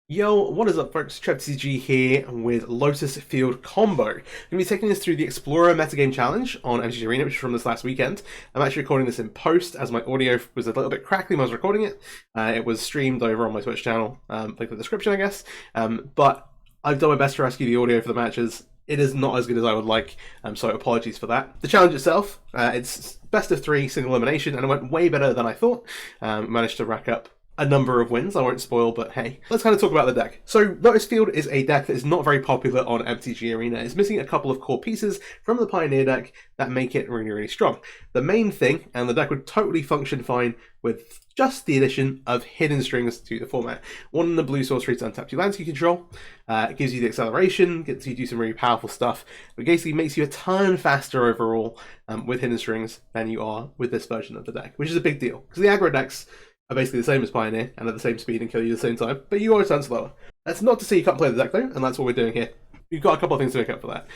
Yo, what is up folks? TCG here with Lotus Field Combo. I'm going to be taking this through the Explorer Metagame Challenge on MTG Arena, which is from this last weekend. I'm actually recording this in post as my audio was a little bit crackly when I was recording it. It was streamed over on my Twitch channel, link in the description I guess. But I've done my best to rescue the audio for the matches. It is not as good as I would like, so apologies for that. The challenge itself, it's best of 3 single elimination, and it went way better than I thought. Managed to rack up a number of wins. I won't spoil, but hey. Let's kind of talk about the deck. So Lotus Field is a deck that is not very popular on MTG Arena. It's missing a couple of core pieces from the Pioneer deck that make it really, really strong. The main thing, and the deck would totally function fine with just the addition of hidden strings to the format. One in the blue sorcery to untap 2 lands you control. It gives you the acceleration, gets you to do some really powerful stuff. It basically makes you a ton faster overall with hidden strings than you are with this version of the deck, which is a big deal, because the aggro decks are basically the same as Pioneer and at the same speed and kill you at the same time, but you always turn slower. That's not to say you can't play the deck though, and that's what we're doing here. We've got a couple of things to make up for that.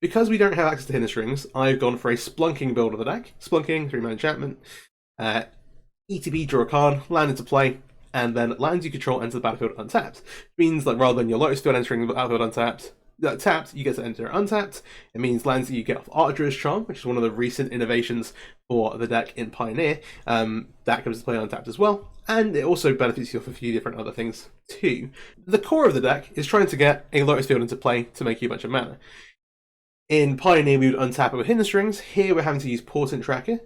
Because we don't have access to hidden strings, I've gone for a Splunking build of the deck. Splunking, 3-mana enchantment, ETB, draw a card, land into play, and then lands you control enter the battlefield untapped. Which means that rather than your Lotus Field entering the battlefield untapped, tapped, you get to enter untapped. It means lands that you get off Archer's Charm, which is one of the recent innovations for the deck in Pioneer. That comes to play untapped as well, and it also benefits you off a few different other things too. The core of the deck is trying to get a Lotus Field into play to make you a bunch of mana. In Pioneer, we would untap it with hidden strings. Here, we're having to use Portent Tracker,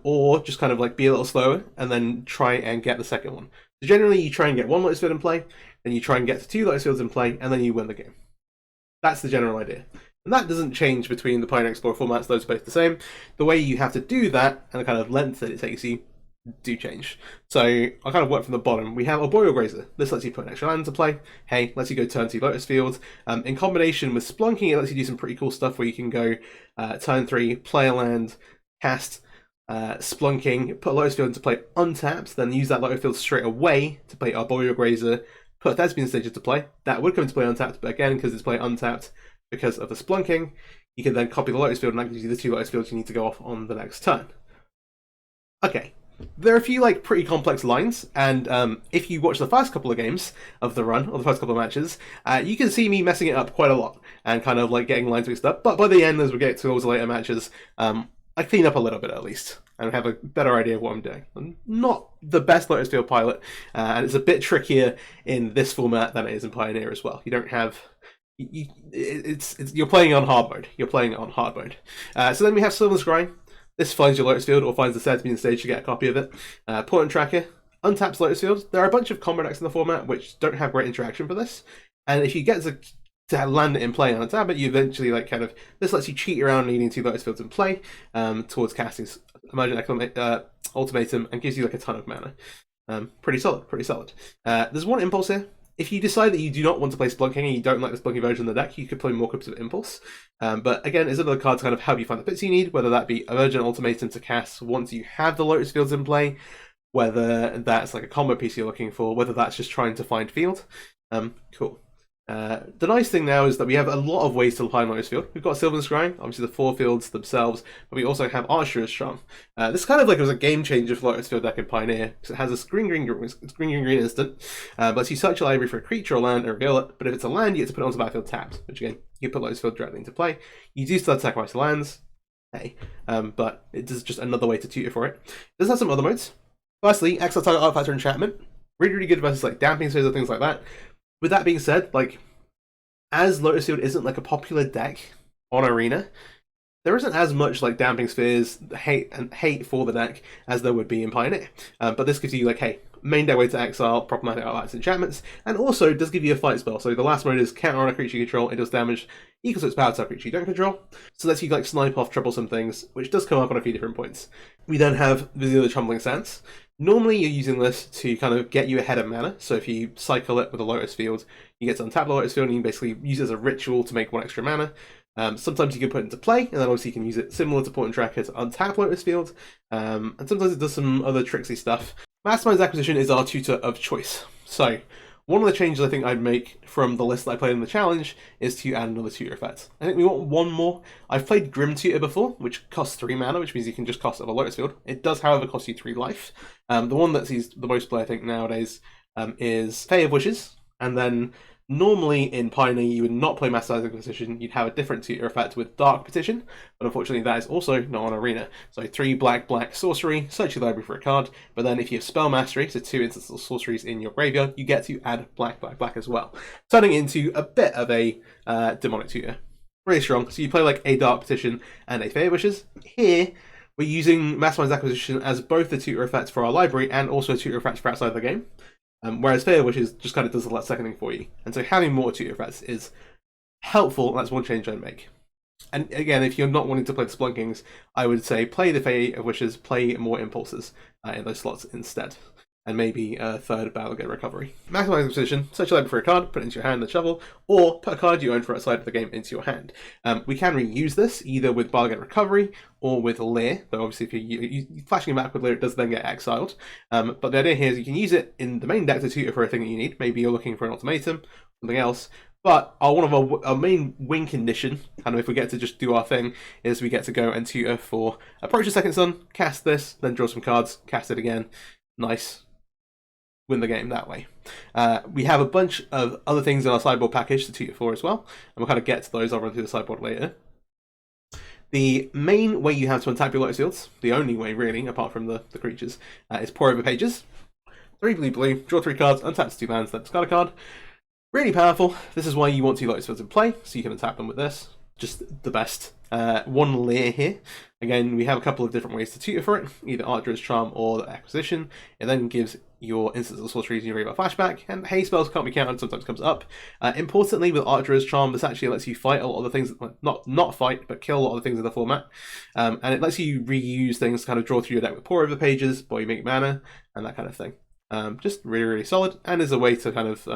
or just kind of like be a little slower and then try and get the second one. So generally, you try and get 1 Lotus Field in play, then you try and get to 2 Lotus Fields in play, and then you win the game. That's the general idea. And that doesn't change between the Pioneer Explorer formats, those are both the same. The way you have to do that, and the kind of length that it takes you, do change. So I'll kind of work from the bottom. We have Arboreal Grazer. This lets you put an extra land into play. Hey, lets you go turn 2 Lotus Field. In combination with Splunking, it lets you do some pretty cool stuff where you can go turn 3, play a land, cast Splunking, put a Lotus Field into play untapped, then use that Lotus Field straight away to play Arboreal Grazer, put a Thespian Stage into play. That would come into play untapped, but again, because it's play untapped because of the Splunking, you can then copy the Lotus Field, and that gives you the 2 Lotus Fields you need to go off on the next turn. Okay, there are a few like pretty complex lines, and if you watch the first couple of games of the run, or the first couple of matches, you can see me messing it up quite a lot, and kind of like getting lines mixed up, but by the end, as we get towards the later matches, I clean up a little bit at least, and have a better idea of what I'm doing. I'm not the best Lotus Field pilot, and it's a bit trickier in this format than it is in Pioneer as well. You don't have... you're playing on hard mode. You're playing on hard mode. So then we have Sylvan Scry. This finds your Lotus Field, or finds the Thespian Stage to get a copy of it. Portent Tracker untaps Lotus Field. There are a bunch of combo decks in the format which don't have great interaction for this, and if you get to land it in play and untap it, you eventually like kind of, this lets you cheat around needing 2 Lotus Fields in play towards casting Emergent Ultimatum, and gives you like a ton of mana. Pretty solid, pretty solid. There's one impulse here. If you decide that you do not want to play Splunking and you don't like the Splunking version of the deck, you could play more Crypts of Impulse. But again, it's another card to kind of help you find the bits you need, whether that be Emergent Ultimatum to cast once you have the Lotus Fields in play, whether that's like a combo piece you're looking for, whether that's just trying to find field. Cool. The nice thing now is that we have a lot of ways to apply Lotus Field. We've got Sylvan Scry, obviously the 4 fields themselves, but we also have Archer's Charm. This kind of like was a game changer for Lotus Field deck in Pioneer, because it has this green instant, lets you search your library for a creature or land and reveal it, but if it's a land, you get to put it onto the battlefield tapped, which again, you can put Lotus Field directly into play. You do still have to sacrifice the lands, hey, but it is just another way to tutor for it. It does have some other modes. Firstly, Exile Target Artifact or Enchantment. Really, really good versus like Damping Spheres or things like that. With that being said, like, as Lotus Field isn't like a popular deck on Arena, there isn't as much like Damping Spheres hate for the deck as there would be in Pioneer. But this gives you like, hey, main deck way to exile, problematic artifacts, enchantments, and also does give you a fight spell. So the last mode is counter on a creature you control, it does damage equals to its power to a creature you don't control. So lets you like snipe off troublesome things, which does come up on a few different points. We then have Vizier the Trembling Sands. Normally you're using this to kind of get you ahead of mana, so if you cycle it with a Lotus Field, you get to untap the Lotus Field and you can basically use it as a ritual to make 1 extra mana. Sometimes you can put it into play, and then obviously you can use it similar to Portent Tracker to untap Lotus Field, and sometimes it does some other tricksy stuff. Mastermind's Acquisition is our tutor of choice. So, one of the changes I think I'd make from the list that I played in the challenge is to add another tutor effect. I think we want one more. I've played Grim Tutor before, which costs 3 mana, which means you can just cost it of a Lotus Field. It does, however, cost you 3 life. The one that sees the most play, I think, nowadays is Fey of Wishes. And then normally in Pioneer you would not play Maximize Acquisition, you'd have a different tutor effect with Dark Petition, but unfortunately that is also not on Arena. So 3 black sorcery, search your library for a card, but then if you have Spell Mastery, so 2 instants of sorceries in your graveyard, you get to add black as well, turning into a bit of a demonic tutor. Really strong. So you play like a Dark Petition and a Fairy Wishes. Here we're using Maximize Acquisition as both the tutor effect for our library and also a tutor effect for outside the game. Whereas Fairy Wishes just kind of does the last second thing for you. And so having more tutor effects is helpful. That's one change I'd make. And again, if you're not wanting to play the Splunkings, I would say play the Fairy Wishes, play more Impulses in those slots instead. And maybe a third Battlegate Recovery. Maximize Acquisition, search your library for a card, put it into your hand, then shuffle, or put a card you own from outside of the game into your hand. We can reuse this either with Battlegate Recovery or with Leer, though obviously if you're flashing back with Leer, it does then get exiled. But the idea here is you can use it in the main deck to tutor for a thing that you need. Maybe you're looking for an ultimatum, something else. But one of our main win condition, kind of if we get to just do our thing, is we get to go and tutor for Approach the Second Sun, cast this, then draw some cards, cast it again. Nice. Win the game that way. We have a bunch of other things in our sideboard package to tutor for as well, and we'll kind of get to those. I'll run through the sideboard later. The main way you have to untap your Lotus Fields, the only way really, apart from the creatures, is pour over pages. 3 blue, draw 3 cards, untap 2 lands, then discard a card. Really powerful. This is why you want 2 Lotus Fields in play, so you can untap them with this. Just the best. 1 Leer here. Again, we have a couple of different ways to tutor for it, either Archdra's Charm or the Acquisition. It then gives your instants of sorceries in your graveyard flashback, and Hay spells can't be countered, sometimes comes up. Importantly, with Archdra's Charm, this actually lets you fight a lot of the things, not fight, but kill a lot of the things in the format. And it lets you reuse things to kind of draw through your deck with pour over pages, boy make mana, and that kind of thing. Just really, really solid, and is a way to kind of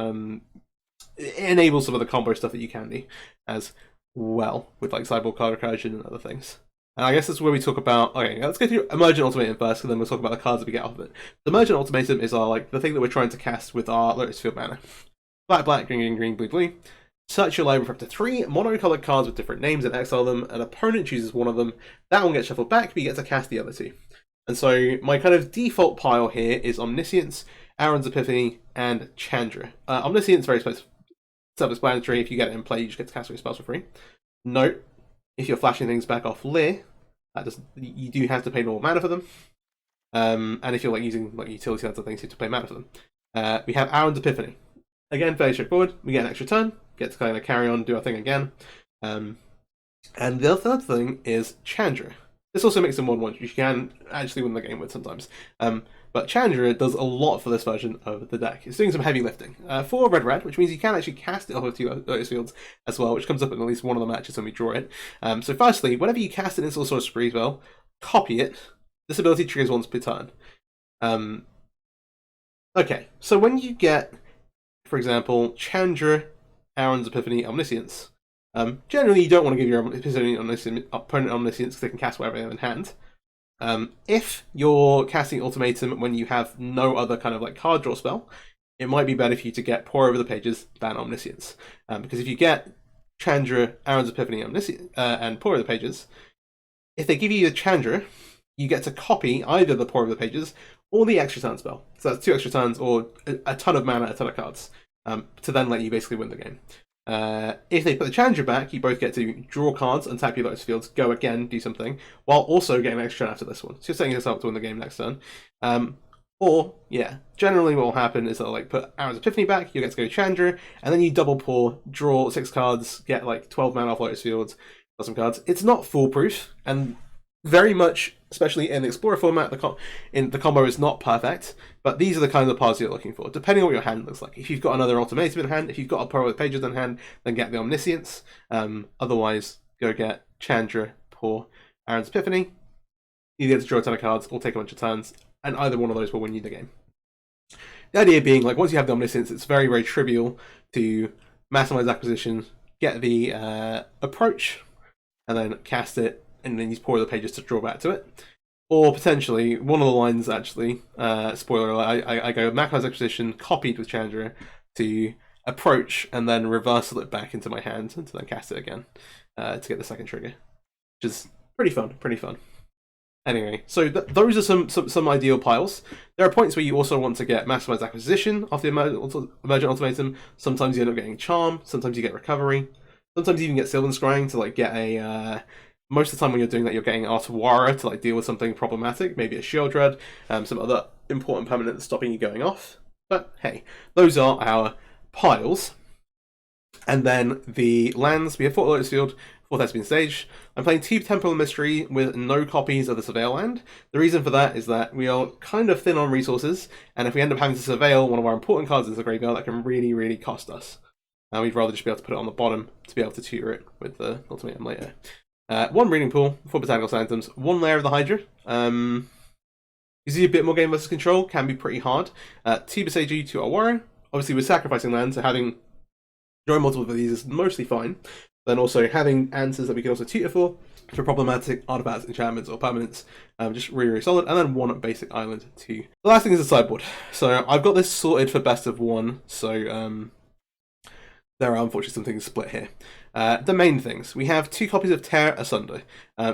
enable some of the combo stuff that you can do as well, with like sideboard card recursion and other things. And I guess that's where we talk about, okay, let's go through Emergent Ultimatum first, and then we'll talk about the cards that we get off of it. The Emergent Ultimatum is our, like, the thing that we're trying to cast with our Lotus Field mana. Black, green, blue. Search your library for up to 3 monocolored cards with different names and exile them. An opponent chooses one of them. That one gets shuffled back, but you get to cast the other 2. And so my kind of default pile here is Omniscience, Aaron's Epiphany, and Chandra. Omniscience, very self-explanatory. If you get it in play, you just get to cast your spells for free. Note, if you're flashing things back off Leer, you do have to pay normal mana for them. And if you're like using like utility lands and things, you have to pay mana for them. We have Aaron's Epiphany. Again, fairly straightforward. We get an extra turn, get to kind of carry on, do our thing again. And the third thing is Chandra. This also makes them 1/1, which you can actually win the game with sometimes. But Chandra does a lot for this version of the deck. It's doing some heavy lifting. 4 red, which means you can actually cast it off of 2 Lotus Fields as well, which comes up in at least one of the matches when we draw it. So firstly, whenever you cast an instant sorcery spell, copy it. This ability triggers once per turn. Okay, so when you get, for example, Chandra, Aaron's Epiphany, Omniscience, generally you don't want to give your opponent Omniscience because they can cast whatever they have in hand. If you're casting Ultimatum when you have no other kind of like card draw spell, it might be better for you to get Pour Over the Pages than Omniscience. Because if you get Chandra, Aaron's Epiphany, and Pour Over the Pages, if they give you the Chandra, you get to copy either the Pour Over the Pages or the extra turn spell. So that's 2 extra turns or a ton of mana, a ton of cards, to then let you basically win the game. If they put the Challenger back, you both get to draw cards, untap your Lotus Fields, go again, do something, while also getting an extra turn after this one. So you're setting yourself up to win the game next turn. Or, yeah, generally what will happen is they'll like put Aaron's Epiphany back, you get to go Challenger, and then you double pour, draw 6 cards, get like 12 mana off Lotus Fields, draw some cards. It's not foolproof, and very much, especially in the Explorer format, the combo is not perfect, but these are the kinds of paths you're looking for, depending on what your hand looks like. If you've got another Ultimatum in hand, if you've got a Pour Over the Pages in hand, then get the Omniscience. Otherwise, go get Chandra, Pour, Aaron's Epiphany. You get to draw a ton of cards, or take a bunch of turns, and either one of those will win you the game. The idea being, like, once you have the Omniscience, it's very, very trivial to maximize acquisition, get the approach, and then cast it, and then use Pour Over the Pages to draw back to it. Or potentially, one of the lines actually, spoiler alert, I go maximize acquisition, copied with Chandra, to approach, and then reversal it back into my hand, and then cast it again, to get the second trigger. Which is pretty fun, Anyway, so those are some ideal piles. There are points where you also want to get maximized acquisition off the emergent ultimatum. Sometimes you end up getting charm. Sometimes you get recovery. Sometimes you even get Sylvan Scrying to like get a. Most of the time when you're doing that, you're getting Artawara to like deal with something problematic, maybe a Shield Dread, some other important permanent that's stopping you going off. But hey, those are our piles. And then the lands, we have Fort Lotus Field, Fourth Thespian Stage. I'm playing 2 Temporal Mystery with no copies of the Surveil land. The reason for that is that we are kind of thin on resources, and if we end up having to Surveil one of our important cards in the graveyard, that can really, really cost us. And we'd rather just be able to put it on the bottom to be able to tutor it with the ultimatum later. 1 Breeding Pool, 4 Botanical Sanctums, 1 Layer of the Hydra. You see a bit more game versus control, can be pretty hard. 2 Besage, 2 Awara. Obviously, we're sacrificing land, so having join multiple of these is mostly fine. Then also having answers that we can also tutor for problematic artifacts, enchantments, or permanents, just really, really solid. And then 1 basic island too. The last thing is the sideboard. So I've got this sorted for best of 1. So there are unfortunately some things split here. The main things. We have 2 copies of Tear Asunder.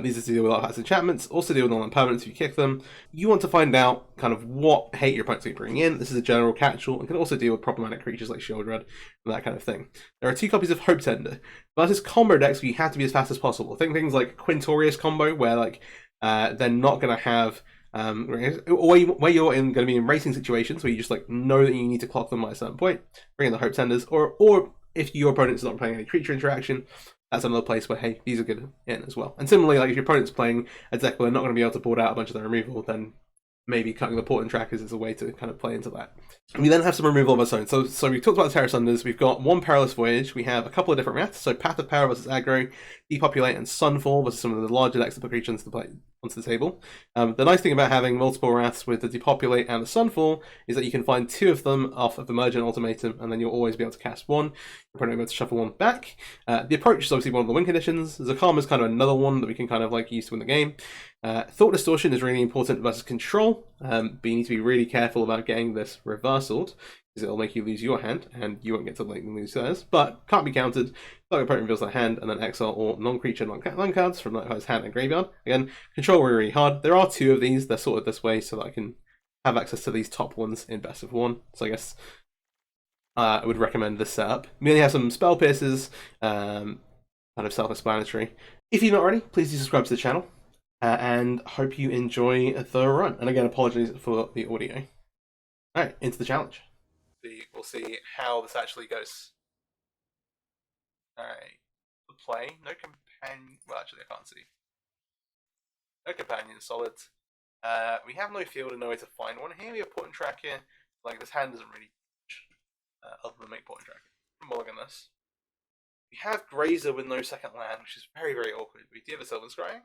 These are to deal with artifacts and enchantments, also deal with non-permanents if you kick them. You want to find out kind of what hate your opponent's going to bring in. This is a general catch-all and can also deal with problematic creatures like Shield Red and that kind of thing. There are 2 copies of Hope Tender. Versus combo decks where you have to be as fast as possible. Think things like Quintorius combo where like they're not going to have where you're going to be in racing situations where you just like know that you need to clock them at a certain point. Bring in the Hope Tenders, or if your opponent's not playing any creature interaction, that's another place where, hey, these are good in as well. And similarly, like if your opponent's playing a deck where they're not going to be able to board out a bunch of their removal, then maybe cutting the port and trackers is a way to kind of play into that. We then have some removal of our own. So we talked about the Terra Sunders. We've got 1 Perilous Voyage. We have a couple of different maths. So Path of Power versus Aggro, Depopulate, and Sunfall versus some of the larger decks that put creatures onto the table. The nice thing about having multiple wraths with the Depopulate and the Sunfall is that you can find 2 of them off of Emergent Ultimatum, and then you'll always be able to cast 1. You're probably able to shuffle 1 back. The Approach is obviously one of the win conditions. Zakama is kind of another one that we can kind of like use to win the game. Thought Distortion is really important versus Control, but you need to be really careful about getting this reversaled, because it'll make you lose your hand, and you won't get to like lose theirs, but can't be counted. Target opponent reveals their hand, and then exile all non-creature, non-land cards from his hand and graveyard. Again, control really, really hard. There are 2 of these, they're sorted this way so that I can have access to these top ones in best of 1. So I guess I would recommend this setup. We only have some Spell Pierces, kind of self-explanatory. If you're not already, please do subscribe to the channel, and hope you enjoy the run. And again, apologies for the audio. Alright, into the challenge. We'll see how this actually goes. Alright, the play, no companion, well actually I can't see. No companion, solid. We have no field and no way to find one. Here we have Port and Tracker, like this hand doesn't really other than make Port and Tracker. Mulligan this. We have Grazer with no second land, which is very, very awkward. We do have a Sylvan Scrying.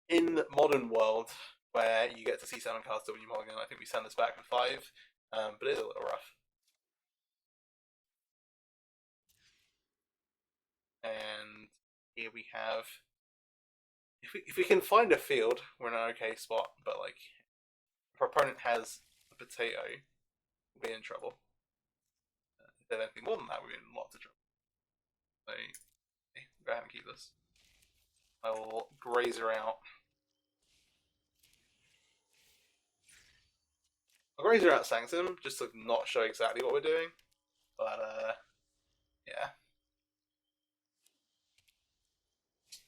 In Modern World, where you get to see 7 cards when you mulligan, I think we send this back for 5, but it is a little rough. And here we have, if we can find a field, we're in an okay spot, but like, if our opponent has a potato, we'll be in trouble. If they have anything more than that, we're in lots of trouble. So, okay, go ahead and keep this. I will Grazer out. I'll Grazer out Sanctum, just to not show exactly what we're doing. But, yeah.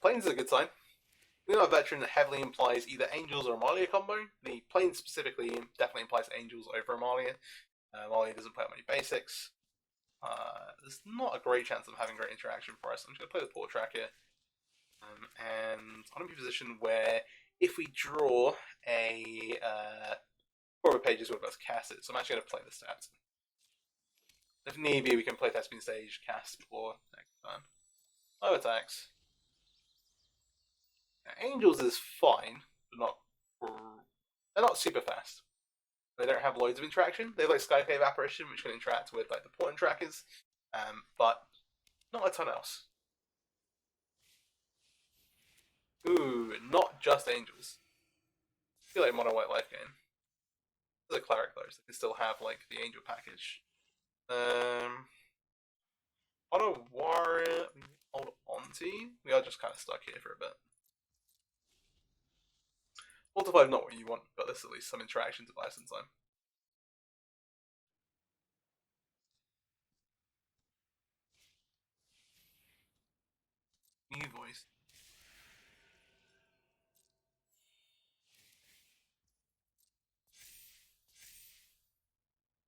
Plains is a good sign. We know a veteran that heavily implies either Angels or Amalia combo. The Plains specifically definitely implies Angels over Amalia. Amalia doesn't play that many basics. There's not a great chance of having great interaction for us. I'm just going to play the Port Tracker. And I'm in a position where if we draw a 4 pages, we'll be able to cast it. So I'm actually going to play the stats. If need be, we can play Thespian Stage, cast Explore next turn. No attacks. Now, Angels is fine, but they're not super fast. They don't have loads of interaction. They have like Skycave Apparition, which can interact with like the Port and Trackers, but not a ton else. Ooh, not just Angels. I feel like Modern White Life game. There's a Cleric though, so they can still have like the Angel package. Auto Warrior, hold on to. We are just kind of stuck here for a bit. We'll to 5 not what you want, but there's at least some interaction to buy some time. New voice.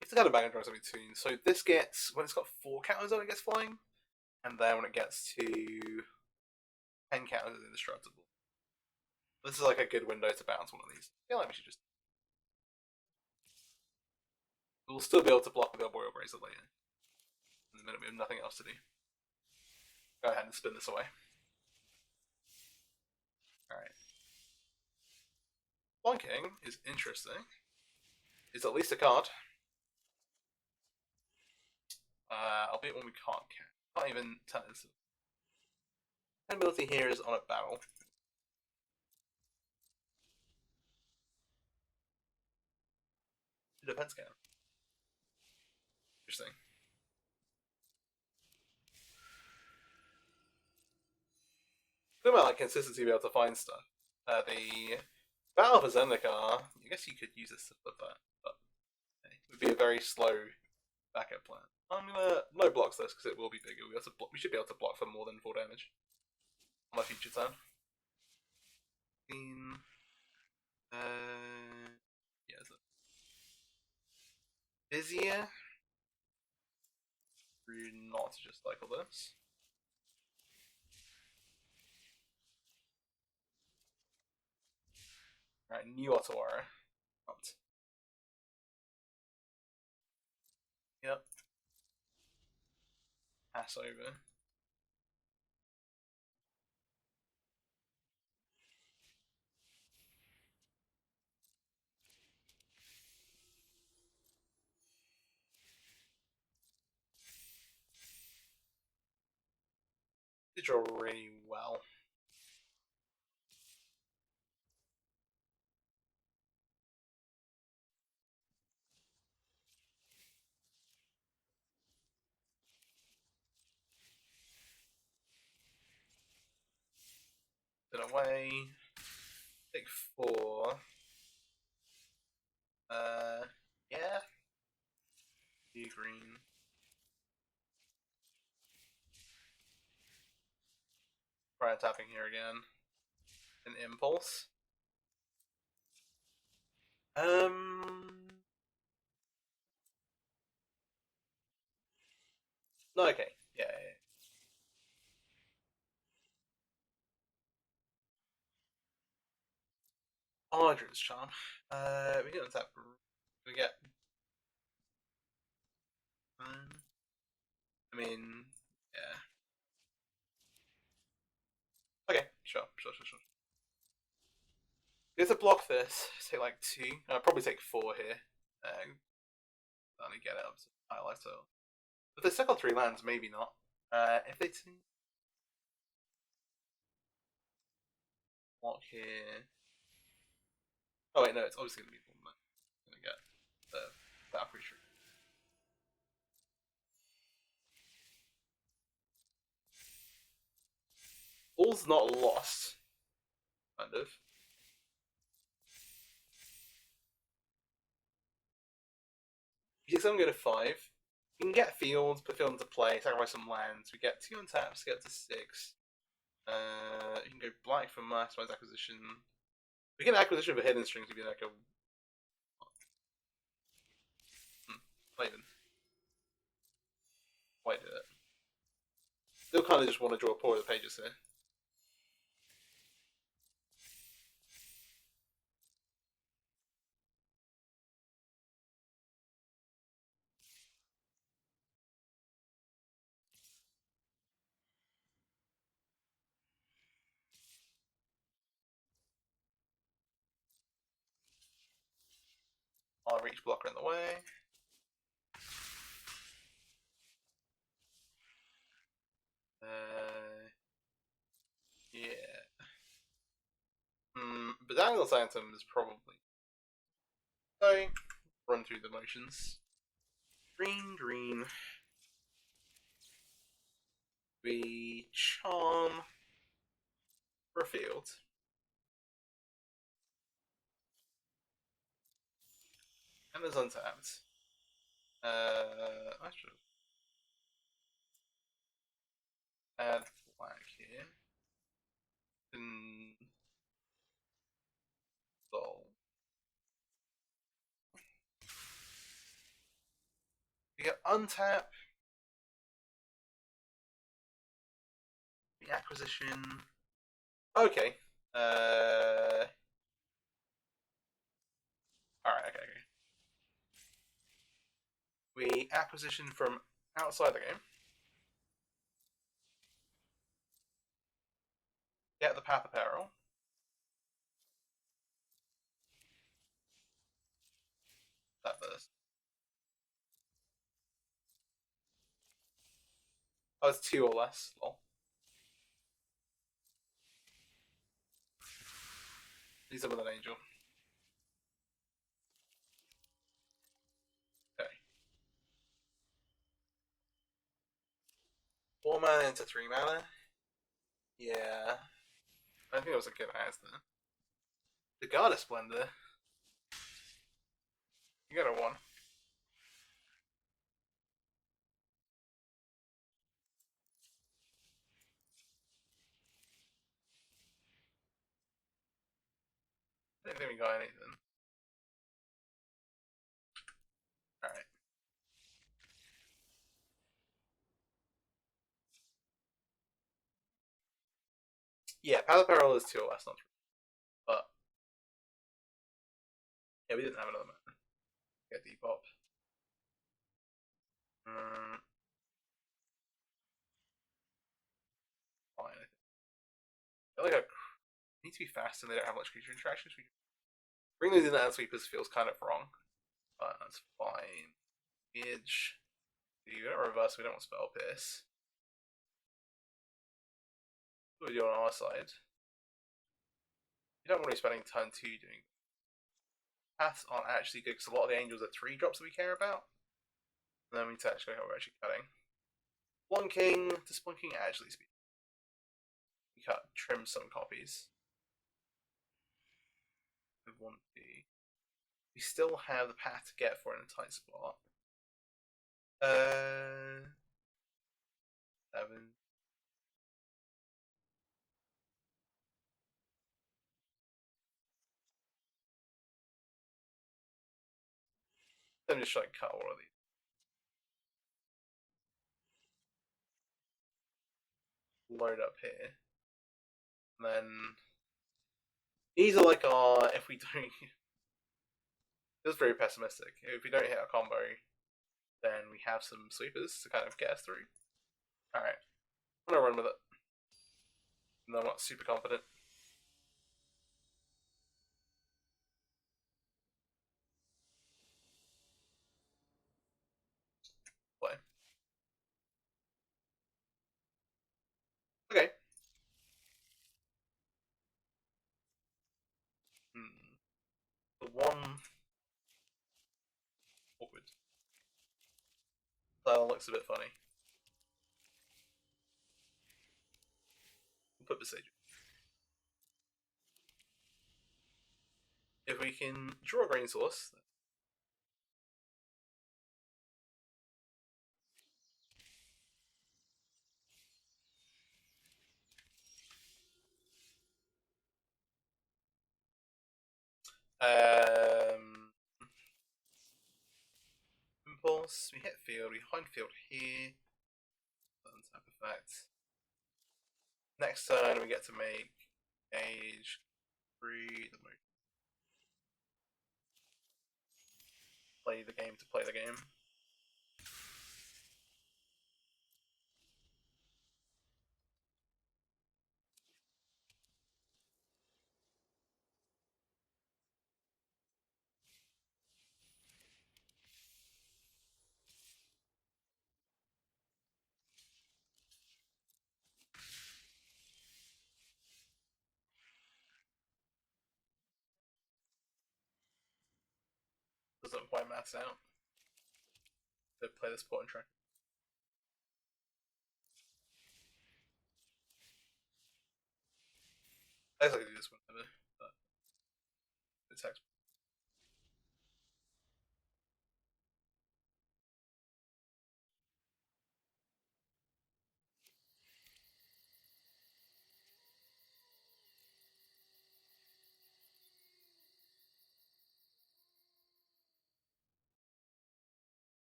It's got a bang and draw something too. So this gets, when it's got 4 counters on it gets flying, and then when it gets to 10 counters it's indestructible. This is like a good window to bounce one of these. I feel like we should just... We'll still be able to block with our Boreal Brazier later. In the minute we have nothing else to do. Go ahead and spin this away. Alright. Flanking is interesting. It's at least a card. Albeit when we can't even tell this. Ability here is on a barrel. Defense scan. Interesting. Talking about like consistency, be able to find stuff. The Battle for Zendikar, I guess you could use this to flip that, but it would be a very slow backup plan. I'm gonna no blocks this because it will be bigger. We should be able to block for more than 4 damage on my future turn. Yeah, is it Vizier? Not just like all this. Alright, new Ottawa. Yep. Pass over. They draw really well. Then away. Take 4. Yeah. Blue green. Try tapping here again. An impulse. No, okay. Yeah. Ardrin's Charm. We get untap. We get. I mean, yeah. Okay, sure. We have to block this. Take like 2. I'll probably take 4 here. Only get it up to highlight it. If they stuck on 3 lands, maybe not. If they block here. Oh wait, no, it's obviously gonna be one that I'm gonna get the Valkyrie Shriek. All's not lost. Kind of. You can go to 5. You can get fields, put field into play, sacrifice some lands. We get 2 untaps, get to 6. You can go black for maximize acquisition. We get an acquisition for hidden strings, we get like a Clayton. Why did it? Still kind of just want to draw 4 of the pages here. I'll reach blocker in the way. Yeah. But Daniel's Anthem is probably. So, run through the motions. Green. We charm for a field. And there's untapped. I should add black here. Install. We get untap. The acquisition. Okay. Alright, okay. We acquisition from outside the game. Get the Path Apparel. That first. Oh, it's 2 or less. Lol. These are with an angel. Okay. 4 mana into 3 mana. Yeah. I think it was a good answer. The Goddess Splendor. You got a 1. I didn't think we got anything. Alright. Yeah, Path Apparel is 2 or less, not 3. But, yeah, we didn't have another mana. Get Depop. Fine. I feel like I need to be fast and they don't have much creature interactions. Bring these in the Sweepers feels kind of wrong. But that's fine. Edge. We don't reverse, we don't want Spell Pierce. What do we do on our side? You don't want to be spending turn 2 doing. Paths aren't actually good because a lot of the angels are 3 drops that we care about. And then we need to actually know how we're actually cutting. Splunking. Does Splunking actually speed? We cut, trim some copies. We want to. We still have the path to get for it in a tight spot. 7. Then just like cut all of these. Load up here. And then these are like our if we don't. It was very pessimistic. If we don't hit a combo, then we have some sweepers to kind of get us through. Alright. I'm gonna run with it. No, I'm not super confident. Play. Okay. The one awkward. That one looks a bit funny. We'll put Besage. If we can draw a green source. Impulse. We hit field. We find field here. Untap effect. Next turn we get to make age 3 the move. Play the game to play the game. Doesn't quite max out to play this spot and track. I guess I could do this whenever, but it's text.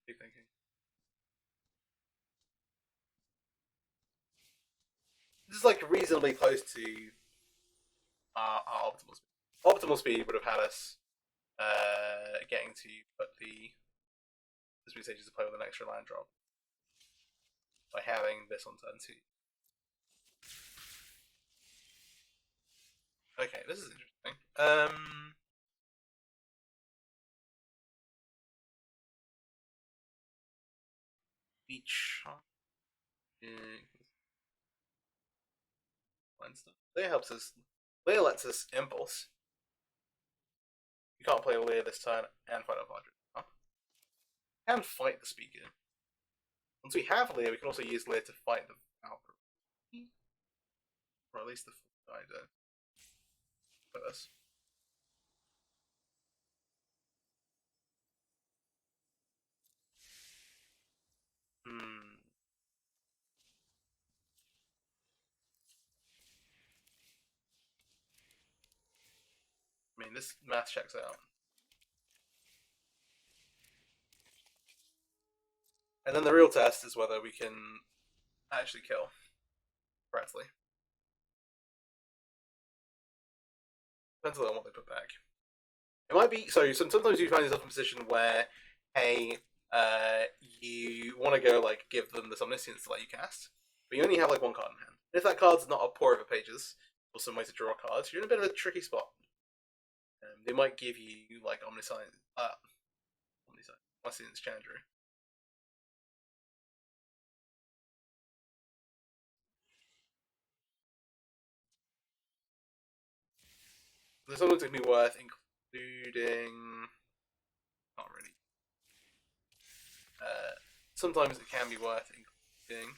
Big thinking. This is like reasonably close to our optimal speed. Optimal speed would have had us getting to put the three stages to play with an extra land drop by having this on turn 2. Okay, this is interesting. Beach. Leia helps us. Leia lets us impulse. You can't play Leia this turn and fight off Archer. Huh? And fight the speaker. Once we have Leia, we can also use Leia to fight the Valkyrie. Or at least the full guy with us. I mean, this math checks out. And then the real test is whether we can actually kill correctly. Depends on what they put back. It might be so. Sometimes you find yourself in a position where, hey, you want to go like give them this omniscience to let you cast, but you only have like one card in hand. And if that card's not a pour over pages or some way to draw cards, you're in a bit of a tricky spot. They might give you like omniscience Chandra. There's something to be worth including. Not really. Sometimes it can be worth including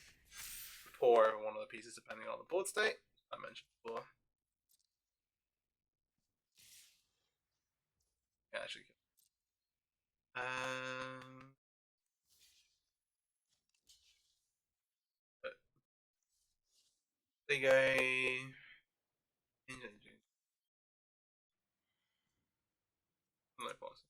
the pour over one of the pieces depending on the board state. I mentioned before. Yeah, actually. But they go. No box.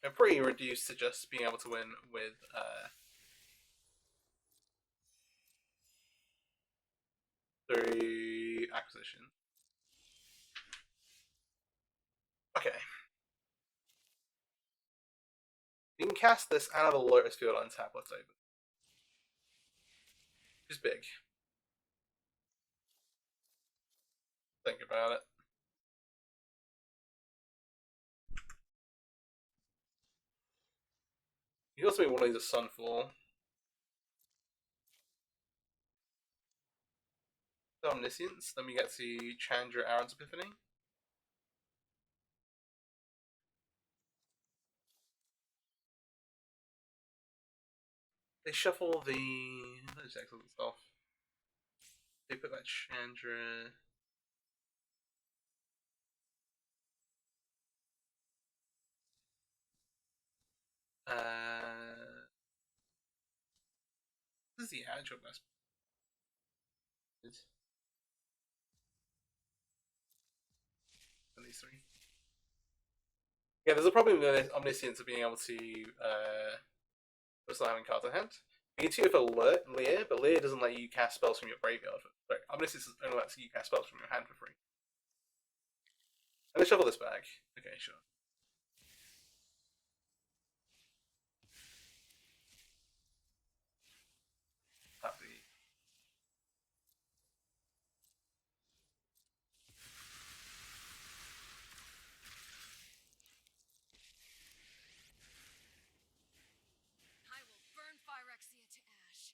I'm pretty reduced to just being able to win with through acquisition. Okay. You can cast this and have a Lotus Field on tap left over. Which is big. Think about it. You also may want to use a Sunfall. The Omniscience, then we get to Chandra Aaron's Epiphany. They shuffle the. That's excellent stuff. They put that Chandra. This is the actual best. And these three. Yeah, there's a problem with Omniscience of being able to still having cards in hand. You can do it for Lear, but Lear doesn't let you cast spells from your graveyard. Sorry, Omniscience only lets you cast spells from your hand for free. And let's shuffle this back. Okay, sure. Happy. I will burn Phyrexia to ash.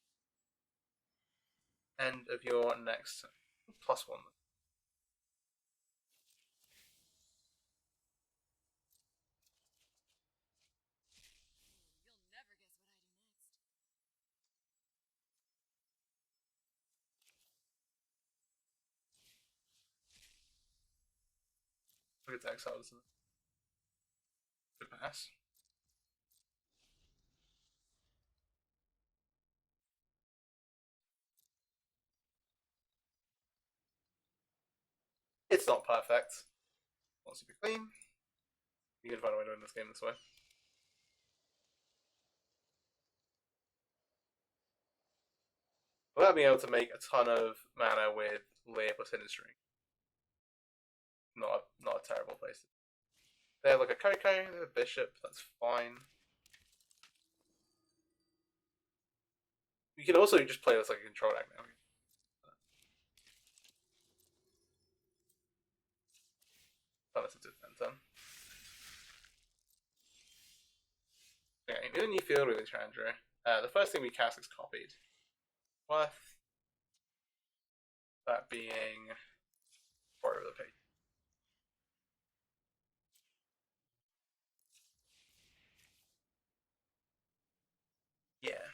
End of your next +1. You'll never guess what I do next. Look at the exile, isn't it? Good pass. It's not perfect. Not super clean. You can find a way to win this game this way. Without being able to make a ton of mana with Lear plus Industry. Not a terrible place. They have like a Coco, they have a Bishop, that's fine. You can also just play this like a control deck now. Turn this into a 10-10. Okay, in a new field with Chandra, the first thing we cast is copied. Worth that being part of the page. Yeah.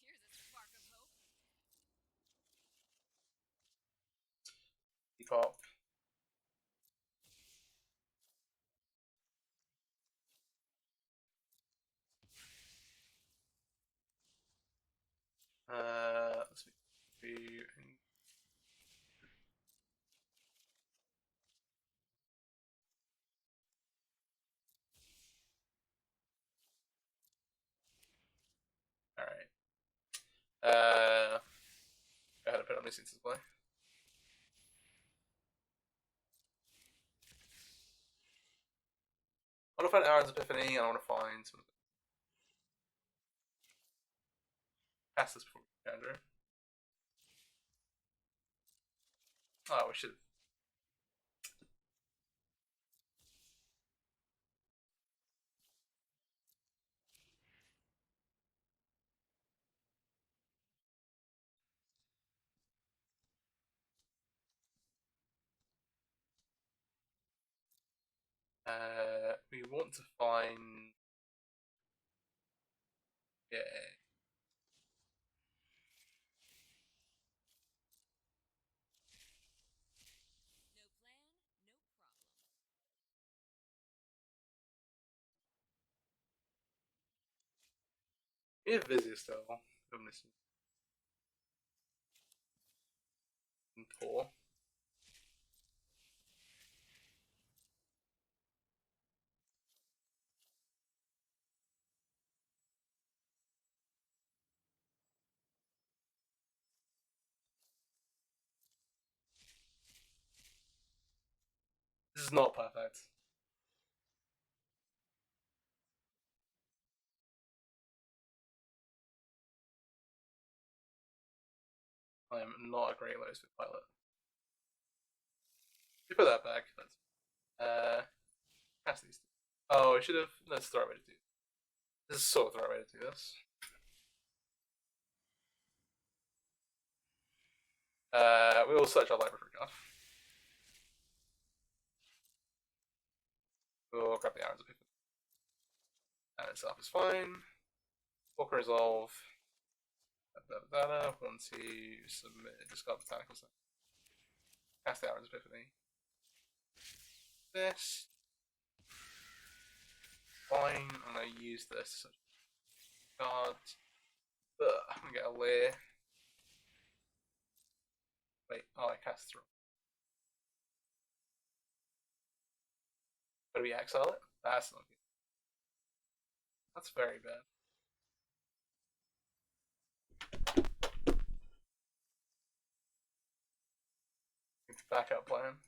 Here's a spark of hope. Depop. Let's see. Alright. Go ahead and put on these things to play. I want to find Aaron's Epiphany, and I want to find some. Cast this before Chandra. Oh, we should. We want to find. Yeah. No plan, no problem. We have Vizir still. Omniscient. And poor. This is not perfect. I am not a great Lotus Field pilot. You put that back. That's cast these two. Oh, I should have. That's the right way to do. This is sort of the right way to do this. We will search our library card. We'll grab the Aaron's Epiphany. And itself is fine. Walker Resolve. Want to submit, discard Botanical Set. Cast the Aaron's Epiphany. This. Fine, I'm going to use this card. I'm going to get a Lear. Wait, oh, I cast through. But we exile it? That's not good. That's very bad. Backup plan.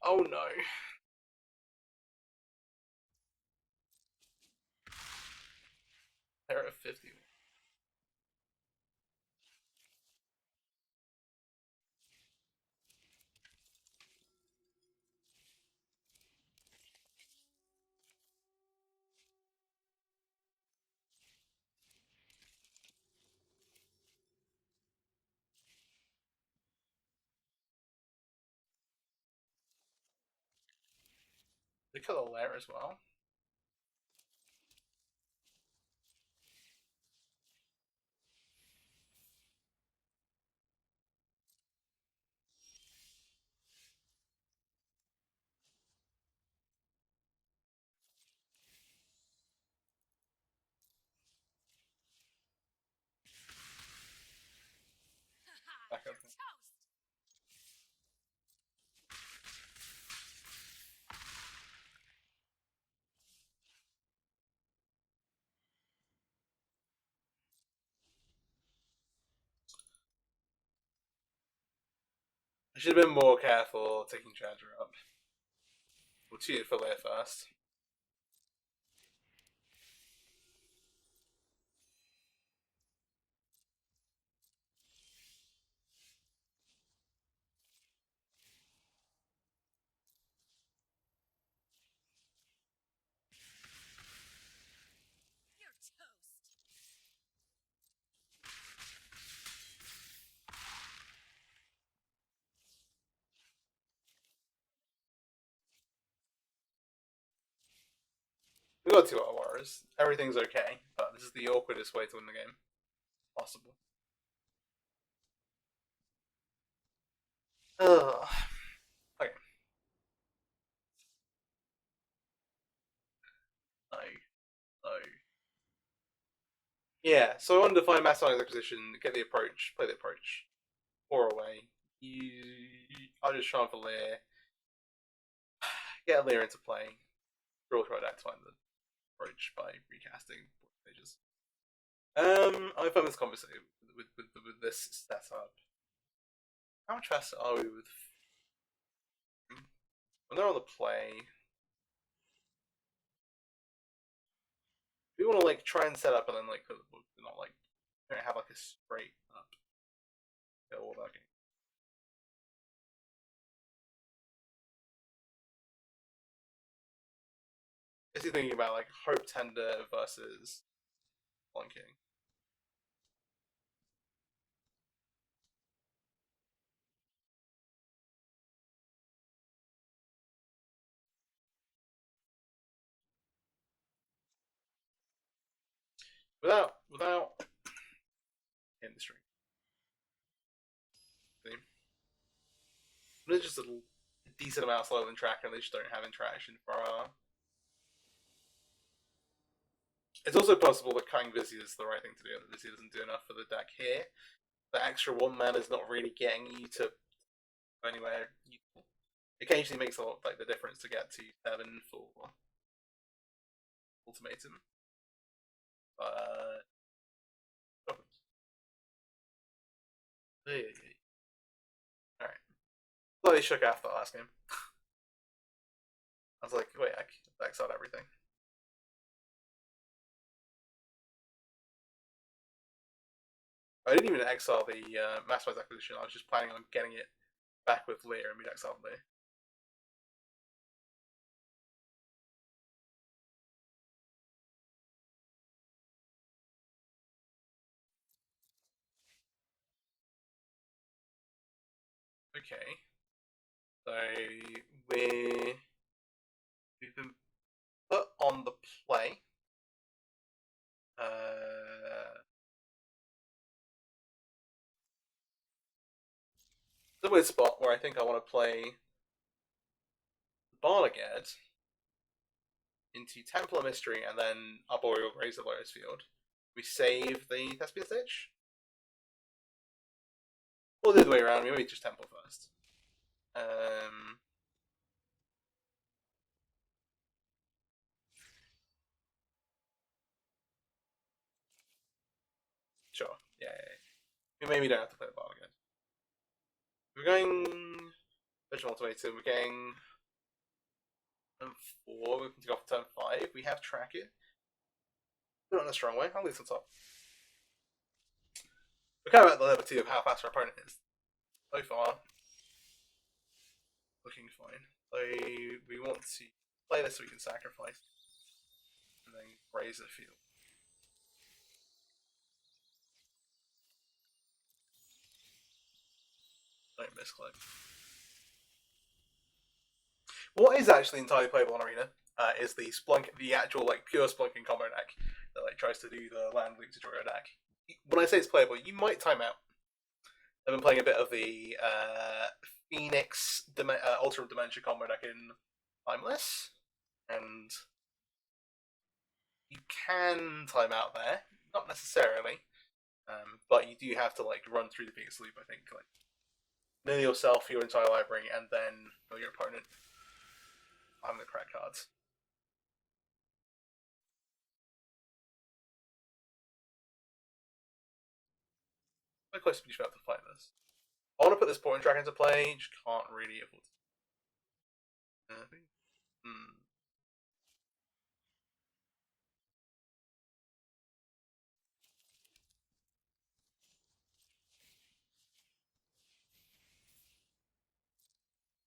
Oh no. They're at 50. They cut the lair as well. I should have been more careful taking Charger up. We'll cheat it for later first. You're toast. We got 2 hours. Everything's okay, but this is the awkwardest way to win the game possible. Ugh. Okay. No. No. Yeah, so I wanted to find massive acquisition, get the approach, play the approach, or away. I'll just try for Lear, get Lear into play, draw try to find the approach by recasting pages. I found this conversation with this setup. How much faster are we with when they're on the play? We want to like try and set up and then like not like don't have like a straight up all that game. Is he thinking about like Hope Tender versus Flunking? Without industry. There's just a decent amount slower than track and they just don't have interaction for It's also possible that cutting Vizzy is the right thing to do, and that Vizzy doesn't do enough for the deck here. The extra 1 mana is not really getting you to anywhere. Occasionally makes a lot like the difference to get to 7 for Ultimatum. But alright. Slightly shook after the last game. I was like, wait, I exiled everything. I didn't even exile the Massimise acquisition. I was just planning on getting it back with Lear and we'd exile Lear. Okay. So we've been put on the play. It's a weird spot where I think I want to play Barnagad into Templar Mystery and then Arboreal Graze of Lotus Field. We save the Thespian stage? Or the other way around, maybe just Temple first. Sure. Yeah. We maybe don't have to play the Barnagad. We're going Virtual Ultimatum, we're getting turn 4, we can take off turn 5. We have Track It. Not in a strong way, I'll lose on top. We're kind of at the liberty of how fast our opponent is. So far, looking fine. So we want to play this so we can sacrifice and then raise the field. Don't misclick. What is actually entirely playable on Arena is the Splunk, the actual like pure Splunking combo deck that like tries to do the land loop tutorial deck. When I say it's playable, you might time out. I've been playing a bit of the Phoenix Ultimate Dementia combo deck in Timeless, and you can time out there, not necessarily, but you do have to like run through the Phoenix loop. I think like know yourself, your entire library, and then know your opponent. I'm the correct cards. How close would you be able to fight this? I want to put this point track into play, just can't really afford to.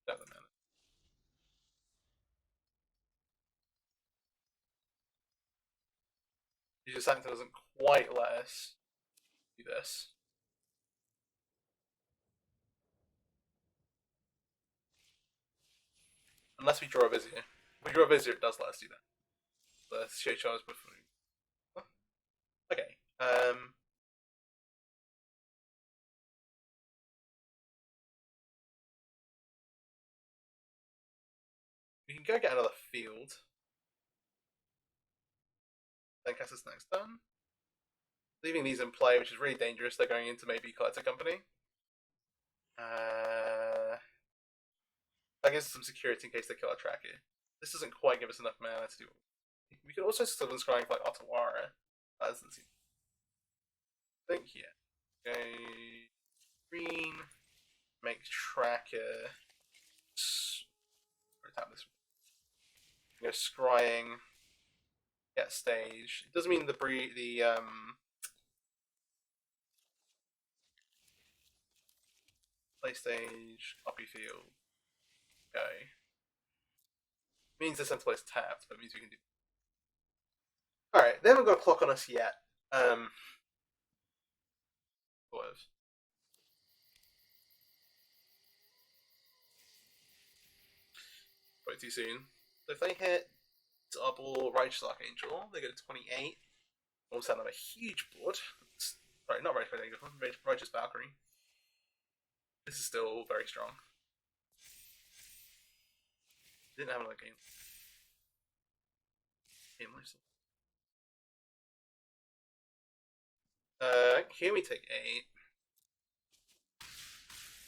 Doesn't matter. It's just something that doesn't quite let us do this. Unless we draw a Vizier. If we draw a Vizier, it does let us do that. The shade charge before. Okay. We can go get another field. Then cast this next turn. Leaving these in play, which is really dangerous. They're going into maybe Collector Company. That gives us some security in case they kill our tracker. This doesn't quite give us enough mana to do it. We could also Sylvan Scrying for like Otawara. That doesn't seem. I think, yeah. Okay. Green. Make tracker. Tap this. Go scrying. Get stage. It doesn't mean the play stage, copy field. Okay. Means the center place tapped, but it means we can do. Alright, they haven't got a clock on us yet. What? Way too soon. So if they hit double Righteous Archangel, they go to 28. Also have a huge board. Sorry, not Righteous Archangel, Righteous Valkyrie. This is still very strong. Didn't have another game. Here we take 8.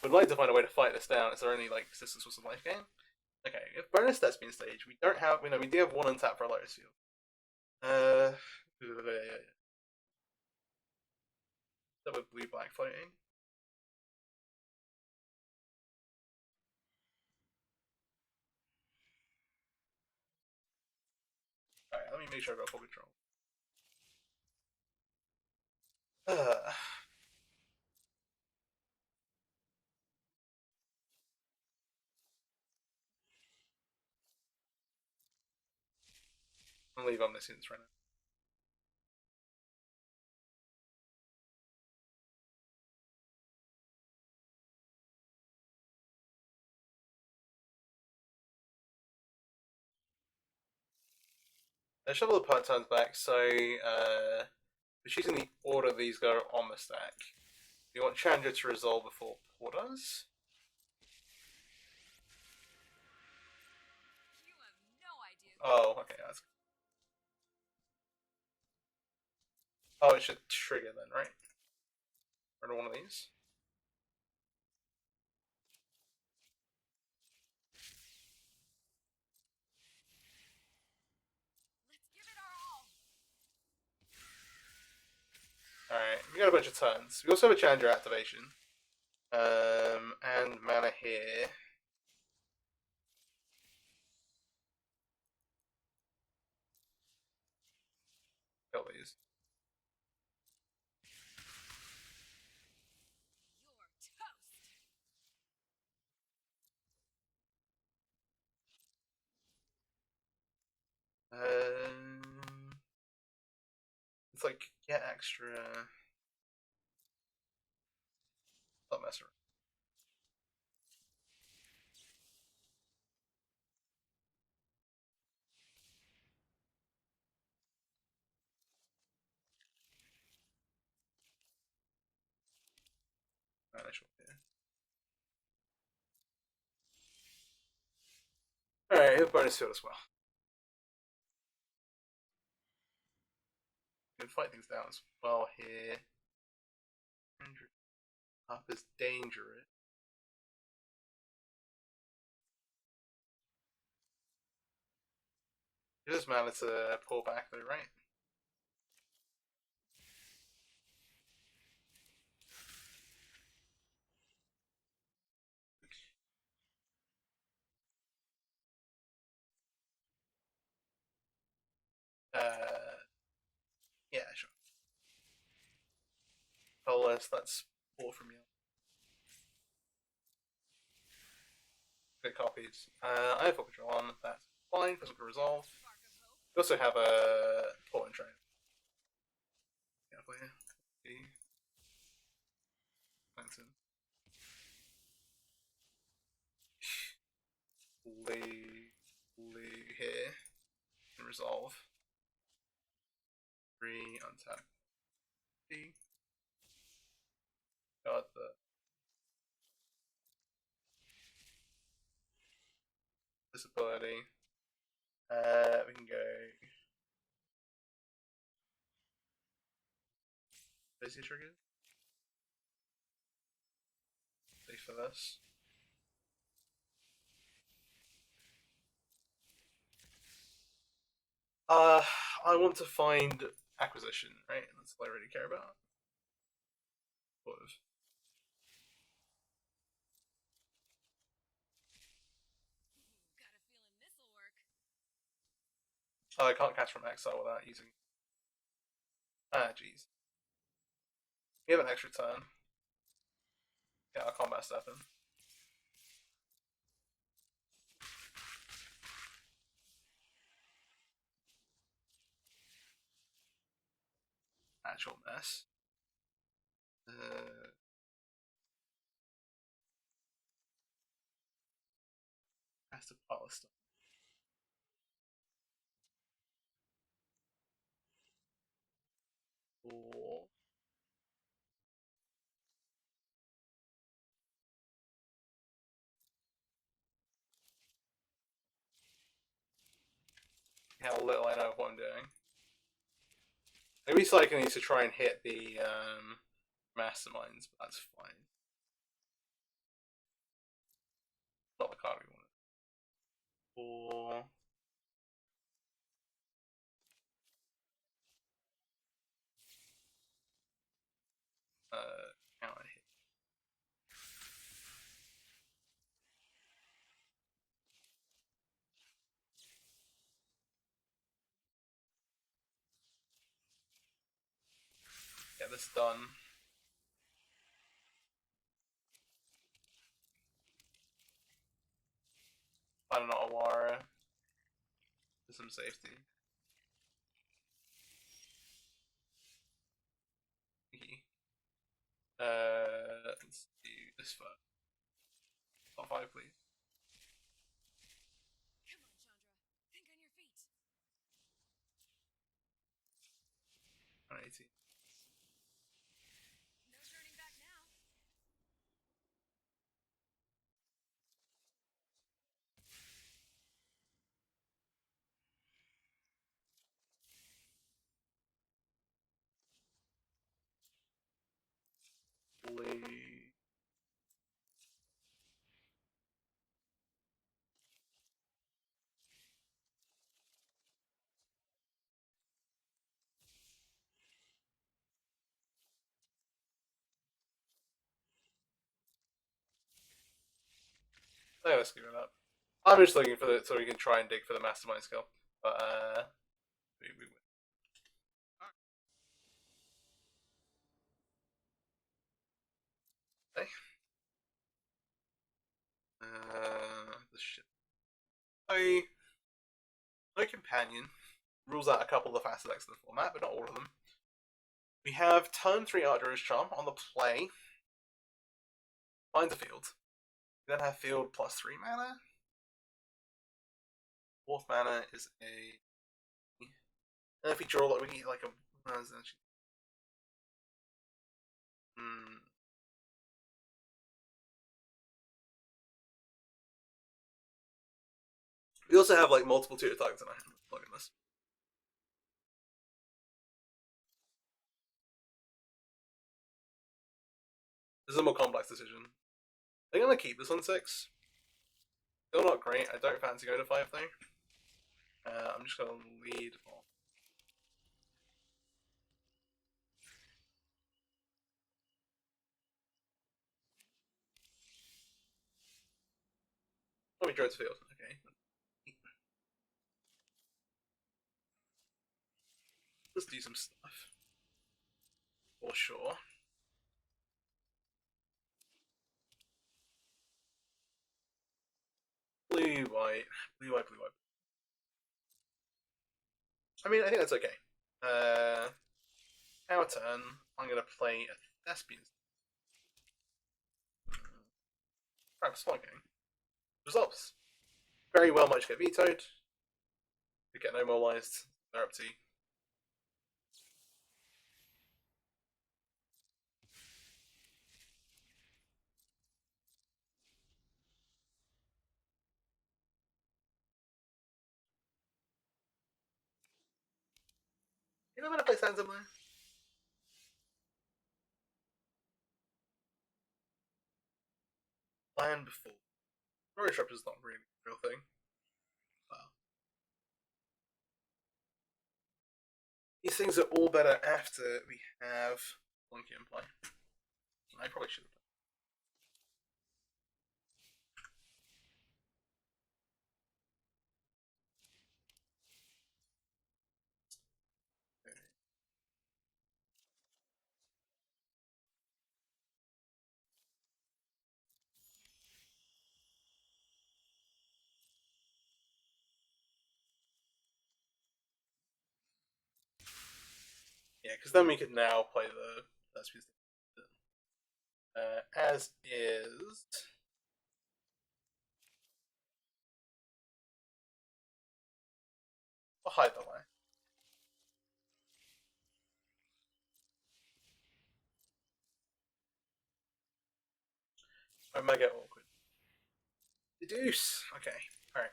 We'd like to find a way to fight this down. Is there any like resistance with some life gain? Okay, if bonus stats being stage, we don't have. We do have 1 untap for a Lotus Field. That with blue black floating. Alright, let me make sure I got full control. I'll leave Omniscience right now. I shuffle the part turns back, so we're choosing the order these go on the stack. We want Challenger to resolve before Porters. You have no idea. Oh, okay, that's good. Oh, it should trigger then, right? Or one of these. Let's give it our all. Alright, we got a bunch of turns. We also have a Challenger activation. And mana here. Kill these. You're toast. It's like get extra. Don't mess around. Alright, hit bonus field as well. We can fight things down as well here. Up is dangerous. It doesn't matter to pull back though, right? Yeah, sure. Colorless, that's 4 from you. Good copies. I have full control on, that's fine, physical resolve. We also have a port and train. Yeah, play here. Clinton. Blue here. And resolve. 3 untap. D. Got the disability. We can go busy triggers. Safe for this. I want to find acquisition, right? That's all I really care about. Sort of. Got a feeling this'll work. Oh, I can't catch from exile without using. Ah, jeez. We have an extra turn. Yeah, I'll combat step him. Actual mess. Has to pile of stuff. Or how little I know of what I'm doing. Maybe Cycle needs to try and hit the masterminds, but that's fine. Not the card we wanted. Or counter hit. Get this done. Find an Otawara for some safety. Let's do this first. Top 5, please. Come on, Chandra. Think on your feet. 180. No turning back now. Blue. Yeah, let's give it up. I'm just looking for the so we can try and dig for the mastermind skill. But we win. Okay. The shit. No companion rules out a couple of the facet decks of the format, but not all of them. We have turn 3 Archer's Charm on the play. Finds a field. We then have field plus 3 mana. 4th mana is a. And if we draw, we can get like a. We also have like multiple tutor targets in our hand. Look at this. This is a more complex decision. I think I'm gonna keep this on 6. Still not great. I don't fancy going to 5 though. I'm just gonna lead on. Oh, we drew its field. Okay. Let's do some stuff. For sure. Blue, white, blue, white, blue, white. I mean, I think that's okay. Our turn. I'm gonna play a Thespian. Perhaps game. Results. Very well much get vetoed. We get no moralized. They're up to you. You know when I play Sands somewhere? Land before. Glory Disruptor is not really a real thing. Wow. These things are all better after we have Flunky in play. I probably should have. Yeah, because then we could now play the Thespian. As is. I'll hide the line. I might get awkward. Deduce. Okay. Alright.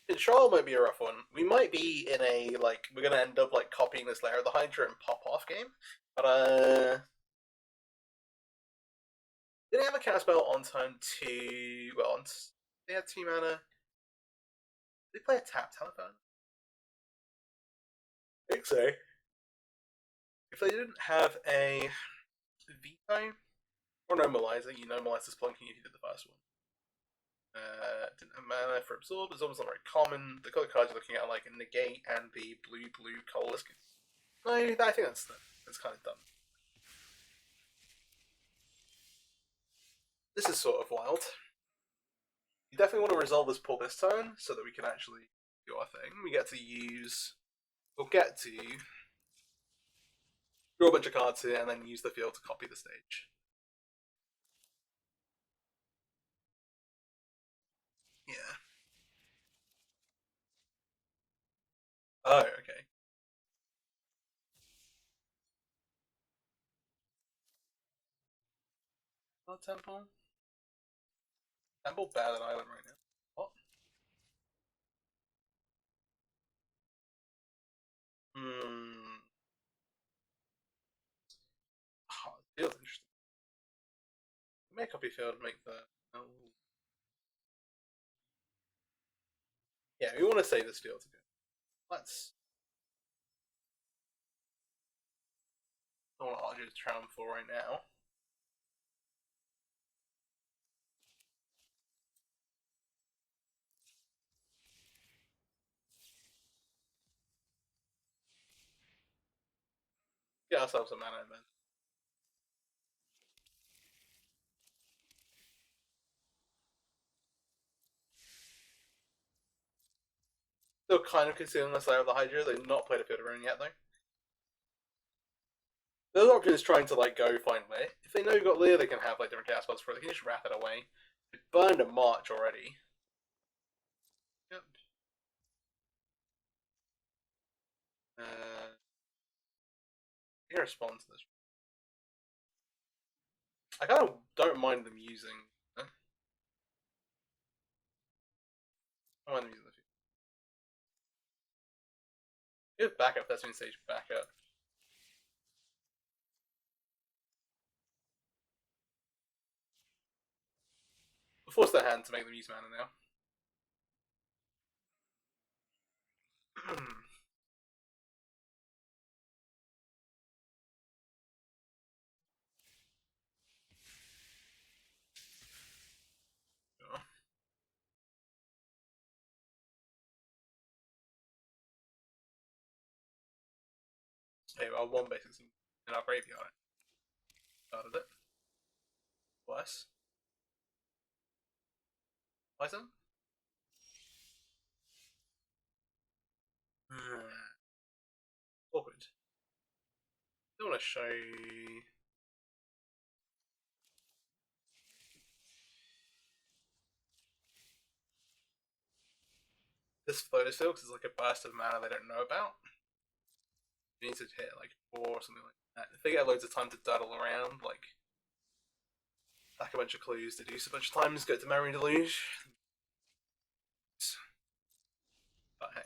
Control might be a rough one. We might be in a, like, we're gonna end up, like, copying this layer of the Hydra and pop off game. But, did they have a cast spell on turn 2? Well, they had 2 mana. Did they play a tap telephone? I think so. If they didn't have a veto or normalizer, you normalize this plunking if you did the first one. Didn't have mana for absorb. It's almost not very common. The color cards you're looking at are like a negate and the blue colorless. No, I think that's kind of done. This is sort of wild. You definitely want to resolve this pull this turn so that we can actually do our thing. We get to use. We'll get to draw a bunch of cards here and then use the field to copy the stage. Yeah. Oh, okay. Oh, Temple. Temple bad at Island right now. What? Hmm. Oh, feels interesting. Make copy field, make the. Oh. Yeah, we want to save this field to go. Let's. I don't want to argue with Tram for right now. Get ourselves a mana event. Still kind of concealing the Slayer of the Hydra. They've not played a field of Ruin yet, though. The other option is trying to like go find Lear. If they know you've got Lear, they can have like different cast spells for it. They can just wrap it away. It burned a March already. Yep. He responds to this. I kind of don't mind them using. I don't mind them using the field. Give backup. That's when stage backup. We'll force their hand to make them use mana now. Okay, well, one basic in our graveyard. Started it. Twice. Item? Awkward. I want to show this Lotus Field because it's like a burst of mana they don't know about. You need to hit like 4 or something like that. If they get loads of time to dawdle around, like stack a bunch of clues, deduce a bunch of times, go to Memory Deluge. But hey.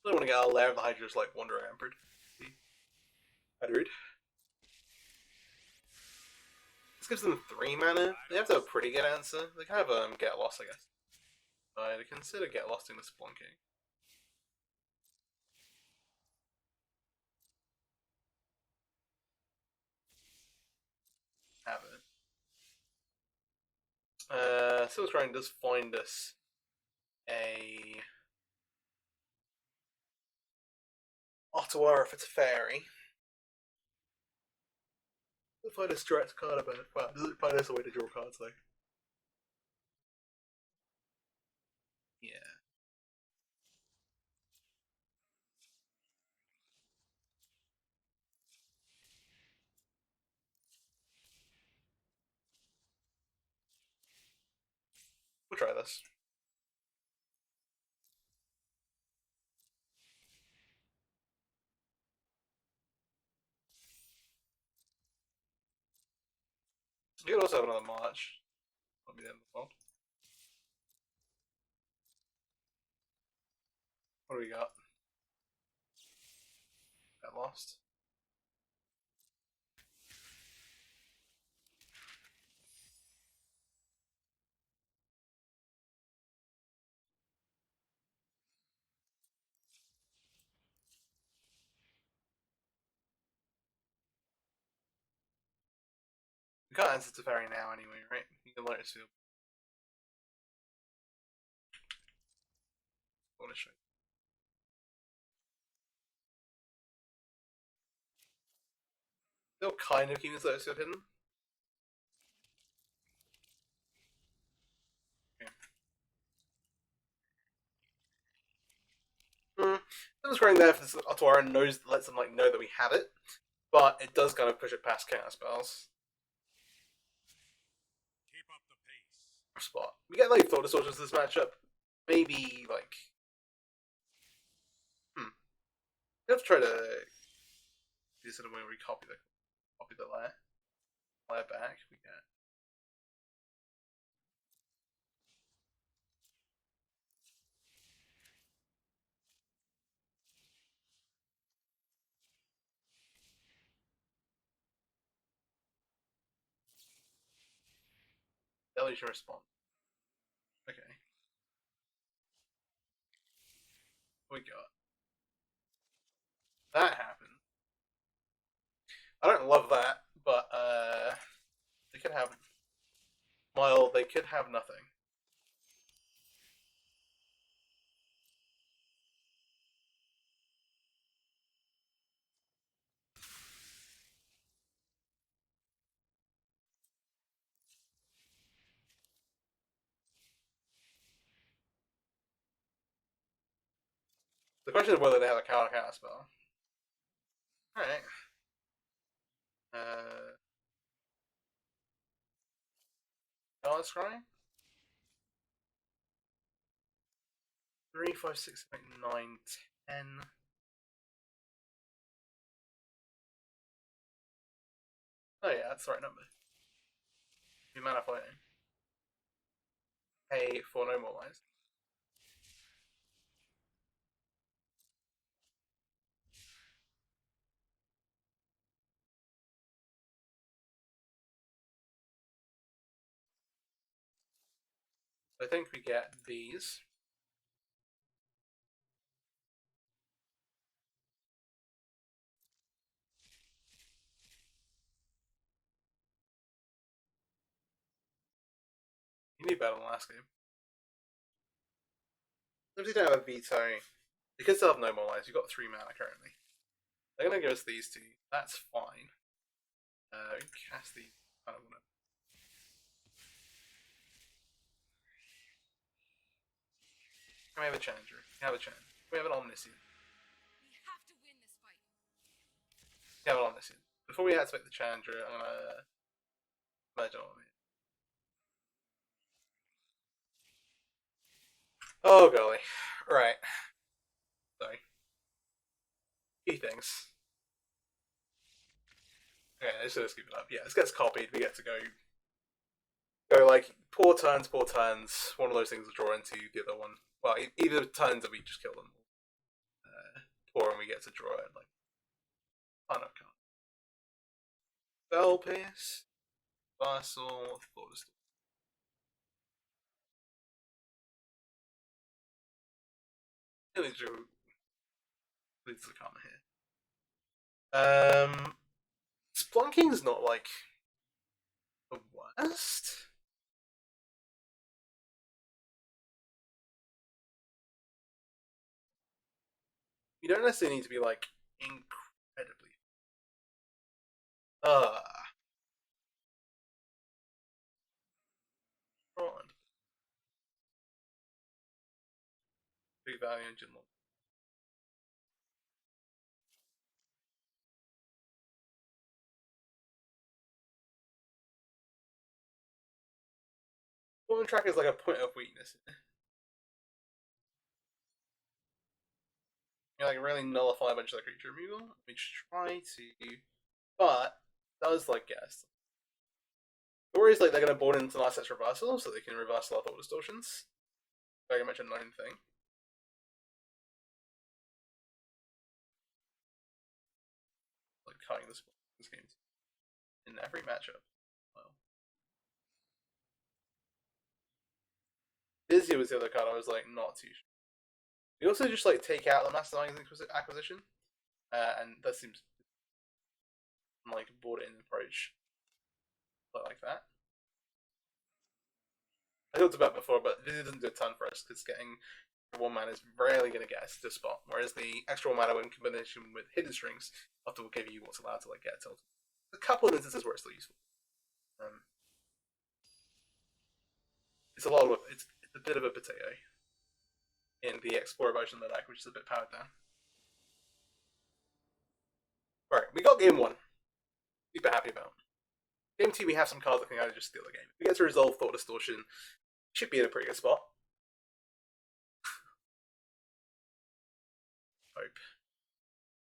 I don't want to get a lair of the Hydras like Wanderer Emperor. Rude. This gives them 3 mana. They have to have a pretty good answer. They can have Get Lost, I guess. I'd consider Get Lost in the Splunking. Have it. Silk Scrying does find us a Ottawa if it's a fairy. Does it find us direct card about it? Well, does it find us a way to draw cards though? Yeah. We'll try this. You could also have another March. That'll be the end of the world. What do we got? Got lost. We can't answer to fairy now anyway, right? You can Lotus Field. I want to show you. They'll kind of keep his Lotus Field hidden. I'm just going there for this Ottawa knows lets them like know that we have it, but it does kind of push it past counter spells. Keep up the pace. Spot. We get like Thought Distortions this matchup. Maybe like we have to try to do this in a way where we copy the layer back. We get Delusion Response. Okay. What we got? That happened. I don't love that, but they could have. Well, they could have nothing. The question is whether they have a counter spell. Alright. Dollar Scrying? 3, 5, 6, 8, 9, 10. Oh yeah, that's the right number. Be mana fighting. Pay for no more lives. I think we get these. You need better than last game. If you don't have a veto, Because they have no more lives, you've got 3 mana currently. They're gonna give us these 2. That's fine. Cast these. I don't want to. Can we have a challenger? Can we have a challenger? Can we have an omniscient? We have to win this fight. Can we have an omniscient? Before we activate the challenger, I'm gonna merge on it. Oh golly. Right. Sorry. Key things. Okay, let's just keep it up. Yeah, this gets copied. We get to go like poor turns. One of those things will draw into the other one. Well, either turns that we just kill them, or and we get to draw it like ton of cards. Bell Pierce, Vassal, Lotus. Really drew leads the karma here. Splunking's not like the worst. You don't necessarily need to be like incredibly. Fraud. Big value engine. One track is like a point of weakness. You like really nullify a bunch of the creature removal. We try to, but does like guess. The worry is like they're gonna board into last set's reversal, so they can reverse a lot of thought distortions. Very much a known thing. Like cutting this game in every matchup. Well, Vizia was the other card I was like not too sure. We also just like take out the Mastermind's acquisition, and that seems like board in approach, like that. I talked about before, but Vizia doesn't do a ton for us because getting 1 mana is rarely going to get us to this spot, whereas the extra 1 mana in combination with hidden strings often will give you what's allowed to like get tilted. A couple of instances where it's still useful. It's a lot of it's a bit of a potato in the Explorer version of the deck, which is a bit powered down. Alright, we got game 1. Super happy about. Game 2, we have some cards that can either just steal the game. If we get to resolve Thought Distortion, should be in a pretty good spot. Hope.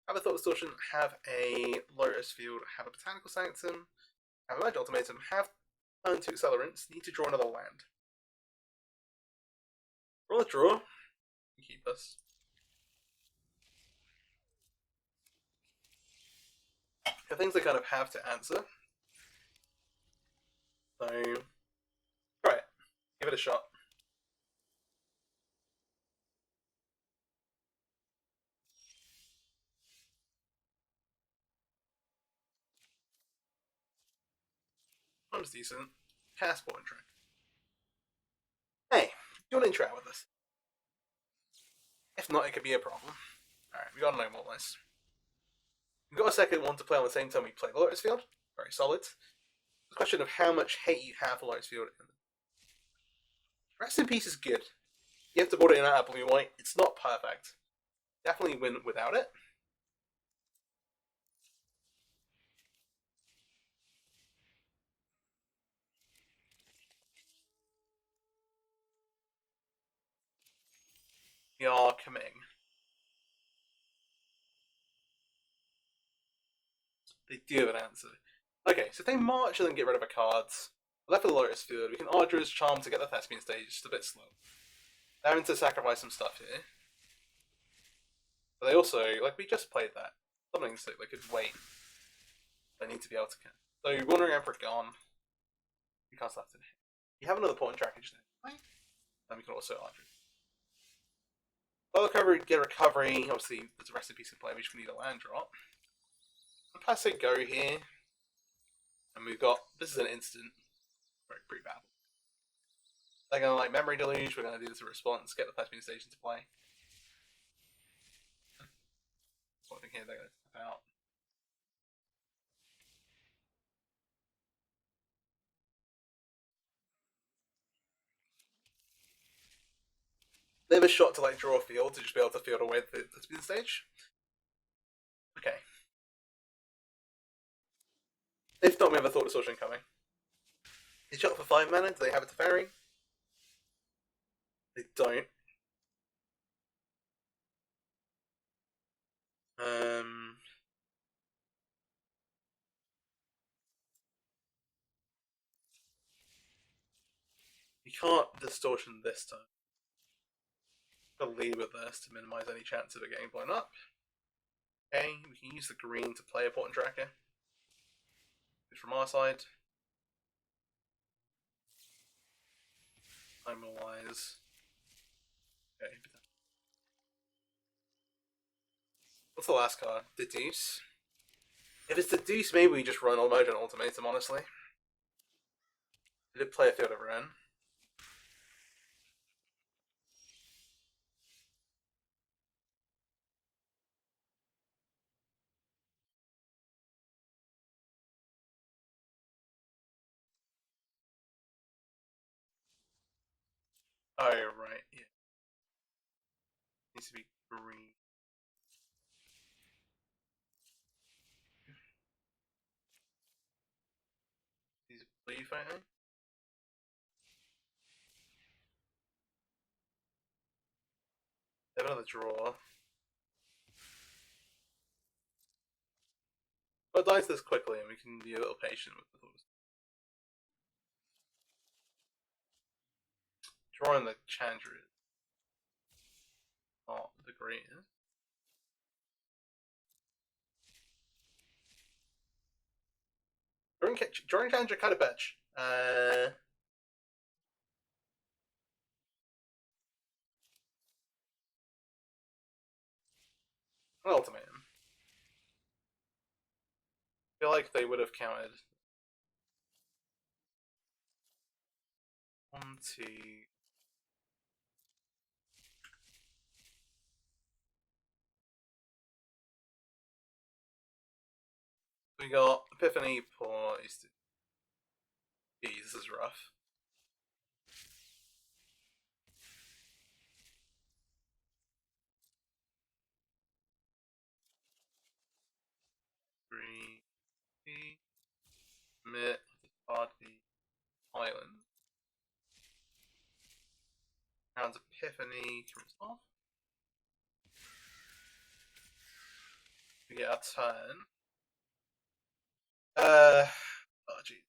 Have a Thought Distortion, have a Lotus Field, have a Botanical Sanctum, have a Magic Ultimatum, have turn 2 Accelerants, need to draw another land. Roll a draw, keep us. The things I kind of have to answer. So, try it. Give it a shot. Time's decent. Cast Ball and Track. Hey, do you want to interact with us? If not, it could be a problem. Alright, we got no more list. We've got a second one to play on the same time we play the Lotus Field. Very solid. The question of how much hate you have for Lotus Field. Rest in Peace is good. You have to board it in out of blue-white. It's not perfect. Definitely win without it. We are committing. They do have an answer. Okay, so if they march and then get rid of a card, left with the Lotus Field, we can Ardra's Charm to get the Thespian stage, just a bit slow. They're having to sacrifice some stuff here. But they also, like, we just played that. Something so they could wait. They need to be able to count. So, Wandering Emperor gone. You can't start it. You have another point trackage there. And we can also Ardra. Well, recovery, get recovery. Obviously, there's a Rest in Peace in play, which we need a land drop. I'll pass it go here. And we've got, this is an instant. Pretty bad. They're going to like Memory Deluge, we're going to do this in response, get the Thespian stage into play. anything here, they're going to step out. They have a shot to like draw a field to just be able to field away the speed stage. Okay. If not, we have a Thought Distortion coming. They shot for 5 mana, do they have it to ferry? They don't. You can't distortion this time. I'll lead with this to minimize any chance of it getting blown up. Okay, we can use the green to play a Portent Tracker. Good from our side. Timer wise. Okay. What's the last card? The Deuce. If it's the Deuce, maybe we just run Emergent Ultimatum, honestly. They did play a Field of Ren. Oh, right, yeah. Needs to be green. He's blue fighting. They have another draw. But dice this quickly and we can be a little patient with the thoughts. Drawing the Chandra is not the greatest. Drawing Chandra kind of bitch. Ultimatum. I feel like they would have counted 1, 2. We got Epiphany, poor East. Geez, this is rough. Three, Mit, Party, Island. Rounds Epiphany, Christoph. We get our turn. Oh gee.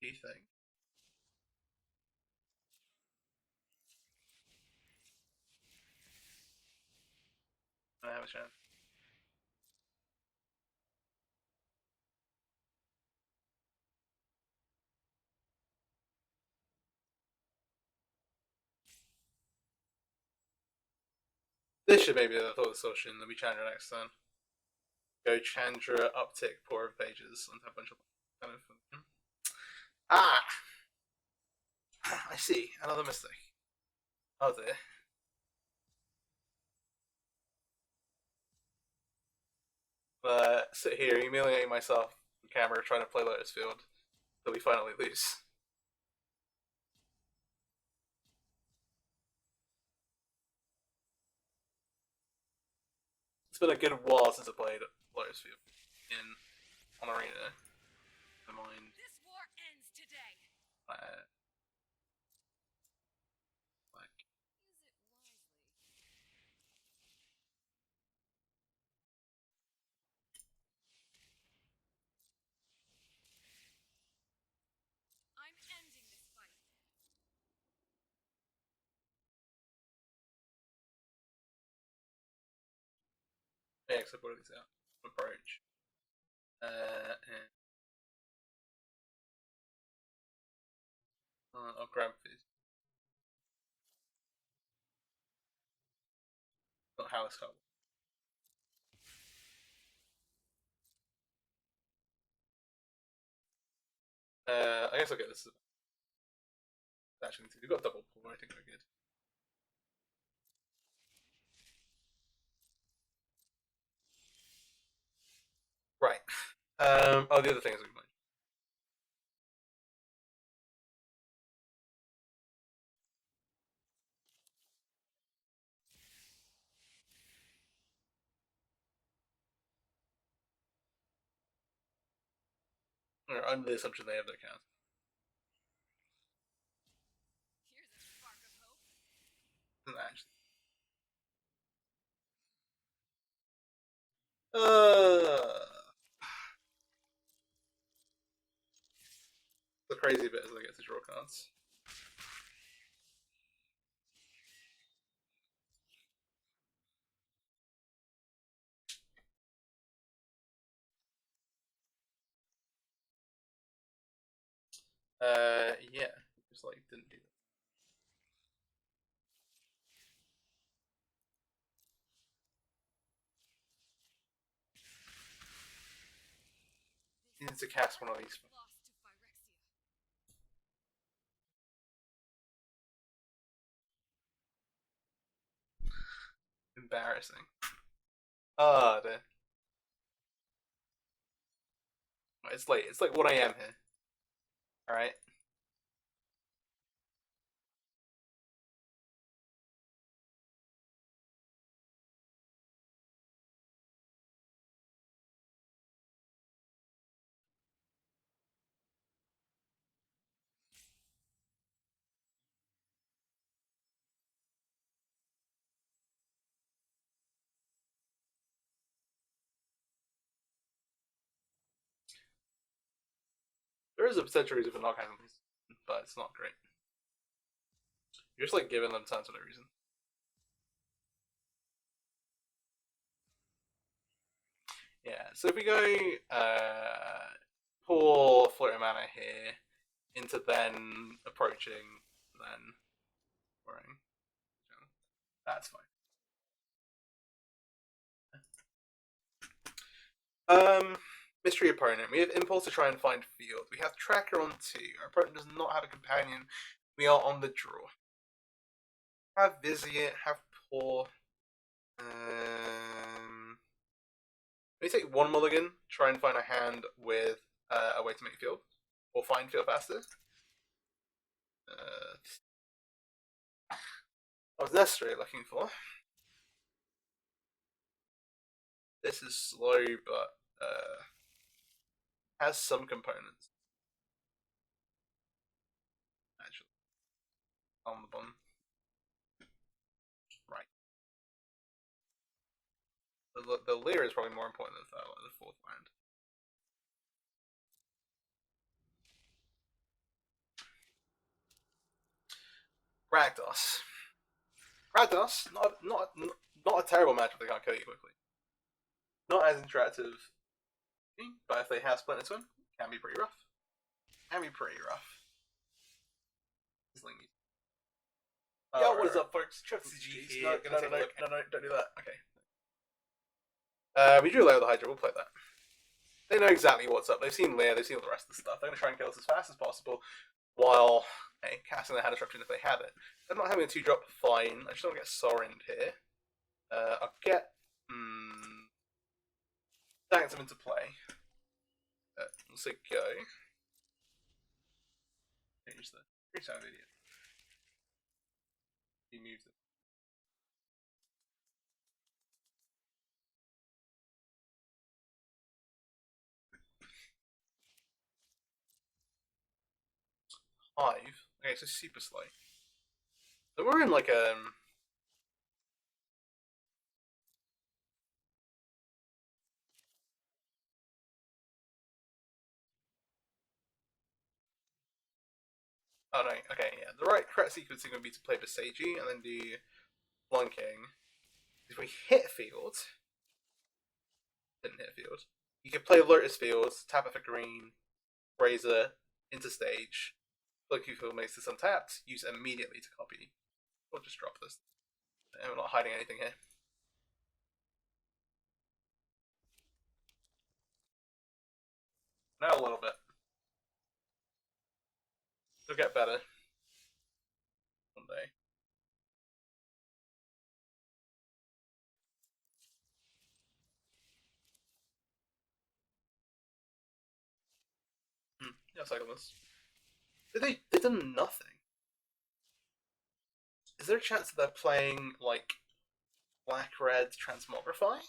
Do you think? I have a chance. This should maybe the Thought Distortion, then we Chandra next turn. Go Chandra, uptick, poor of pages, and have a bunch of kind of. Ah! I see. Another mistake. Oh dear. Sit here humiliating myself on camera trying to play Lotus Field till we finally lose. It's been a good while since I played Lotus Field on Arena. I mind. This war ends today. Like Use it wisely. I'm ending this fight. yeah, except what are these out? Approach. And I'll grab these. Not how it's called. I guess I'll get this. Actually, we've got double pull. I think we're good. Right. Oh, the other thing is we might. Under the assumption they have their count. Here's a spark of hope. Actually. The crazy bit is I get to draw cards. Yeah. Just like didn't do that. He needs to cast one of these. Lost to Phyrexia. Embarrassing. Oh, dear. It's late. It's like 1 a.m. here. Alright. There is a potential reason for not having these, but it's not great. You're just like giving them tons for no reason. Yeah, so if we go pull floating mana here into then approaching, then worrying, that's fine. Mystery opponent. We have impulse to try and find field. We have tracker on 2. Our opponent does not have a companion. We are on the draw. Have Vizier, have Paw. We take 1 mulligan, try and find a hand with a way to make field. Or find field faster. I was necessarily looking for. This is slow, but has some components. Actually, on the bottom. Right. The Leer is probably more important than the 4th land. Rakdos. Rakdos, not a terrible matchup. They can't kill you quickly. Not as interactive, but if they have Splinter Twin, can be pretty rough. Can be pretty rough. Yo, what is up, folks? MTG here. No, don't do that. Okay. We drew Lair of the Hydra. We'll play that. They know exactly what's up. They've seen Lair. They've seen all the rest of the stuff. They're going to try and kill us as fast as possible while casting their hand disruption if they have it. They're not having a 2-drop, fine. I just don't want to get Sorend here. I'll get Dance them into play. We'll say go. Change the sound idiot. He moves it. Hive. Okay, so super slow. So we're in like oh no, okay, yeah. The right correct sequencing would be to play Beseiji and then do Flunking. If we hit field, didn't hit field. You could play Lotus Field, tap it for green, Razor, into stage. Flunking Field makes this untapped, use it immediately to copy. Or just drop this. And we're not hiding anything here. Now a little bit. It'll get better. day. Yeah, cycle this. They've done nothing. Is there a chance that they're playing like black red transmogrify?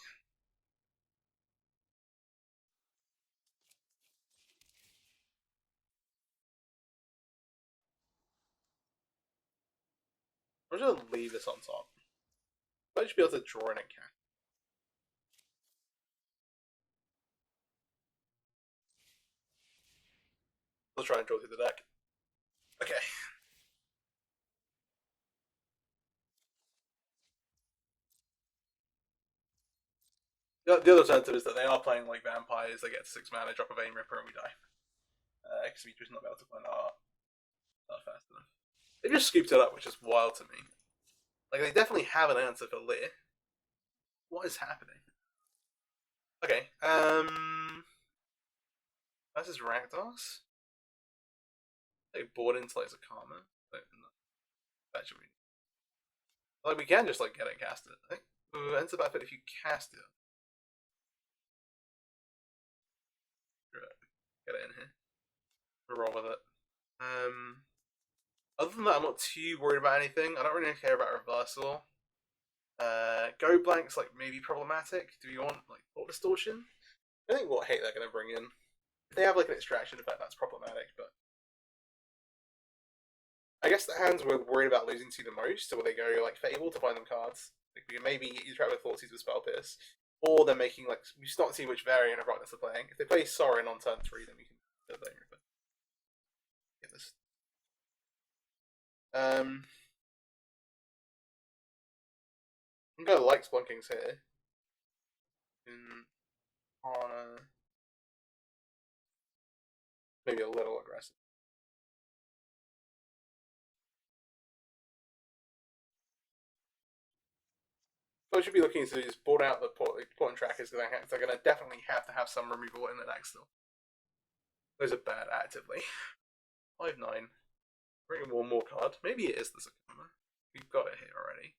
I'm just gonna leave this on top. I should be able to draw in a cat. Let's try and draw through the deck. Okay. The other alternative is that they are playing like vampires, they get 6 mana, drop a Vein Ripper, and we die. Because we just not be able to find our fast enough. They just scooped it up, which is wild to me. Like, they definitely have an answer for Lear. What is happening? Okay, this is Rakdos. They bought into like Zakama. Actually, like we can just like get it casted. I think ends about it if you cast it. Get it in here. We'll roll with it. Other than that, I'm not too worried about anything. I don't really care about reversal. Go blanks like maybe problematic. Do you want like thought distortion? I think what hate they're gonna bring in. If they have like an extraction effect, that's problematic, but I guess the hands we're worried about losing to the most, so where they go like Fable to find them cards. Like, we can maybe you trap with Thoughtseize with Spell Pierce. Or they're making like we just not see which variant of Rockness they're playing. If they play Sorin on turn 3, then we can get this. I'm gonna like Splunkings here. On maybe a little aggressive. What I should be looking to is board out the important trackers because they're going to definitely have to have some removal in the deck still. Those are bad actively. 5-9. Bring one more card. Maybe it is the Sakuma. We've got it here already.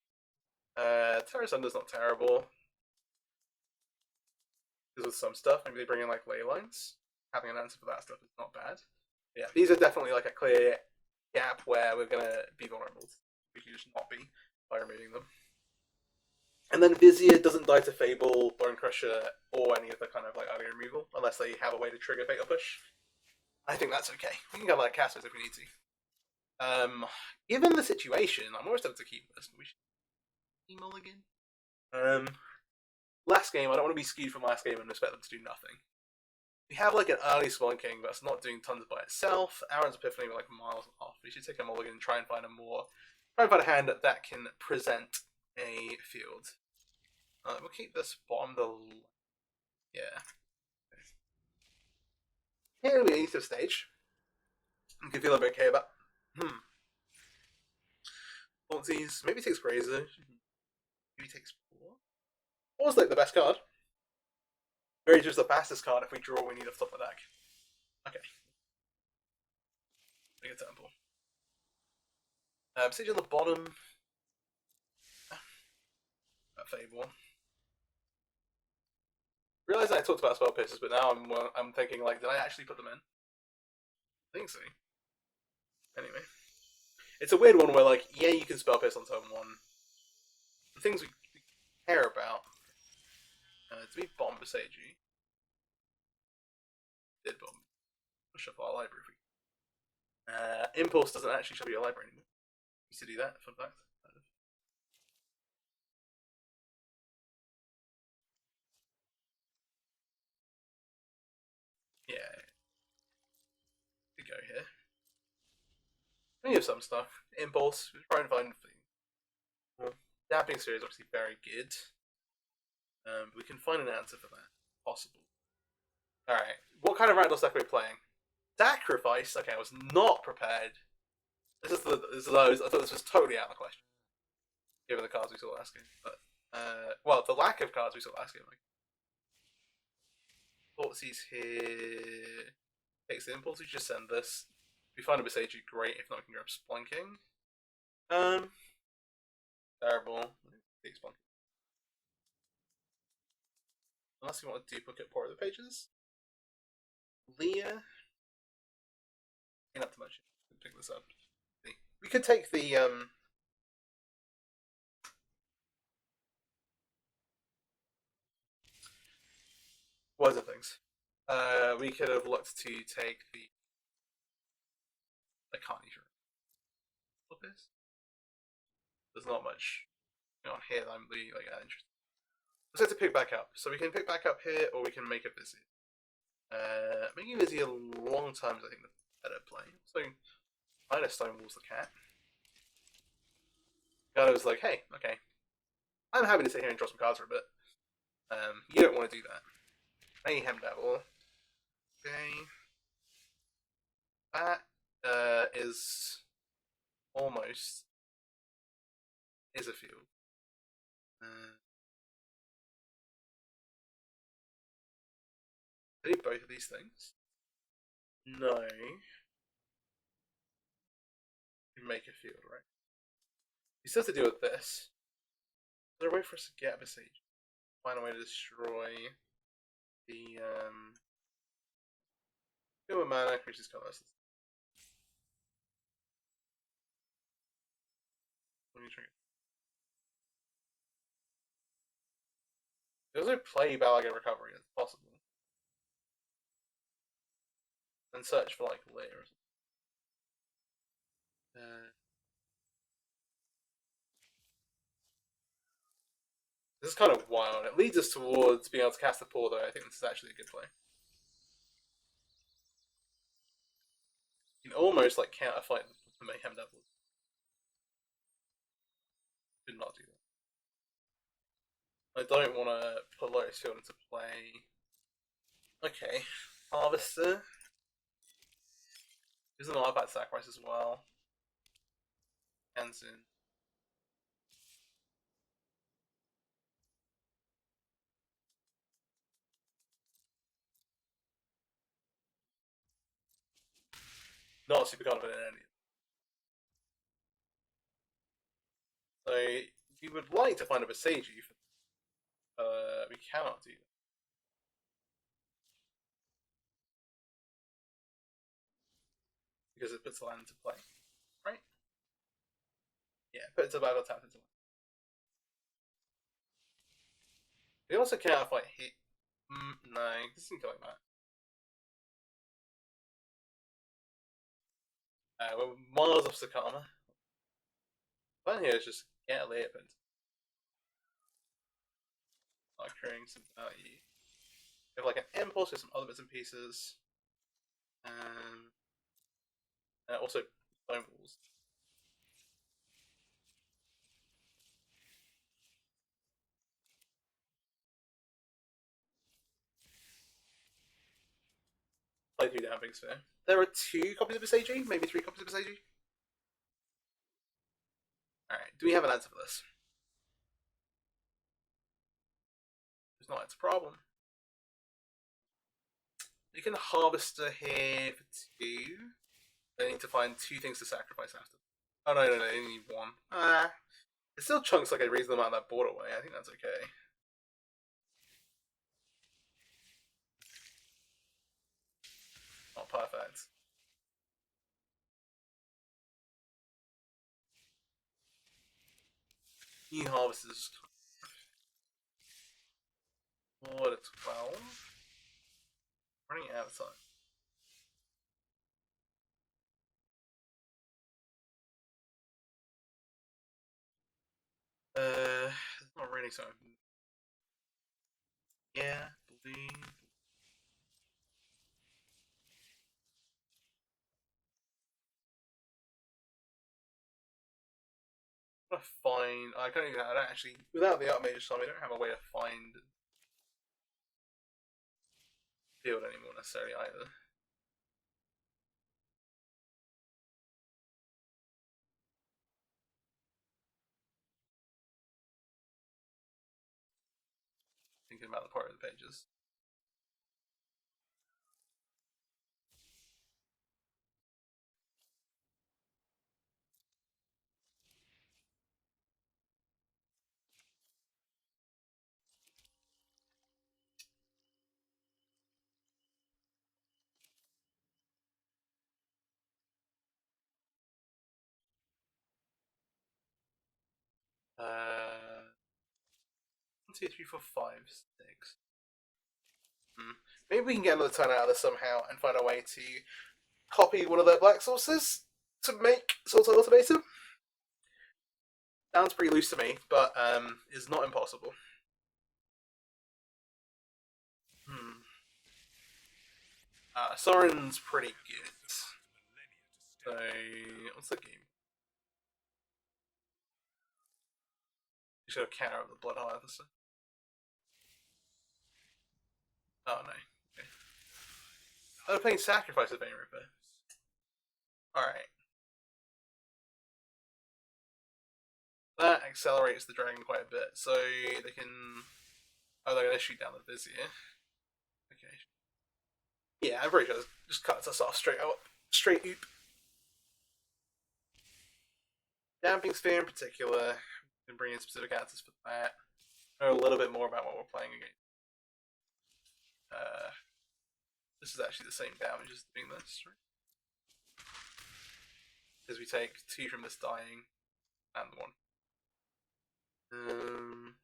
Terra Sunder's not terrible. Because with some stuff, maybe they bring in like ley lines. Having an answer for that stuff is not bad. Yeah, these are definitely like a clear gap where we're going to be vulnerable. We can just not be by removing them. And then Vizier doesn't die to Fable, Bone Crusher, or any of the kind of like early removal, unless they have a way to trigger Fatal Push. I think that's okay. We can get like casters if we need to. Given the situation, I'm always tempted to keep this. We should mulligan. Last game, I don't want to be skewed from last game and expect them to do nothing. We have like an early Spawn King that's not doing tons by itself. Aaron's Epiphany, we're like miles off. We should take a mulligan and try and find a hand that can present a field. We'll keep this bottom yeah. Here we need to stage. You can feel a bit okay about. Thoughtseize. Maybe takes Grazer. Maybe takes 4. 4's like the best card. Grazer's the fastest card if we draw we need off top of the deck. Okay. Big Temple. Siege on the bottom. Fable. Realizing I talked about Spell Pierces, but now I'm thinking like, did I actually put them in? I think so. Anyway. It's a weird one where like, yeah, you can Spell Pierce on turn 1. The things we care about. Do we bomb Beseiji? Did bomb. Shuffle our library. Impulse doesn't actually shuffle your library anymore. We used to do that, fun fact. Yeah. We go here. We have some stuff. Impulse, we're trying to find things. Dapping Series is obviously very good. We can find an answer for that. Possible. Alright. What kind of Rakdos deck are we playing? Sacrifice? Okay, I was not prepared. This is those. I thought this was totally out of the question. Given the cards we saw last game. But, well, the lack of cards we saw last game. Like, Thoughtseize here. Takes the impulse, we just send this. If we find a Beseiji, great. If not, we can grab Splunking. Terrible. Unless you want to duplicate part of the pages. Leah. Not too much. Pick this up. We could take the what other things? We could have looked to take the. I can't even. What this? There's not much on here that I'm really like interested. Let's have to pick back up. So we can pick back up here, or we can make it busy. Making busy a long time is I think the better play. So I know Stonewall's the cat. I was like, hey, okay, I'm happy to sit here and draw some cards for a bit. You don't want to do that. Mayhem Devil. Okay. That is almost is a field. Do both of these things? No. You make a field, right? You still have to deal with this. Is there a way for us to get a besiege? Find a way to destroy the Go with mana, increases colors. Let me trigger. There's no play Balaga recovery, it's possible. And search for like layers. This is kind of wild. It leads us towards being able to cast the pool, though. I think this is actually a good play. You can almost like counterfight the Mayhem Devil. Did not do that. I don't want to put Lotus Field into play. Okay, Harvester. There's an bad sacrifice as well. Hands in. Not super confident in any. So you would like to find a Besage, we cannot do that. Because it puts the land into play, right? Yeah, it puts a battle tap into land. We also cannot fight hit. No, this isn't like that. We're miles off Sakama. The plan here is just get a layer print. Like creating some value. We have like an impulse with some other bits and pieces. And also stone walls. Play through the Having Sphere. There are 2 copies of Besage, maybe 3 copies of Besage. Alright, do we have an answer for this? It's not, it's a problem. You can Harvester here for 2. They need to find 2 things to sacrifice after. Oh no, they need 1. It still chunks like a reasonable amount of that board away. I think that's okay. Not perfect. New Harvesters. What a 12. Running out of time. It's not really so. Yeah, blue. I'm gonna find. I don't even. I don't actually. Without the Archmage Storm, we don't have a way to find field anymore necessarily either. Thinking about the part of the pages. 1, 2, 3, 4, 5, 6. Maybe we can get another turn out of this somehow and find a way to copy one of their black sources to make sort of automated. Sounds pretty loose to me, but is not impossible. Soren's pretty good. So, what's the game? You should have counter of the Blood Harvester. Oh no. Okay. Oh, they're playing Sacrifice of Vein Ripper. Alright. That accelerates the dragon quite a bit, so they can. Oh, they're gonna shoot down the Vizier. Okay. Yeah, I'm pretty sure it just cuts us off straight up. Straight oop. Damping Sphere in particular. We can bring in specific answers for that. Know a little bit more about what we're playing again. This is actually the same damage as doing this, right? Because we take 2 from this dying and 1.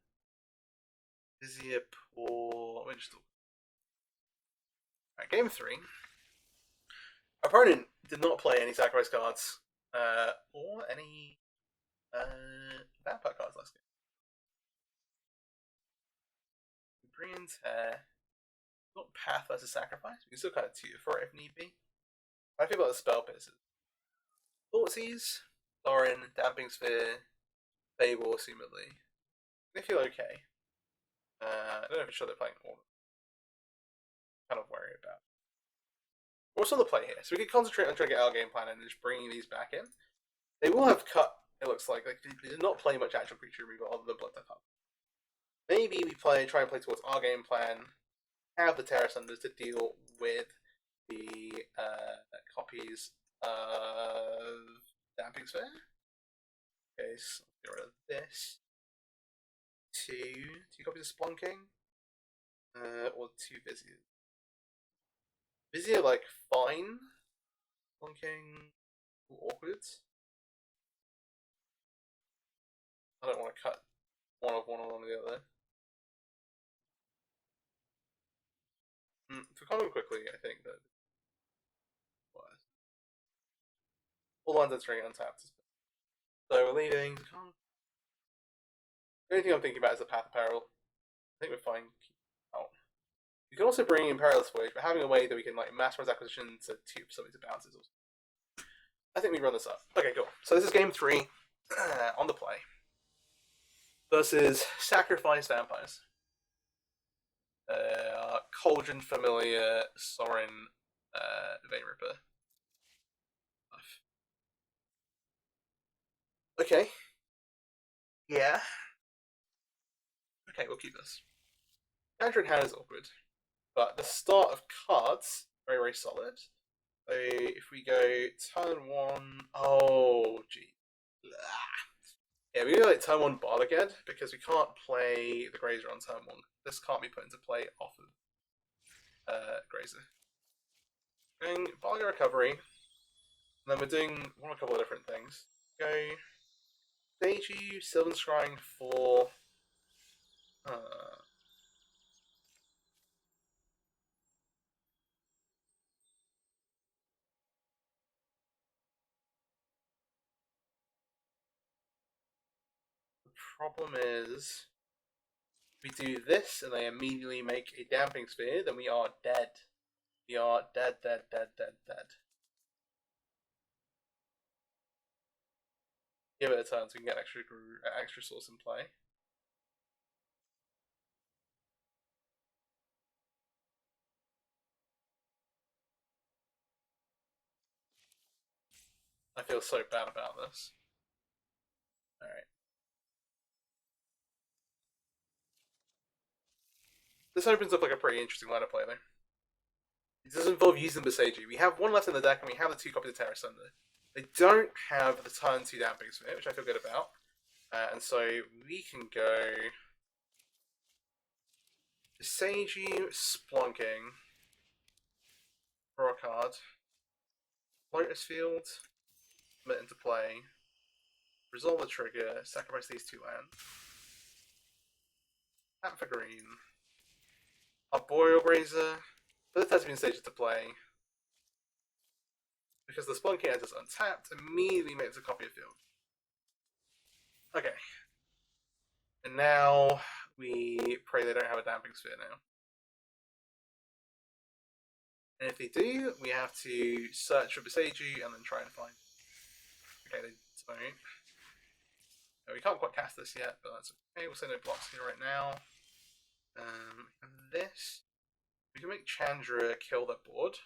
Vizier, poor. Winchell. Alright, game 3. Our opponent did not play any sacrifice cards or any vampire cards last game. Brian's Hair. Not Path versus Sacrifice. We can still kind of tutor for it if need be. I feel about the spell pierces. Thoughtseize, Thorin, Damping Sphere, Fable, assumedly. They feel okay. I don't know if it's sure they're playing all of them. Kind of worry about. What's on the play here? So we can concentrate on trying to get our game plan and just bringing these back in. They will have cut, it looks like. They did not play much actual creature removal other than Blood Type. Maybe we try and play towards our game plan, have the Terra Sunders to deal with the copies of Damping Sphere. Okay, so get rid of this. 2 copies of Splunking. Or 2 Vizier. Vizier, like, fine. Splunking, awkward. I don't want to cut one along the other. To comment quickly, I think that all lines entering untapped. So we're leaving. The only thing I'm thinking about is the Path of Peril. I think we're fine. Oh. You can also bring in Perilous Voyage, but having a way that we can like mass price acquisition to tube something to bounce is also. I think we run this up. Okay, cool. So this is game 3 on the play. Versus Sacrifice Vampires. Cauldron Familiar, Sorin, Vein Ripper. Okay. Yeah. Okay, we'll keep this. Counter in hand is awkward. But the start of cards, very, very solid. So if we go turn 1. Oh, gee. Yeah, we go like turn 1 Barlagad because we can't play the Grazer on turn 1. This can't be put into play off of Grazer. Going Barlagad Recovery. And then we're doing a couple of different things. Go Seiju, Sylvan Scrying for the problem is we do this and they immediately make a Damping Sphere, then we are dead. We are dead. Give it a turn so we can get extra source in play. I feel so bad about this. Alright. This opens up like a pretty interesting line of play though. It does involve using the Seiju. We have 1 left in the deck and we have the 2 copies of Terra Sunder. They don't have the turn 2 Damping Sphere, which I feel good about. And so we can go Seiju, Splunking, draw a card, Lotus Field, put it into play, Resolve the trigger, sacrifice these 2 lands. Tap for green. Arboreal Grazer. Put the Tasmanian Stages to play. Because the Spelunking enters untapped, immediately makes a copy of field. Okay. And now we pray they don't have a Damping Sphere now. And if they do, we have to search for Beseiju and then try and find. Okay, they don't. No, we can't quite cast this yet, but that's okay. We'll say no blocks here right now. And this. We can make Chandra kill the board.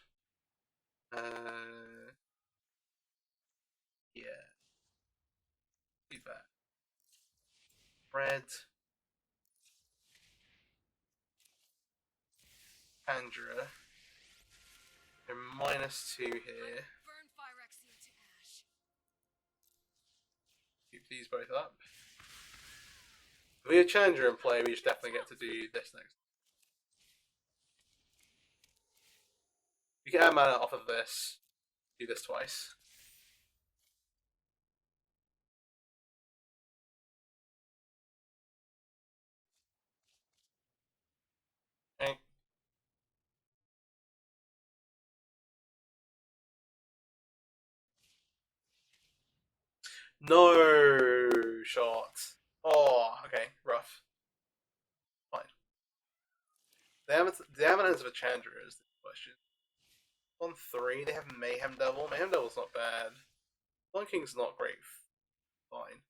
Yeah. Do that. Red. Chandra. They're -2 here. Burn Phyrexia to ash. Keep these both up. If we have Chandra in play, we should definitely get to do this next. We can add mana off of this. Do this twice. Okay. No shot. Oh, okay, rough. Fine. They have an answer for Chandra is the question. On 3, they have Mayhem Devil. Mayhem Devil's not bad. Sun King's not great. Fine.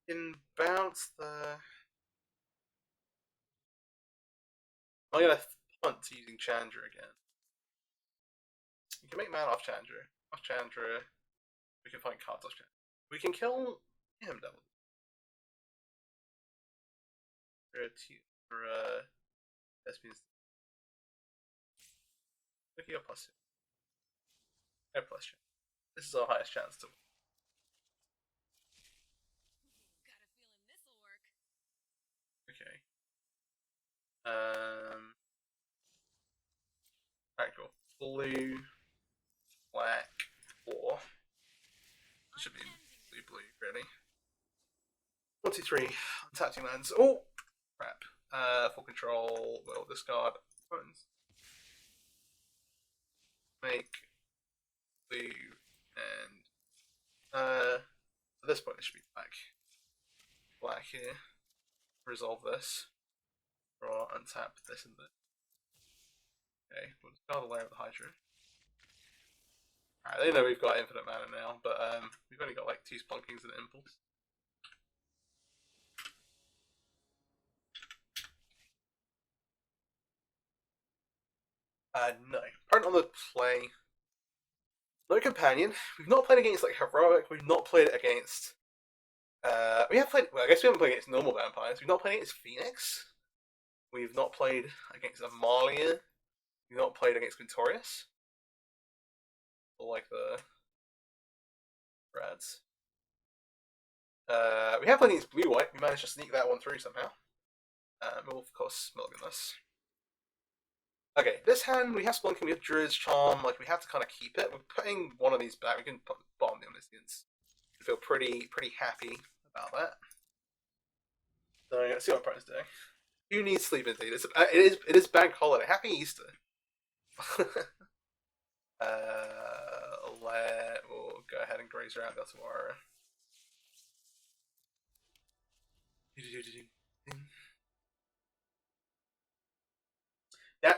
Can bounce the. I'm gonna punt using Chandra again. You can make mana off Chandra. Off Chandra. We can find cards off Chandra. We can kill Mayhem Devil. This means. Look at your plus. No plus chance. This is our highest chance to. Got a feeling this'll work. Okay. Alright, cool. Blue, black, 4. It should be blue, really. 1, 2, 3. Untouching lands. Oh! Crap. Full control. We'll discard opponents. Make blue and at this point it should be black. Black here. Resolve this. Draw, untap this and this. Okay, we'll discard the layer of the Hydra. Alright, they know we've got infinite mana now, but we've only got like 2 Splunkings and an Impulse. No. Opponent on the play. No companion. We've not played against like Heroic. We've not played against. We have played. Well, I guess we haven't played against normal vampires. We've not played against Phoenix. We've not played against Amalia. We've not played against Victorious. Or like the Rads. We have played against Blue White. We managed to sneak that one through somehow. We'll of course Milligan this. Okay, this hand we have Spelunking, we have Druid's Charm. Like we have to kind of keep it. We're putting one of these back. We can put bottom the Omniscience. I feel pretty happy about that. So let's see what opponent's doing. Who needs sleep indeed? It is bank holiday. Happy Easter. We'll go ahead and graze around that tomorrow.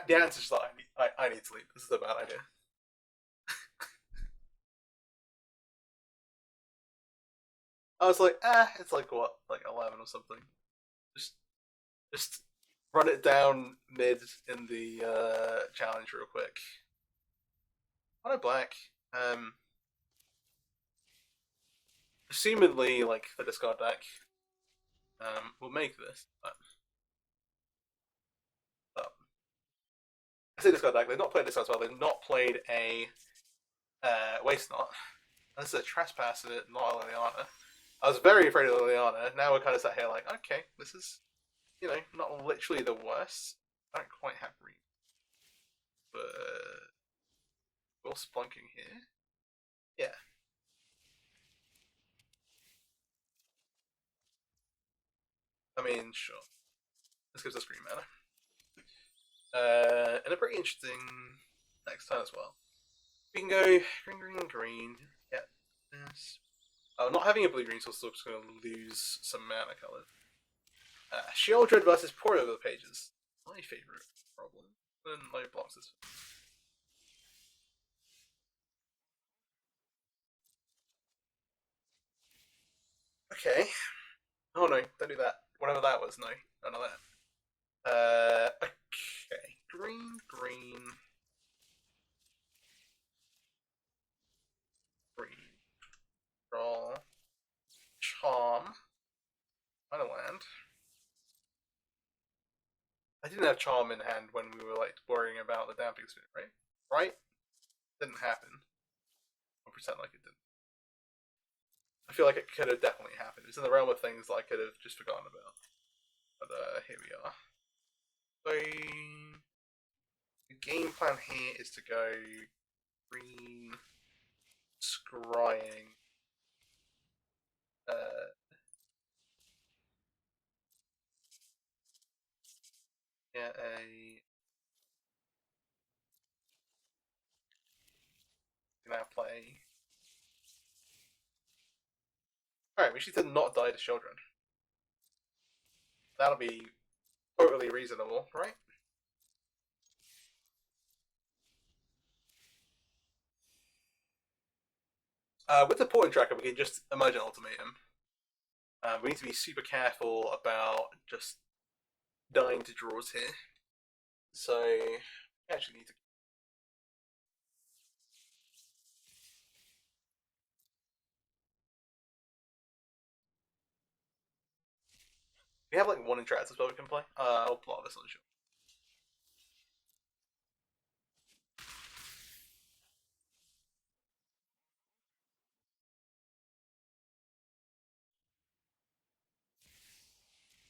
The answer is that I need sleep. This is a bad idea. I was like, it's like what, like 11 or something. Just run it down mid in the challenge real quick. Mono black. Assumedly, like the discard deck will make this, but I say discard deck. They've not played this as well. They've not played a Waste Knot. This is a Trespasser, not a Liliana. I was very afraid of Liliana. Now we're kind of sat here like, okay, this is, you know, not literally the worst. I don't quite have read. But we're Splunking here. Yeah. I mean, sure. This gives us green mana. And a pretty interesting next turn as well. We can go green, green, green. Yeah. Yes. Oh, not having a blue green source is just going to lose some mana color. Shieldred versus Port over the pages. My favorite problem. When my blocks this. Okay. Oh no, don't do that. Whatever that was, no. None of that. Okay. Green, green. Green. Draw. Charm. Final land. I didn't have Charm in hand when we were like worrying about the damping spin, right? Right? Didn't happen. I'll pretend like it didn't. I feel like it could have definitely happened. It's in the realm of things that I could have just forgotten about. But here we are. So the game plan here is to go green, scrying, get a now play. Alright, we should not die to children. That'll be totally reasonable, right? With the porting tracker, we can just emerge an ultimatum. We need to be super careful about just dying to draws here. So, we actually need to. We have like one interact as well we can play. I'll plot this on the show.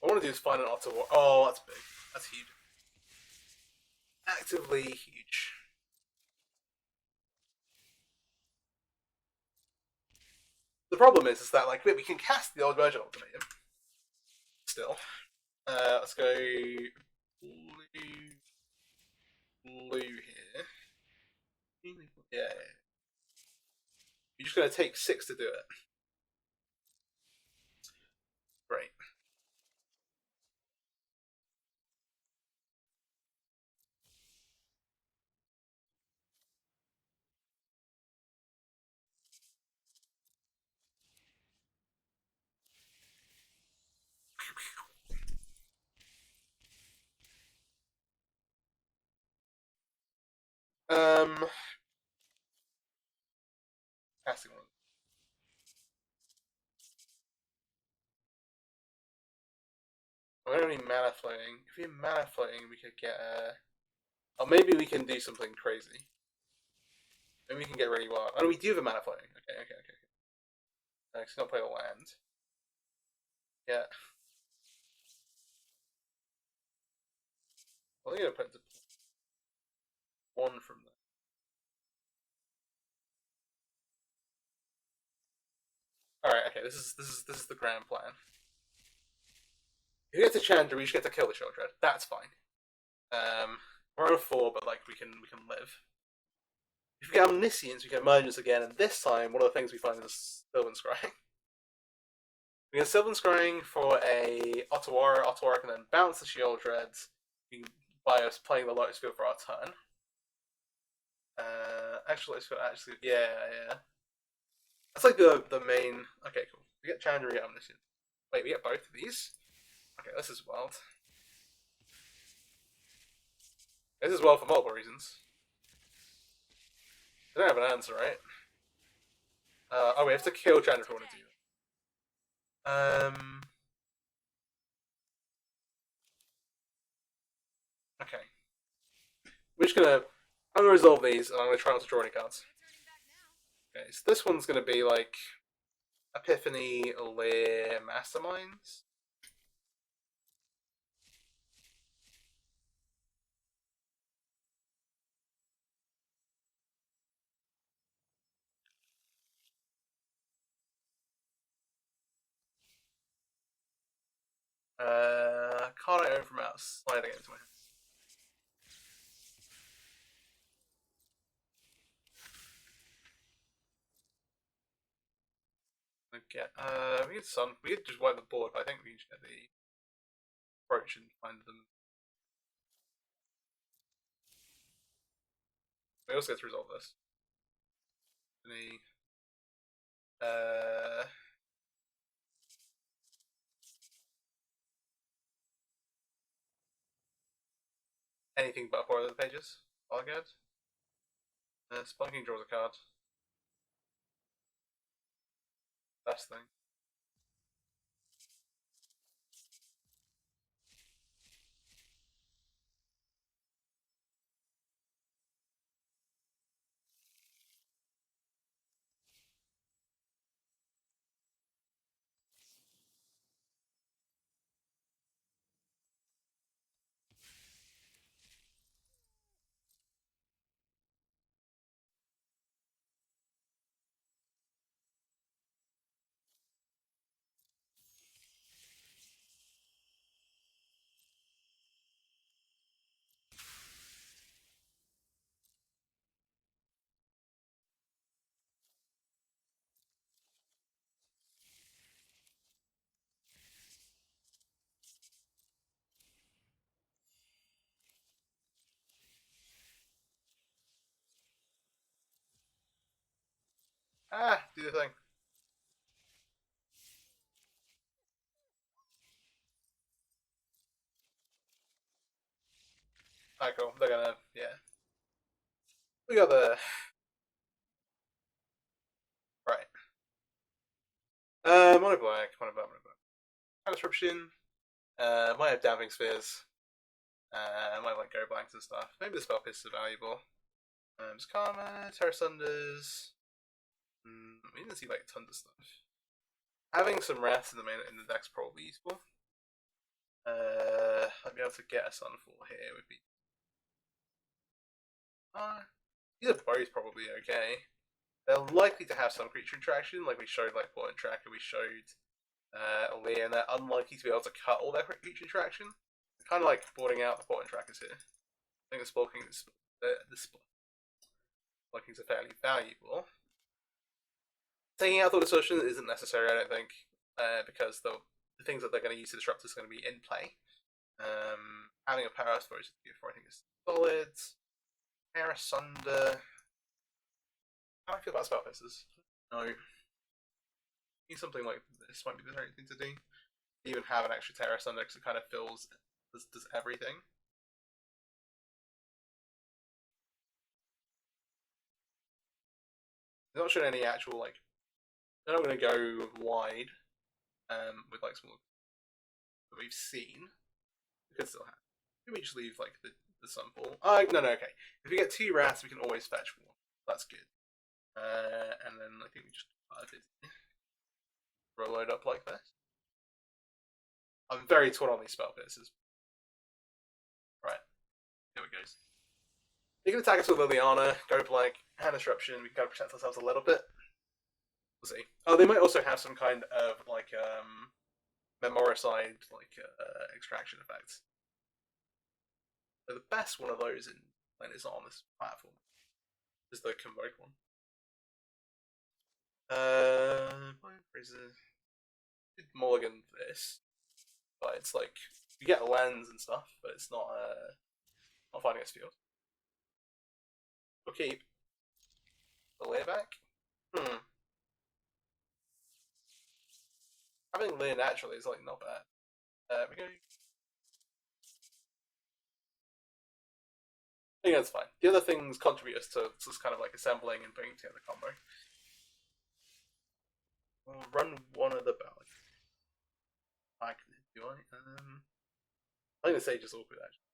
I want to do is find an Ottawa. Oh, that's big. That's huge. Actively huge. The problem is that like we can cast the old version ultimatum. Still, let's go blue, blue here. Yeah, you're just gonna take 6 to do it. Great. Casting one. We're gonna be mana floating. If we're mana floating, we could get a. Or maybe we can do something crazy. Maybe we can get really wild. Oh, we do have a mana floating. Okay. Let's not play a land. Yeah. I'm gonna put one from there. Alright, okay, this is the grand plan. If we get to Chandra, we just get to kill the Shieldred. That's fine. We're on a 4, but like we can live. If we get Omniscience, we can Emergence again, and this time one of the things we find is Sylvan Scrying. We can Sylvan Scrying for a Ottawara. Ottawara can then bounce the Shieldred by us playing the Lotus Field for our turn. Actually, yeah. That's like the main. Okay, cool. We get Chandra, we get Omniscient. Wait, we get both of these? Okay, this is wild. This is wild for multiple reasons. I don't have an answer, right? Oh, we have to kill Chandra if we want to do that. Okay. We're just gonna. I'm gonna resolve these, and I'm gonna try not to draw any cards. Okay, so this one's gonna be like Epiphany, Lear, Masterminds. Card I own from outside again into my hand. Okay, we could just wipe the board, but I think we can just get the approach and find them. We also get to resolve this. Anything but 4 of the pages. All good. Spunking draws a card. Best thing. Do the thing. Alright, cool. They're gonna, yeah. We got the. Right. Mono black. Mono black. Disruption. Might have damping spheres. Might like go blanks and stuff. Maybe the spell pieces are valuable. Karma, Terra Sunders. We didn't see like tons of stuff. Having some rats in the deck's probably useful. I'd be able to get a Sunfall here would be. Either both probably okay. They're likely to have some creature interaction, like we showed like Portent Tracker, we showed Leah, and they're unlikely to be able to cut all their creature interaction. They're kind of like boarding out the Portent Trackers here. I think the Spelkings are fairly valuable. Taking out the distortion isn't necessary, I don't think, because the things that they're going to use to disrupt is going to be in play. Having a power storage for I think is solid. Terra Sunder. How do I feel about spell pieces? No. Need something like this might be the right thing to do. Even have an extra Terra Sunder because it kind of does everything. They're not showing any actual like. They're not going to go wide with like small that we've seen. We could still have. Maybe we just leave like the Sunfall. No, okay. If we get 2 rats, we can always fetch 1. That's good. And then I think we just roll it up like this. I'm very torn on these spell pierces. Right. Here we go. You can attack us with Liliana, go blank, hand disruption, we can kind of protect ourselves a little bit. We'll see. Oh, they might also have some kind of like memoricide like extraction effects. So the best one of those in when it's on this platform is the Convoke one. Mulligan this, but it's like you get a lens and stuff, but it's not finding its field. We'll keep the layback. Having lay naturally is like not bad. We go. I think that's fine. The other things contribute us to just kind of like assembling and putting together the combo. We'll run one of the ballot. Do I? I think the Sage is awkward actually.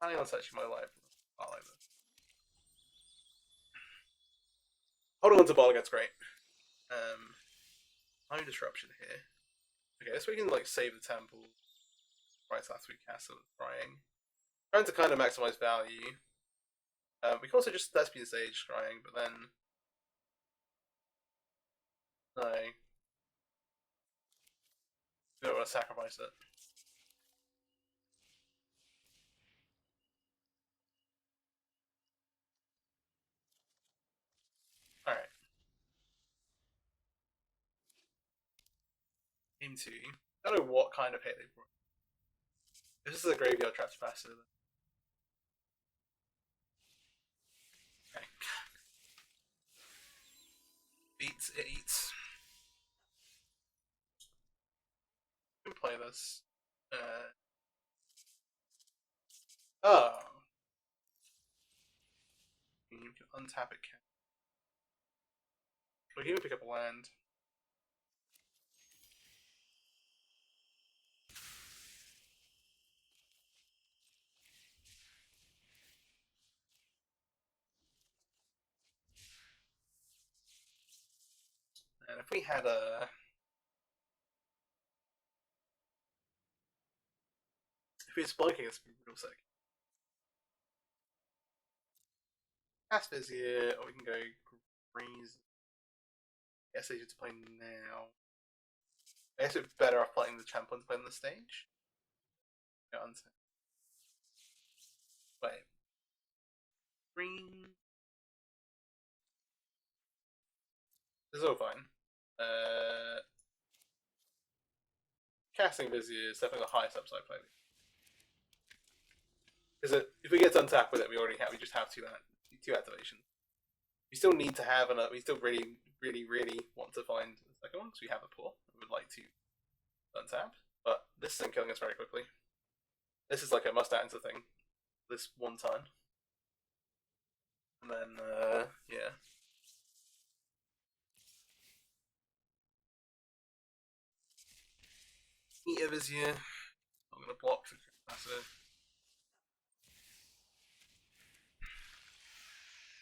Planning on touching my life. I like that. Holding on to Bolliget's great. No disruption here. Okay, so we can like save the temple. Right after we cast it, trying to kind of maximize value. We can also just Thespian Sage, scrying, but then no. I think it's fine. The other things contribute us to just kind of like assembling and putting together the combo. We'll run one of the Balliget's. Planning on touching my life. I like that. Holding on to Bolliget's great. We don't want to sacrifice it. Alright. Game 2. I don't know what kind of hit they brought. This is a graveyard traps passive. Okay. Beats, it eats. We can play this. Oh. You can untap it. We can even pick up a land. And if we had a... If we had Spiking, it's real sick. Cast Vizier, or we can go Breeze. I guess I need to play now. I guess it's better off playing the champion to play on the stage. No, untap. Wait. Green. This is all fine. Casting Vizier is definitely the highest upside play. Because if we get to untap with it, we just have two activations. We still need to have we still really want to find the second one, because we have a pool. We would like to untap, but this isn't killing us very quickly. This is like a must answer thing. This one time. And then, yeah. Eat a Vizier. I'm gonna block for passive.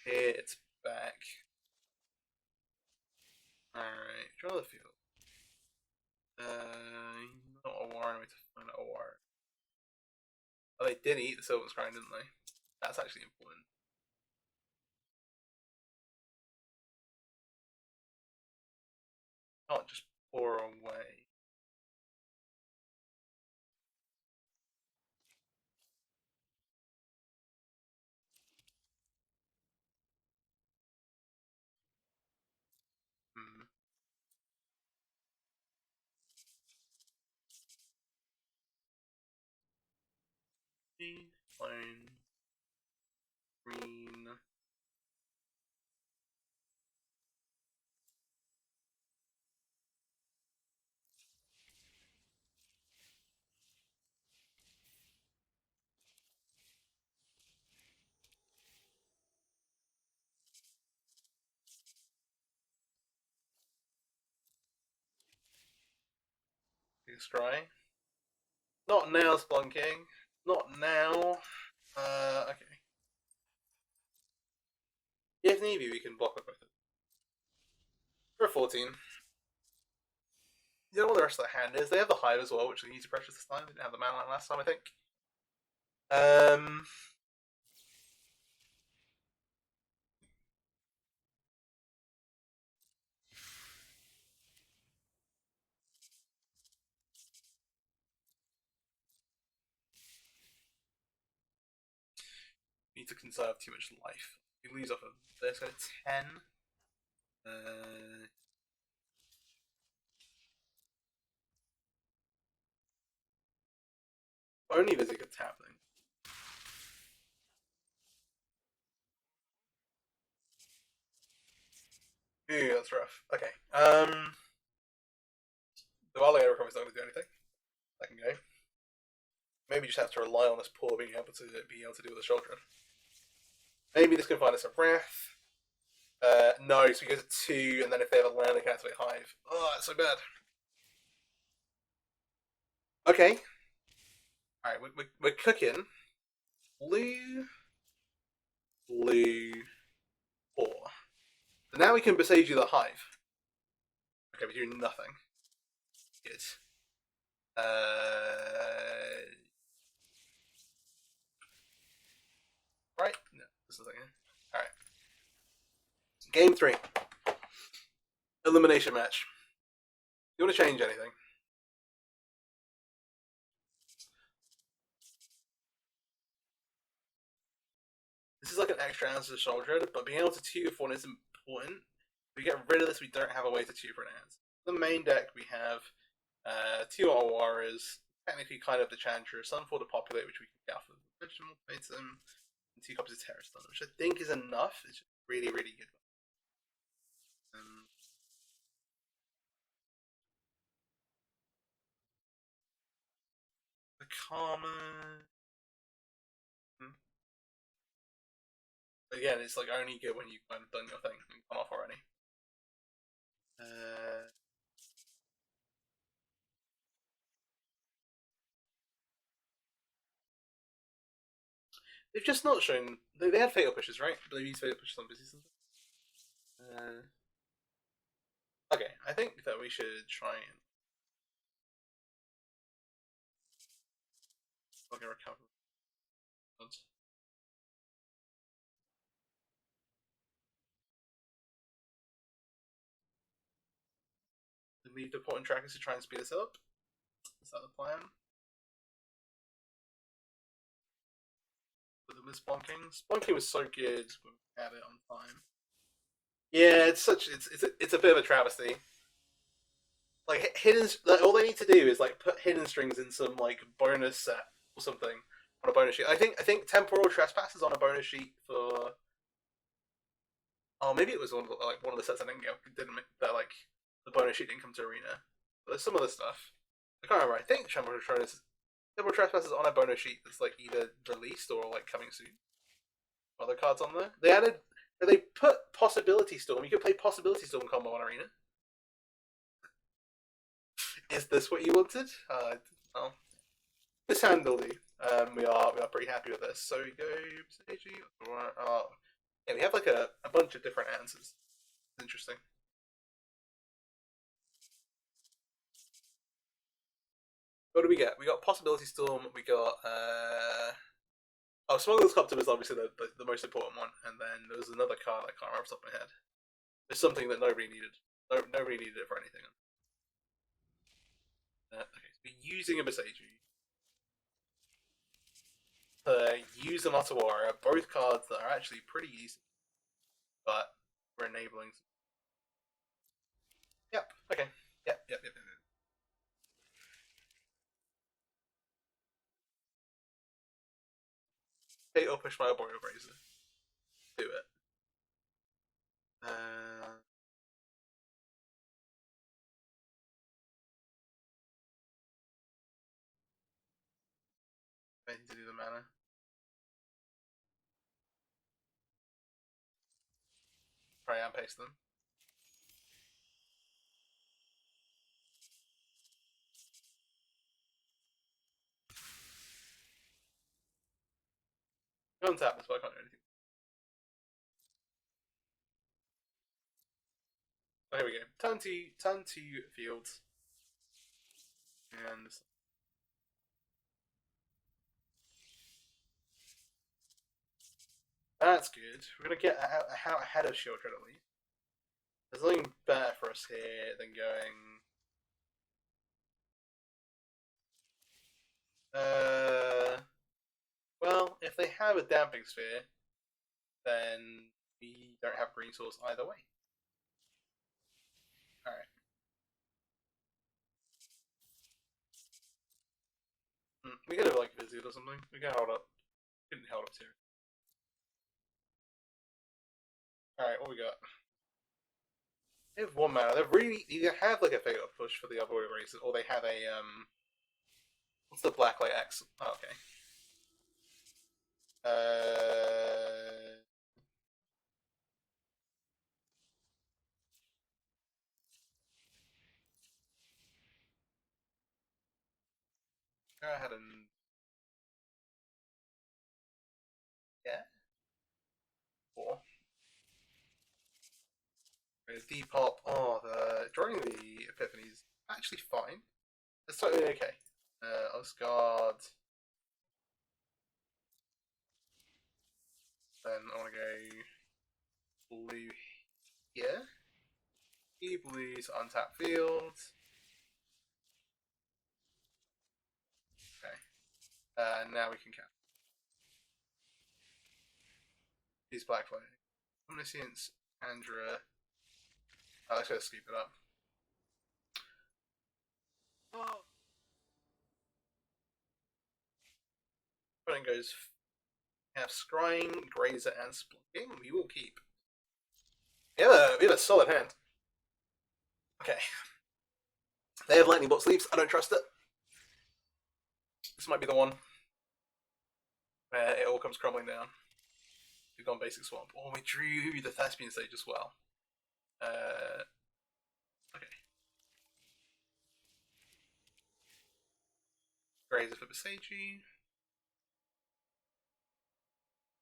It's back. Alright, draw the field. Not a war, I need to find out a war. Oh, they did eat the Sylvan Scrying, didn't they? That's actually important. Can't just pour away. Plain. Green. Scry. Not now, Splunking. Not now. Okay. If need be, we can block with both of them. For 14. You know what the rest of the hand is? They have the Hive as well, which is easy pressures this time. They didn't have the mana last time, I think. Need to conserve too much life. We lose off of this, go 10. Only Vizier could tap thing. Ooh, that's rough. Okay. The Alligator probably not going to do anything. That can go. Maybe just have to rely on this poor being able to deal with the Children. Maybe this can find us a Wrath. No, so we go to 2, and then if they have a land, they can activate Hive. Oh, that's so bad. Okay. Alright, we're cooking. Blue. 4. So now we can besiege you the Hive. Okay, we do nothing. Good. Right? No, this is okay. Alright. Game 3. Elimination match. You want to change anything? is like an extra answer to Shoulder Dread, but being able to tutor for one is important. If we get rid of this, we don't have a way to tutor for an answer. The main deck we have two Auto Warriors, technically kind of the Challenger, Sunfall to populate, which we can get off of the Vegetable Item, and 2 copies of Terra Stun, which I think is enough. It's just really, really good. The Karma. Again, it's like only good when you've kind of done your thing and gone off already. They've just not shown. They had Fatal Pushes, right? I believe used Fatal Pushes on Busy Center. Okay, I think that we should try and. I'll get recover. Leave the important trackers to try and speed us up. Is that the plan? With the Splunking. Splunking was so good when we had it on time. Yeah, it's a bit of a travesty. Like hidden, like, all they need to do is like put hidden strings in some like bonus set or something on a bonus sheet. I think temporal trespass is on a bonus sheet for. Oh, maybe it was one of the sets I didn't get. Didn't that like the bonus sheet didn't come to Arena. But there's some other stuff. I can't remember. I think temporal trespass is on a bonus sheet that's like either released or like coming soon. Other cards on there. They put Possibility Storm. You can play Possibility Storm combo on Arena. Is this what you wanted? Well, this handled you. We are pretty happy with this. So we go yeah, we have like a bunch of different answers. It's interesting. What do we get? We got Possibility Storm. We got Smuggler's Copter was obviously the most important one, and then there was another card I can't remember off the top of my head. There's something that nobody needed. Nobody needed it for anything. Okay, so we're using a Beseiju. Use an Ottawa, both cards that are actually pretty easy, but we're enabling. Yep. Okay. Yep. Okay, I'll push my Arboreal Razor. Do it. I need to do the mana. Try and paste them. Go on tap, so I can't do anything. Oh, here we go. Turn to fields. And that's good. We're gonna get ahead of Shield Dread at least. There's nothing better for us here than going. Well, if they have a Damping Sphere, then we don't have green source either way. Alright. We could have like Vizier or something. We can hold up. Couldn't hold up too. Alright, what we got? They have 1 mana. They really either have like a Fatal Push for the Arboreal Razor, or they have a what's the Blacklight X? Oh, okay. Go ahead and yeah. 4. Depop. Oh, the drawing the Epiphany is actually fine. It's totally okay. Osgard. Then I want to go blue here. Blues untap field. Okay. Now we can cast. He's black flag. Omniscience, Andra. Oh, let's go scoop it up. Oh. Opponent goes. Have Scrying, Grazer, and Splunking. We will keep. We have a solid hand. Okay. They have lightning bolt sleeves. I don't trust it. This might be the one where it all comes crumbling down. We've gone basic swamp. Oh, we drew the Thespian stage as well. Okay. Grazer for Beseiji.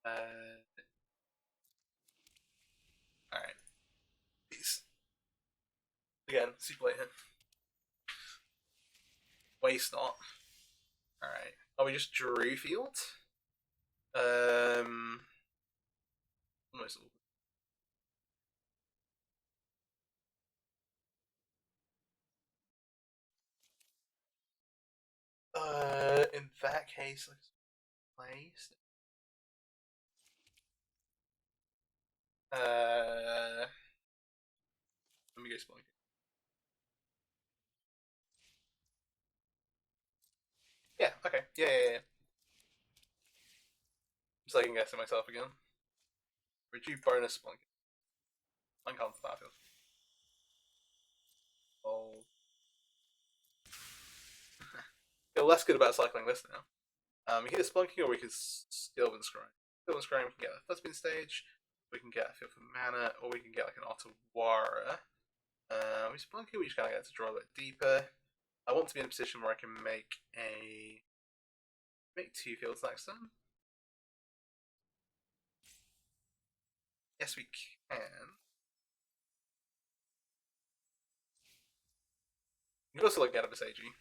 Alright. Peace. Again, super late here. Waste not. Alright. Oh, we just drew field? Almost all. In that case, let's place. Let me go Splunking. Yeah, okay. Yeah. I'm second guessing myself again. Reduce bonus Splunking. Uncommon for Battlefield. Oh. Feel less good about cycling this now. We can get a Splunking or we can skill and scrying. Skill and scrying, we can get a Thespian stage, we can get a Feel for Mana, or we can get like an Ottawara. We Splunking, we just kind of get to draw a bit deeper. I want to be in a position where I can make two fields next turn. Yes, we can. You can also like get a Beseiji.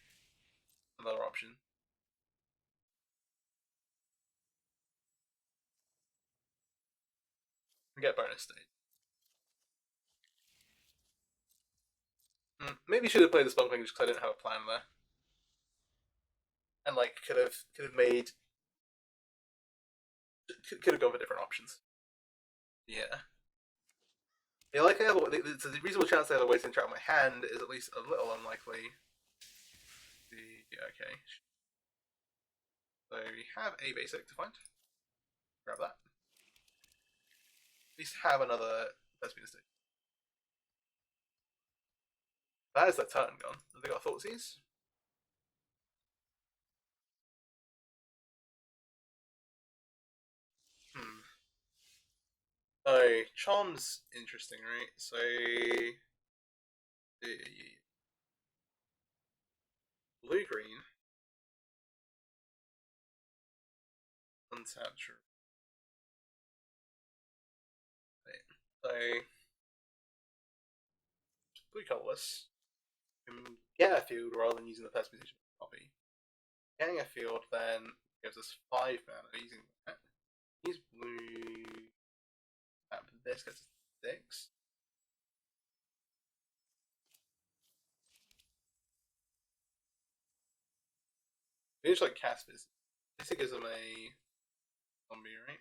Another option. We get bonus stage. Maybe should have played the Splunking just because I didn't have a plan there. And like could have gone for different options. Yeah. Yeah, like it's a reasonable chance I have a wasting trap in my hand is at least a little unlikely. Yeah, okay. So we have a basic to find. Grab that. At least have another Thespian stage. That is their turn gone. Have they got Thoughtseize? Oh, Charm's interesting, right? So blue green. Untapped. So blue colorless. Get a field rather than using the first position copy. Getting a field then gives us 5 mana using that. Use blue. This gets us 6. We just like cast this. This gives them a zombie, right?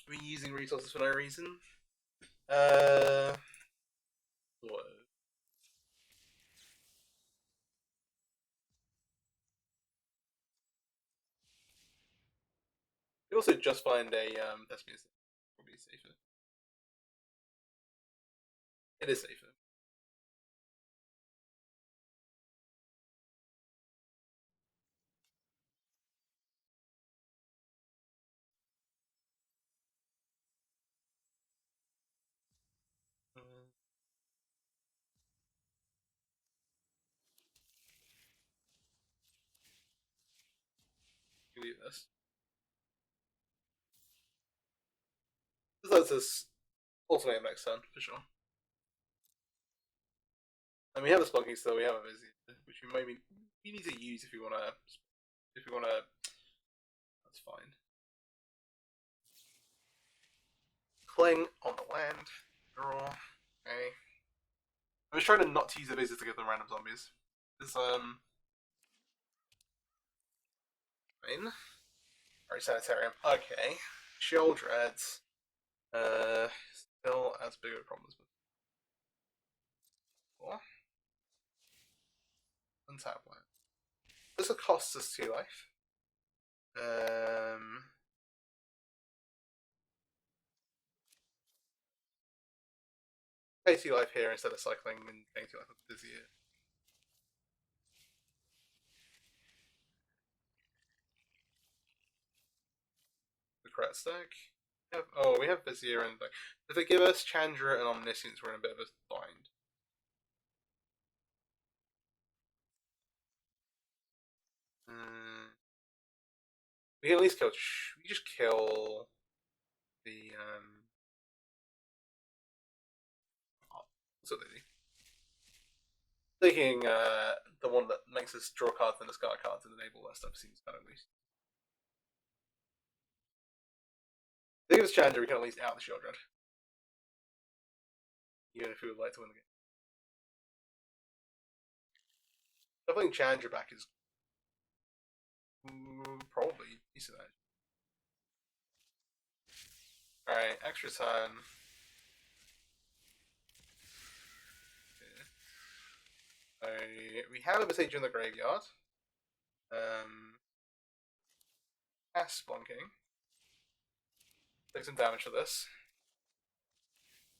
Are we using resources for no reason? What? We also just find a Thespian probably safer. It is safer. Leave this. This lets us alternate next turn for sure. And we have a Spunky still. We have a Busy, which we need to use if we wanna. That's fine. Cling on the land. Draw. Okay. I'm just trying to not use the bases to get them random zombies. This fine. Alright, Sanitarium. Okay. Sheoldreds. Still as big of a problem as before. Untap land. This will cost us 2 life. Pay 2 life here instead of cycling and paying 2 life with Vizier. The correct stack. We have Vizier and like, if they give us Chandra and Omniscience, we're in a bit of a bind. We can at least kill. We just kill the what's it lady? Taking the one that makes us draw cards and discard cards and enable that stuff seems kind of least. If they give us Chandra, we can at least out the Sheoldred. Even if we would like to win the game. Definitely Chandra back is probably decent. Alright, extra turn. We have a Besieger in the graveyard. Cast Splunking. Take some damage for this.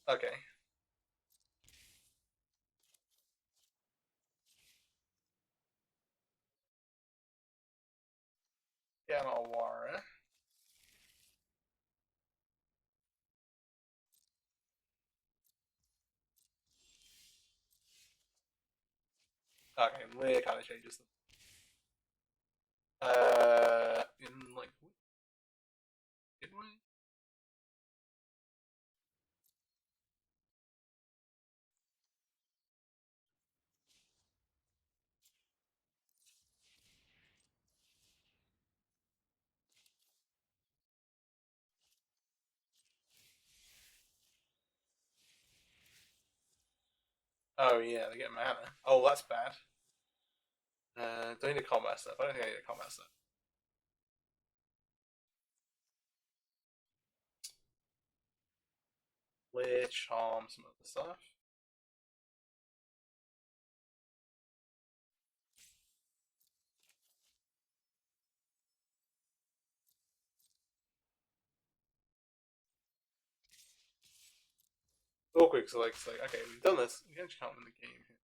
Okay. Gamawara. Okay, Lear kind of changes them. In like, did we? Oh yeah, they get mana. Oh, that's bad. Do I need a combat step? I don't think I need a combat step. Lear, Charm, some other stuff. Awkward, so like, it's like, okay, we've done this. We actually can't win the game here.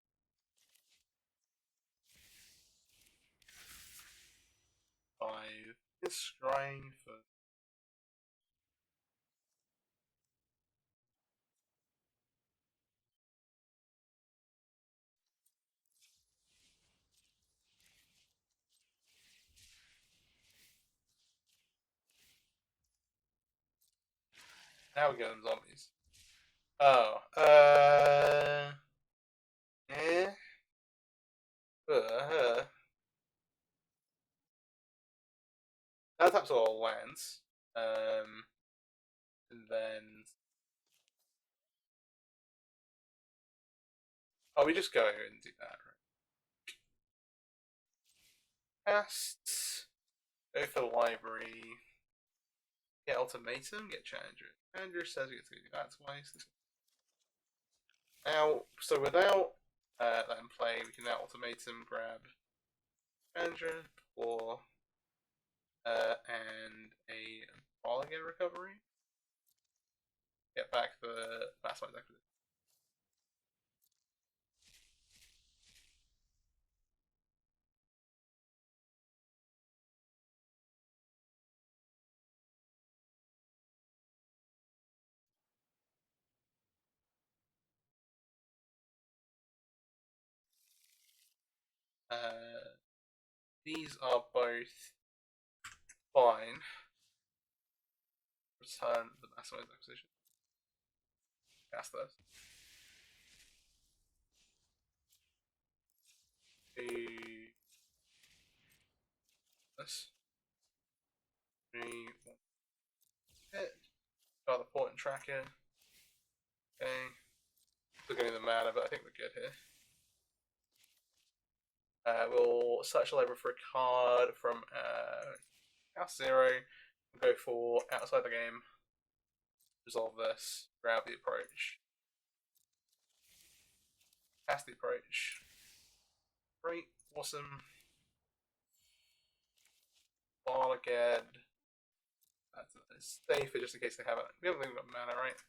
Five. It's scrying for. Now we get them zombies. Oh. Eh. That taps all lands. And then. Oh, we just go and do that, right? Cast. Go for the library. Get ultimatum. Get Chandra. Chandra says we get to do that twice. Now, so without that in play, we can now ultimatum grab Chandra or and a Polygon recovery. Get back the Mastermind acquisition. These are both fine. Return the Mastermind acquisition. Cast those. This. 3, 1. Hit. Got the port and tracker. Okay. Still getting the mana, but I think we're good here. We'll search the library for a card from House 0, go for outside the game, resolve this, grab the approach, cast the approach. Great, awesome. Ball again. That's safer just in case they have it. We haven't even got mana, right?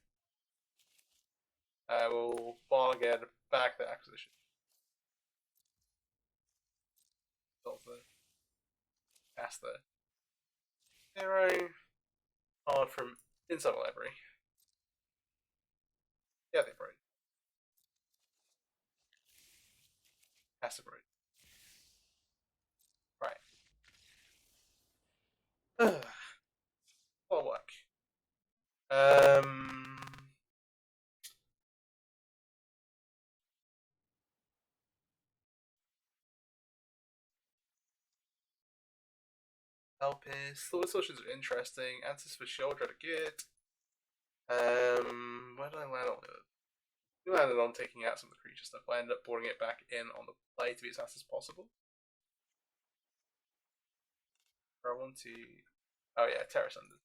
We'll ball again, back the acquisition. Resolve the cast the 0. Card from inside the library. Yeah, they approach. Cast approach. Right. What work? Elpis. Thought solutions are interesting. Answers for children are good. Where did I land on it? We landed on taking out some of the creature stuff. I ended up boarding it back in on the play to be as fast as possible. I want to. Oh yeah, Terra Sundered.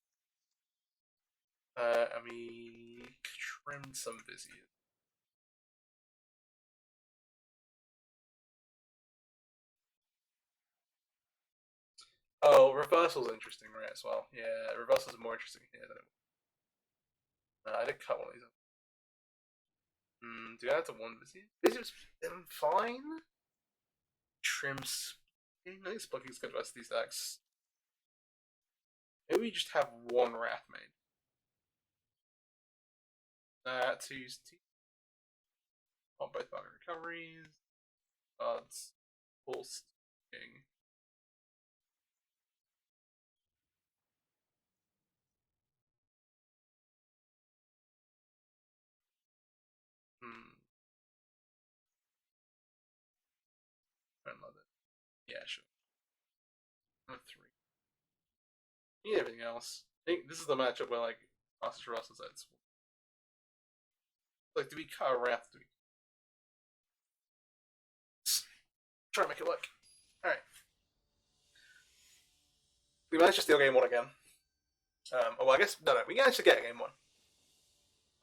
And we trimmed some Vizier. Oh, reversal's interesting, right, as well. Yeah, reversal's more interesting here than it was. I did cut one of these up. Do I have to one Vizier? Vizier's been fine. Trims. I think Splunky's good versus these decks. Maybe we just have one Wrath made. Two's on both market recoveries. Cards. Pulse. King. I love it. Yeah, sure. I'm 3. Need everything else. I think this is the matchup where like Master Russell's heads. Like, do we cut a Wrath? Do we try to make it work? Alright. We managed to steal game 1 again. Well, I guess no, we managed to get game 1.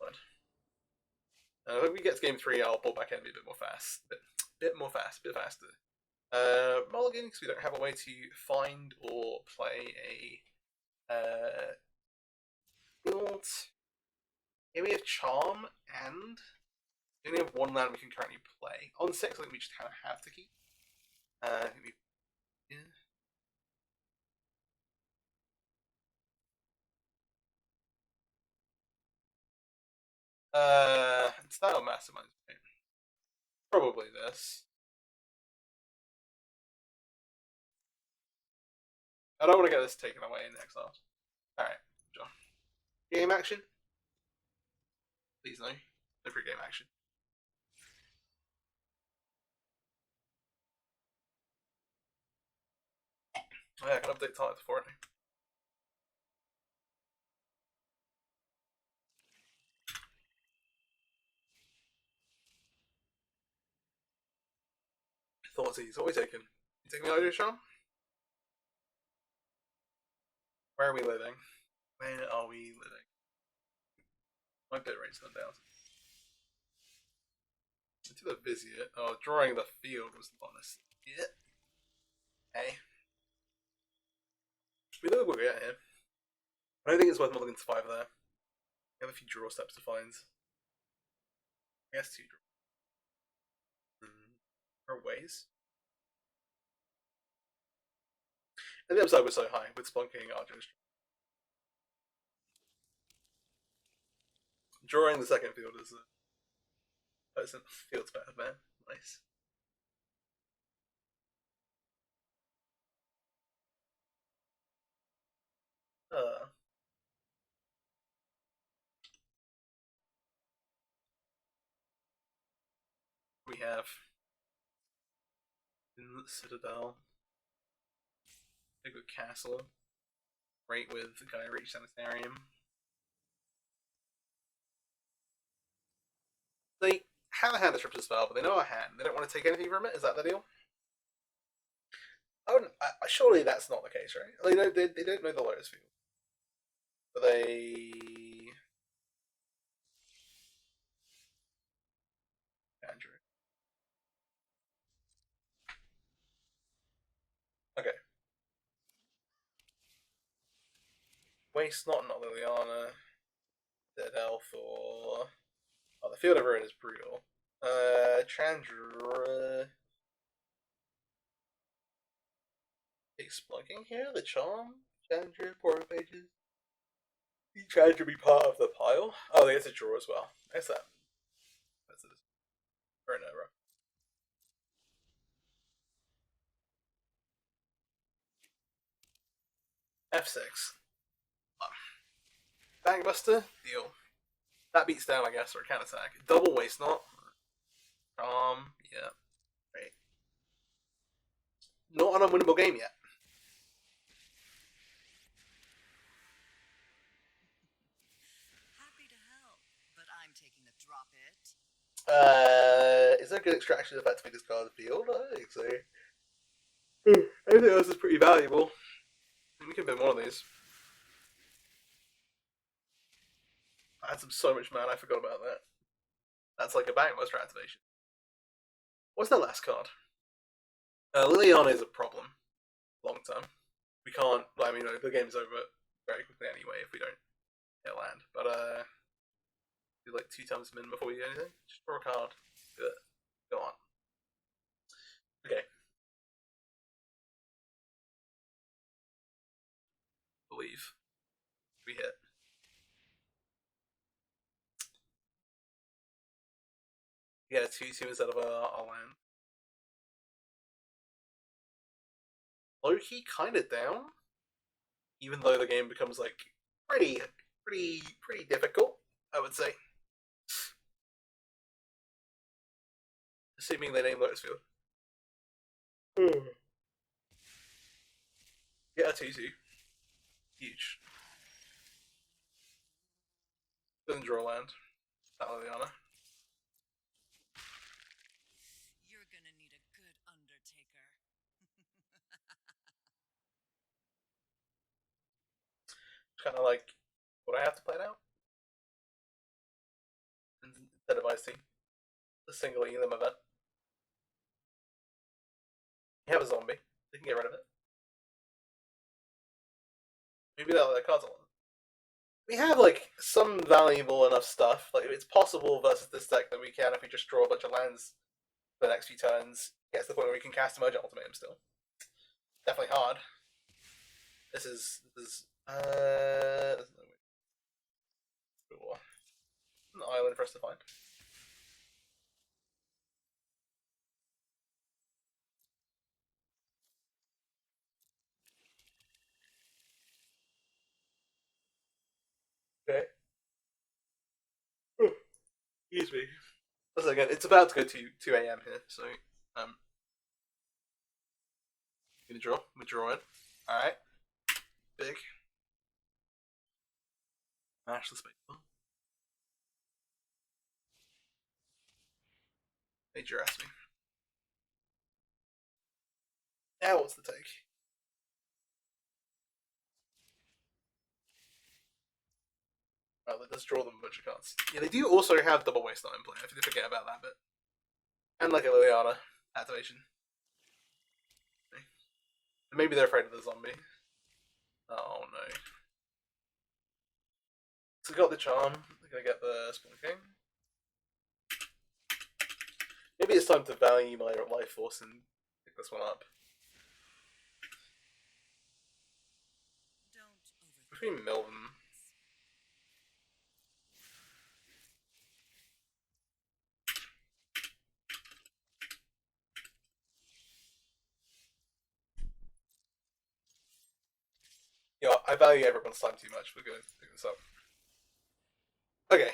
But if we get to game 3, I'll pull back in and be a bit more fast, bit faster. Mulligan, because we don't have a way to find or play a build. Here we have Charm, and we only have 1 land we can currently play. On 6, I think we just kind of have to keep. I think we. Yeah. Style Mastermind. Probably this. I don't want to get this taken away in exile. Alright, John. Game action? Please no. No free game action. Oh, yeah, I can update title for it. Thoughtsies, what are we taking? You taking the idea, Sean? Where are we living? Where are we living? My bit rate's gone down. Into the Vizier. Oh, drawing the field was honest. Yeah. Hey. We look what we get here. I don't think it's worth mulligan to 5 there. We have a few draw steps to find. I guess 2 draw. Or ways. And the upside was so high with Splunking Argent. Drawing the second field is a pleasant. Field's bad, man. Nice. We have Citadel, a good castle, right with the guy Reach Sanitarium. They have a hand that trips a spell, but they know a hand. They don't want to take anything from it. Is that the deal? Surely that's not the case, right? They don't know the Lotus Field. But they... Andrew. Okay. Waste not Liliana. Dead Elf or... Oh, the Field of Ruin is brutal. Chandra... Exploiting here? The Charm? Chandra, Portal Pages? Chandra be part of the pile? Oh, they get to draw as well. Nice that. That's it. Or no, bro. F6. Bankbuster? Deal. That beats down, I guess, or a counter attack. Double Waste Not. Yeah. Right. Not an unwinnable game yet. Happy to help, but I'm taking the drop it. Is there a good extraction effect to make this card field? I think so. Everything else is pretty valuable. We can bin one of these. I had so much mana, I forgot about that. That's like a Bankbuster activation. What's that last card? Liliana is a problem. Long term. We can't, I mean, the game's over very quickly anyway if we don't hit land. But, do like 2 times min before we do anything. Just draw a card. Do it. Go on. Okay. Believe. We hit. Yeah, 2/2 instead of a land. Low-key kinda down. Even though the game becomes like pretty difficult, I would say. Assuming they name Lotus Field. Get a 2/2. Huge. Doesn't draw land. Not Liliana. You're gonna need a good Undertaker. Kind of like what I have to play now. Instead of Ice-T. The single Elam event. You have a zombie. They can get rid of it. Maybe that card's a lot. We have like some valuable enough stuff. Like it's possible versus this deck that we can if we just draw a bunch of lands for the next few turns. Get to the point where we can cast Emergent Ultimatum still. Definitely hard. This is there's no way. An island for us to find. Okay. Excuse me. Listen again, it's about to go to 2 a.m. here, so gonna draw. We draw it. Alright. Big. Mash the space. Major asked me. Now what's the take? Oh, that does draw them a bunch of cards. Yeah, they do also have double waste not in play. I forget about that bit. And like a Liliana activation. Okay. Maybe they're afraid of the zombie. Oh no. So got the charm. They're gonna get the Spawn King. Maybe it's time to value my life force and pick this one up. Don't overthink. If we mill them. Yeah, I value everyone's time too much. We're gonna pick this up. Okay.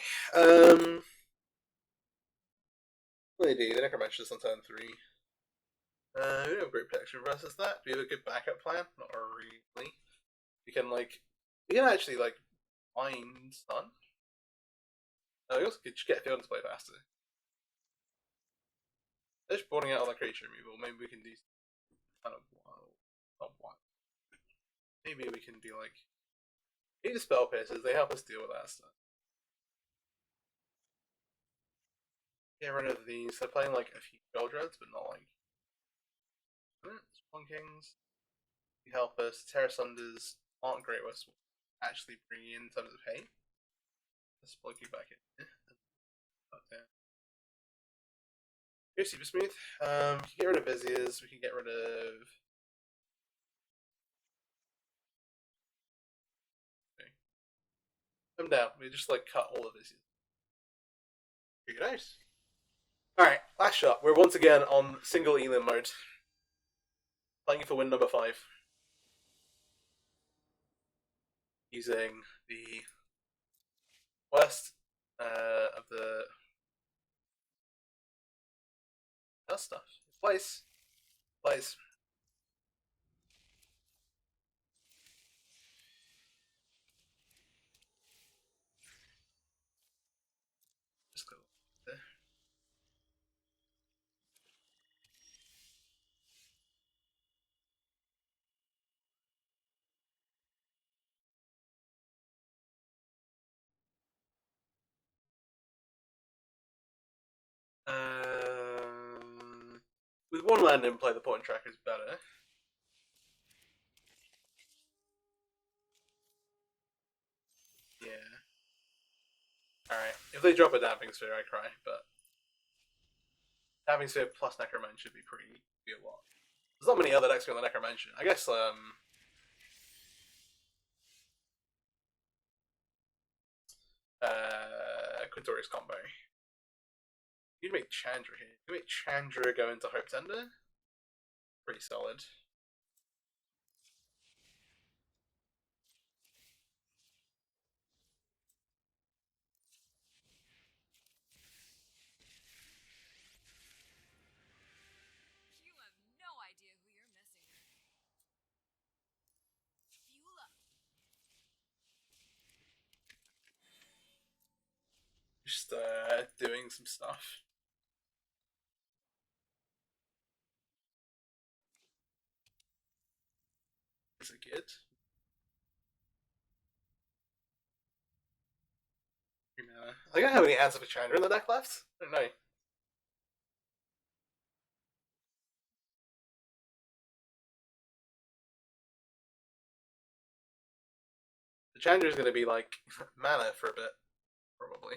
What do they do? The Necromancer's on turn 3. We don't have great protection versus that. Do we have a good backup plan? Not really. We can actually find stun. We also could just get field to play faster. They're just boarding out all the creature removal. Maybe we can do kind of wild top one. Maybe we can be like, maybe the spell pierces, they help us deal with that stuff. Get rid of these. They're playing like a few spell dreads, but not like Spawn Kings. You help us. Terra Sunders aren't great with actually bringing in terms of hate. Let's plug you back in. Go super smooth. We can get rid of Viziers. We can get rid of. Okay. Come down. We just like cut all of Viziers. Pretty nice. Alright, last shot. We're once again on single Elim mode. Playing for win number 5. Using the worst of the stuff. Place. Just go there. With one land in play, the point tracker is better. Yeah. Alright. If they drop a Damping Sphere, I cry, but Damping Sphere plus Necroman should be be a lot. There's not many other decks on the Necromancer. I guess Quintorius combo. You'd make Chandra here. You make Chandra go into Hope Tender. Pretty solid. You have no idea who you're messing with. Fuel up. Just doing some stuff. Is it good? I don't have any answer for Chandra in the deck left. I don't know. The Chandra is going to be like mana for a bit, probably.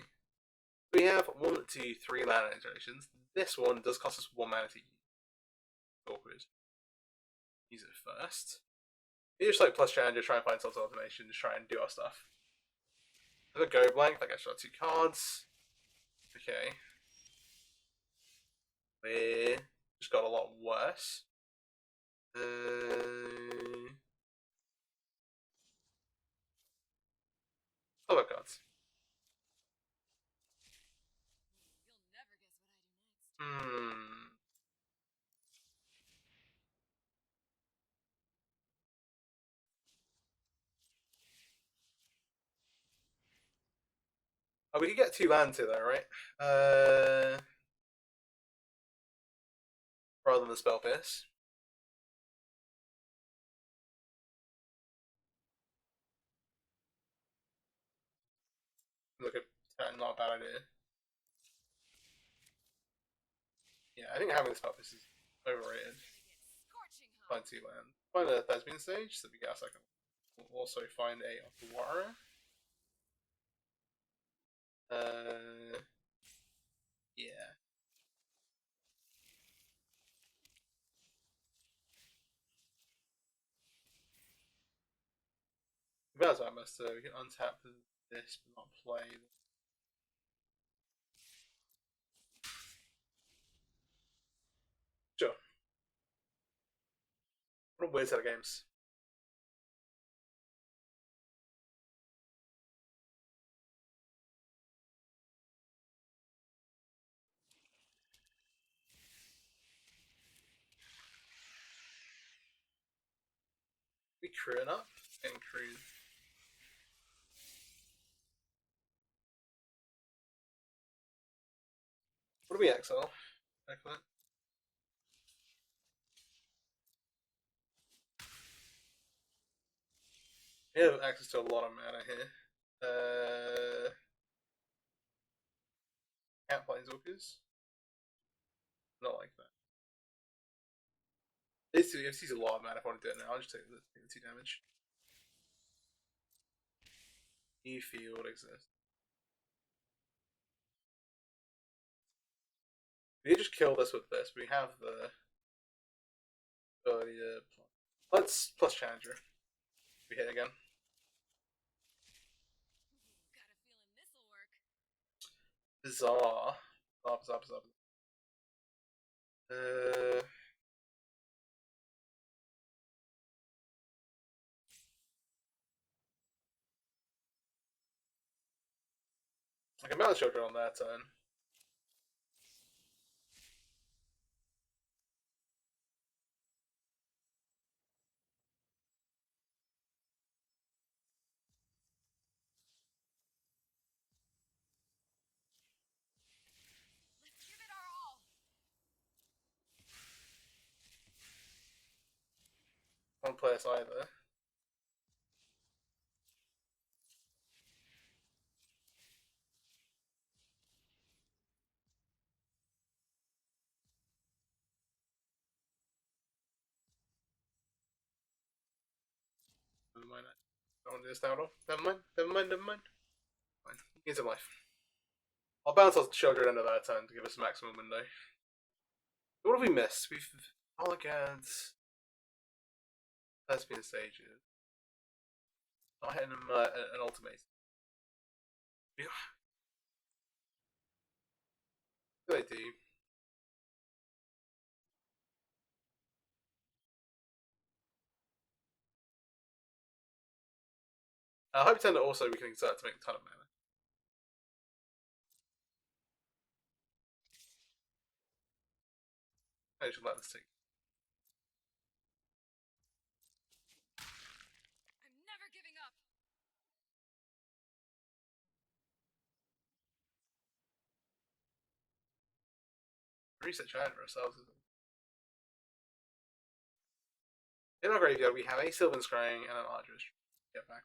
We have 1, 2, 3 mana iterations. This one does cost us 1 mana to use. Awkward. Use it first. You just like plus Chandra, try and find some sort of automation, just try and do our stuff. If I go blank, like I shot 2 cards. Okay. We just got a lot worse. Other cards. You'll never guess what I do next. Oh, we could get 2 lands here though, right? Rather than the Spell Pierce. Look at that, not a bad idea. Yeah, I think having the Spell Pierce is overrated. Scorching hot. Find 2 land. Find a Thespian stage, so we get a second. We'll also find a Aquara. Yeah. That's what I must we can untap this but not play. Sure. What a weird set of games. We crewing up and crewed. What do we exile? Excellent. We have access to a lot of mana here. Can't Planeswalkers. Not like that. This is a lot of mana if I want to do it now. I'll just take the 2 damage. New field exists. We could just kill this with this. We have the ability to plus Challenger. We hit again. Got a feeling this'll work. Bizarre. Bizarre. I can balance Joker on that turn. Let's give it our all. I don't play us either. Never mind. I don't want to do this now at all. Never mind. Fine. Here's a life. I'll bounce off the Children end of that turn to give us a maximum window. What have we missed? We've Elegance. That's been stages. Not hitting an ultimate. What do they do? I hope turn that also we can exert to make a ton of mana. I should let this take. I'm never giving up. Reset Challenger ourselves. In our graveyard, we have a Sylvan Scrying and an Arduous. Get back.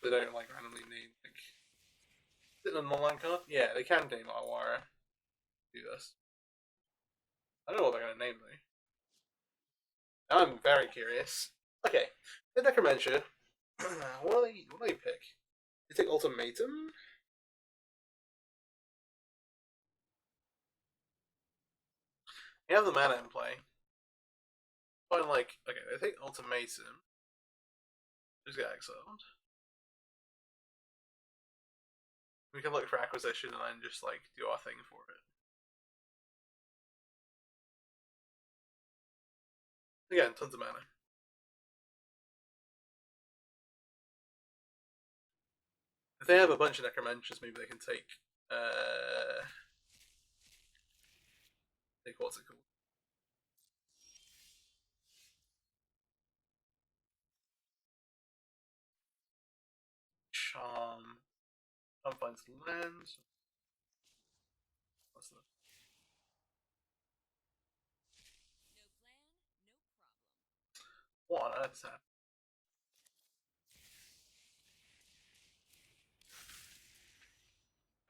They don't like randomly name like. Is it an online card? Yeah, they can name Awara. Do this. I don't know what they're gonna name though. I'm very curious. Okay, the Necromancer. What do they pick? They take Ultimatum. They have the mana in play. Find like okay, they take Ultimatum. Just get exiled. We can look for acquisition and then just like do our thing for it. Again, tons of mana. If they have a bunch of Necromancers, maybe they can take what's it called? Charm. Charm finds lands. What's that? No plan, no problem. What on earth is that?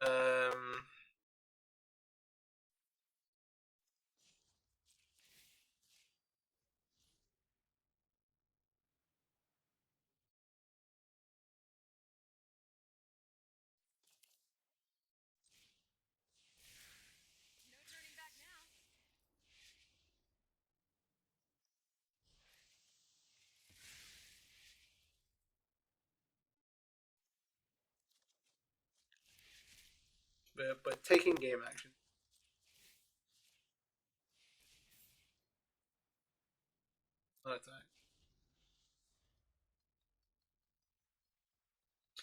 No turning back now. But taking game action. Not attack.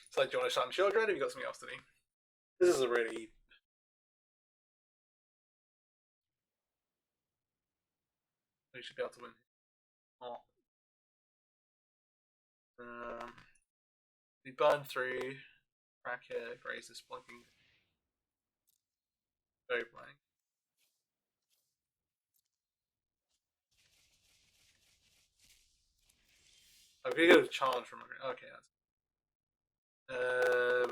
It's like, do you want to shine Children? Have you got something else to do? This is a really. We should be able to win. Oh. We burn through. Cracker, Grazes, blocking. Go blank. I'm gonna get a challenge from okay, that's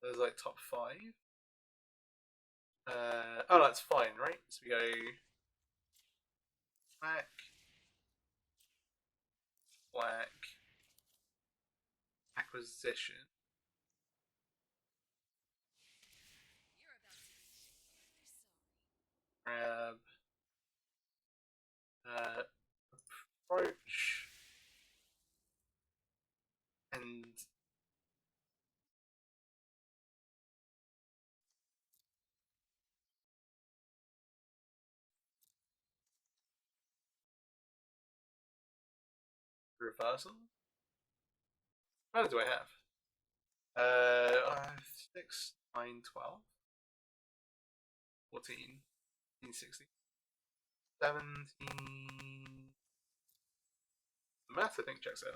there's like top 5. Oh, that's fine, right? So we go black, black, acquisition. You're about to be really sorry. Grab, approach, and reversal. How many do I have? 6, 9, 12, 14, 15, 16, 17. The math, I think, checks out.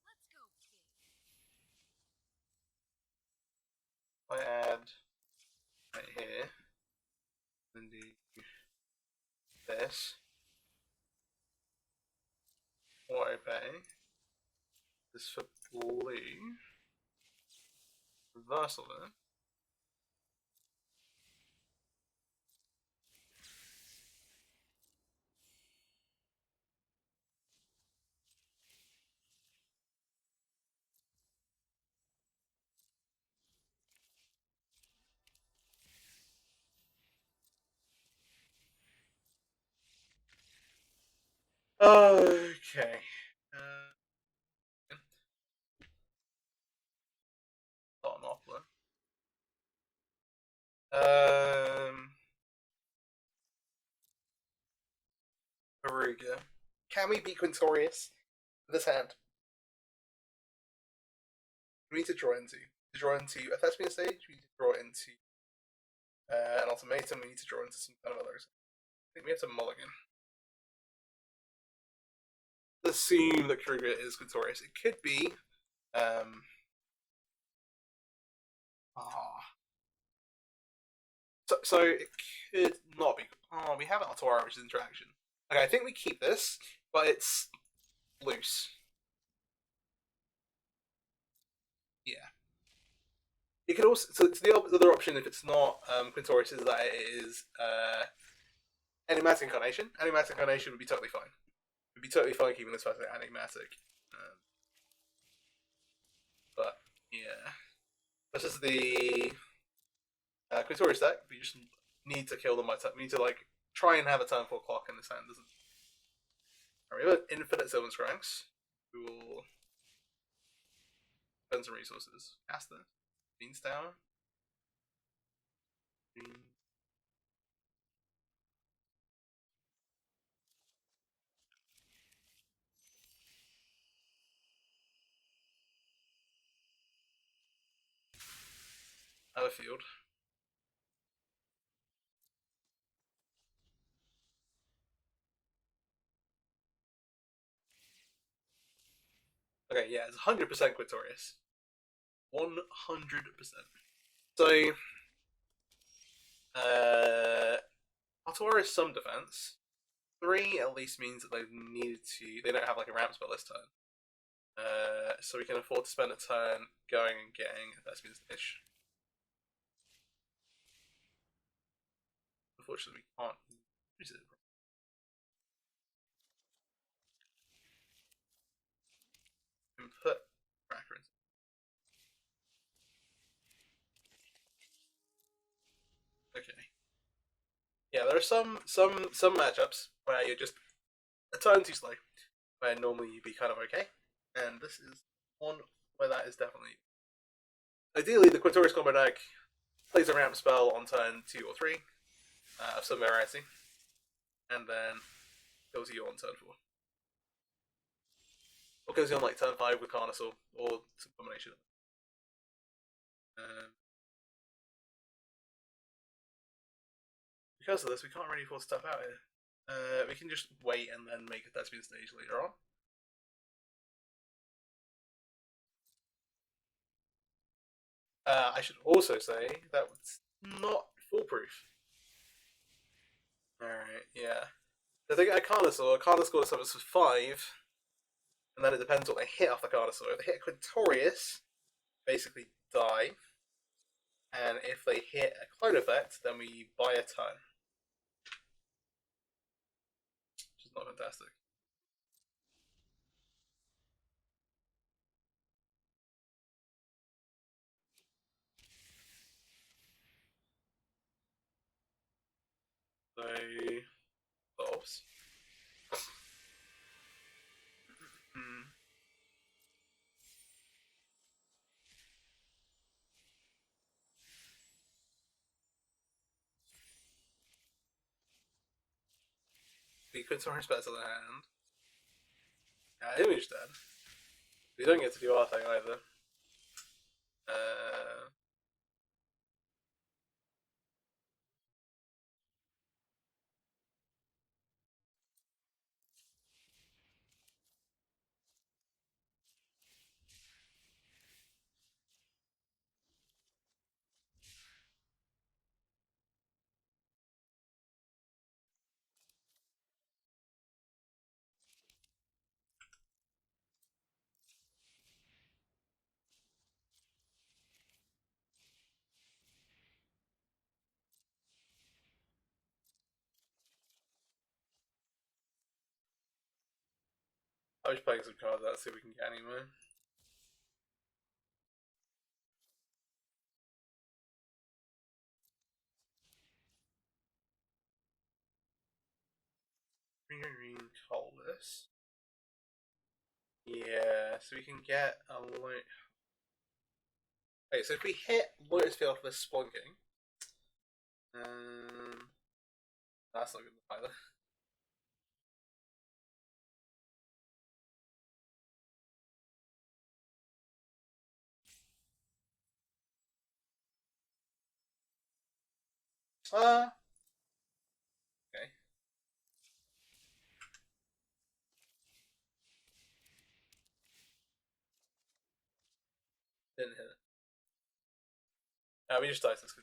Let's go big. I add right here, and do this. What I pay is for blue. Reversal there. Okay. Not an offer. Aruga. Can we beat Quintorius with this hand? We need to draw into a Thespian stage. We need to draw into an ultimatum. We need to draw into some kind of others. I think we have to mulligan. Let's assume that Kruger is Quintorius. It could be. So it could not be. Oh, we have Altora, which is interaction. Okay, I think we keep this, but it's loose. Yeah. You could also so the other option if it's not Quintorius is that it is Enigmatic Incarnation. Enigmatic Incarnation would be totally fine. It would be totally fine keeping this person enigmatic. But yeah, this is the Quintorius deck. We just need to kill them by turn. We need to like try and have a turn 4 clock in this hand. Doesn't. Alright, we have infinite Sylvan Scranks. We will spend some resources. Cast this. Beans Tower. Other field. Okay, yeah, it's 100% Quintorius. 100%. So, Altora is some defense. 3 at least means that they don't have like a ramp spell this turn. So we can afford to spend a turn going and getting a Thespian Stage. Unfortunately, we can't use it. Put Cracker in. Okay. Yeah, there are some matchups where you're just a turn too slow, where normally you'd be kind of okay, and this is one where that is definitely. Ideally, the Quintorius combo deck plays a ramp spell on turn 2 or 3 of some variety, and then kills you on turn 4. Or kills you on like turn 5 with Carnosaur, or some combination. Because of this, we can't really force stuff out here. We can just wait and then make a thespian stage later on. I should also say that it's not foolproof. Alright, yeah. So they get a Carnosaur summons for 5, and then it depends what they hit off the Carnosaur. If they hit a Quintorius, basically die. And if they hit a clone effect, then we buy a turn. Which is not fantastic. So, Bobs. The Quintorius better than hand. Yeah, Image dead. We don't get to do our thing either. I'm just playing some cards out, see if we can get anywhere. Green, call this. Yeah, so we can get a light. Okay, so if we hit Lotus Field for Splunking, that's not good either. Okay. Didn't hit it. We just died this.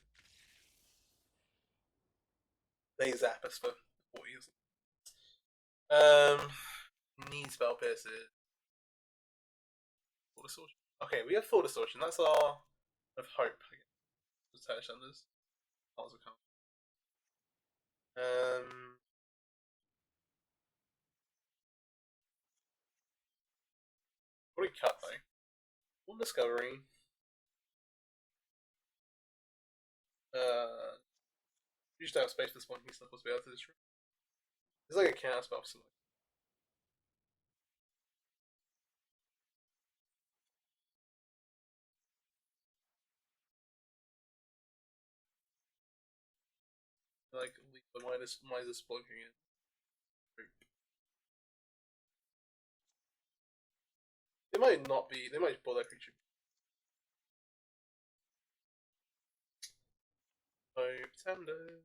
They zap us for 40 years. Need spell pierces. Thought distortion. Okay, we have thought distortion. That's our of hope. Just Terra Shanders. What do we cut though? One discovery. You just don't have space for this one. He's not supposed to be able to destroy. It's like a counter spell for something. Like leave the minus blocking it. They might not be. They might just pull that creature. So Tender.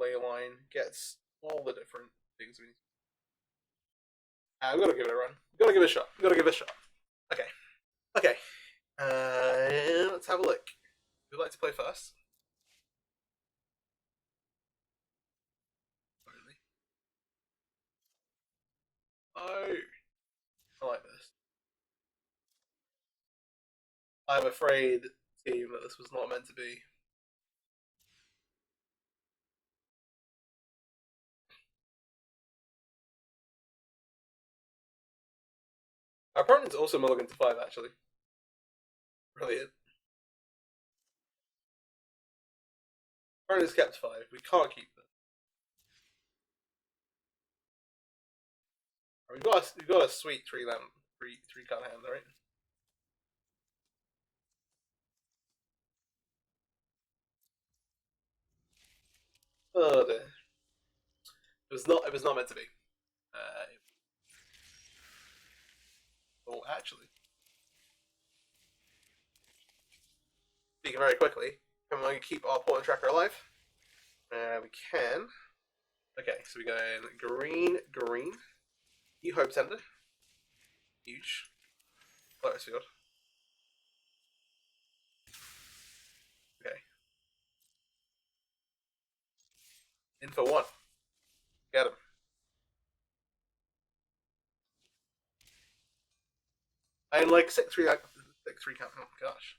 Leyline gets all the different things we need. We've got to give it a run. We've got to give it a shot. We've got to give it a shot. Okay. Okay. Let's have a look. Who'd like to play first? Really? Oh. I like this. I'm afraid, team, that this was not meant to be. Our opponent's also mulligan to 5, actually. Brilliant. Our opponent's kept 5. We can't keep them. We've got a sweet 3 card hand, right? Oh dear. It was not. It was not meant to be. Oh, actually, speaking very quickly, can we keep our point tracker alive? We can. Okay, so we go in green, green. You Hope Tender. Huge. Lotus Field. Okay. In for one. Get him. I'm like 6-3. 6-3 count. Oh gosh.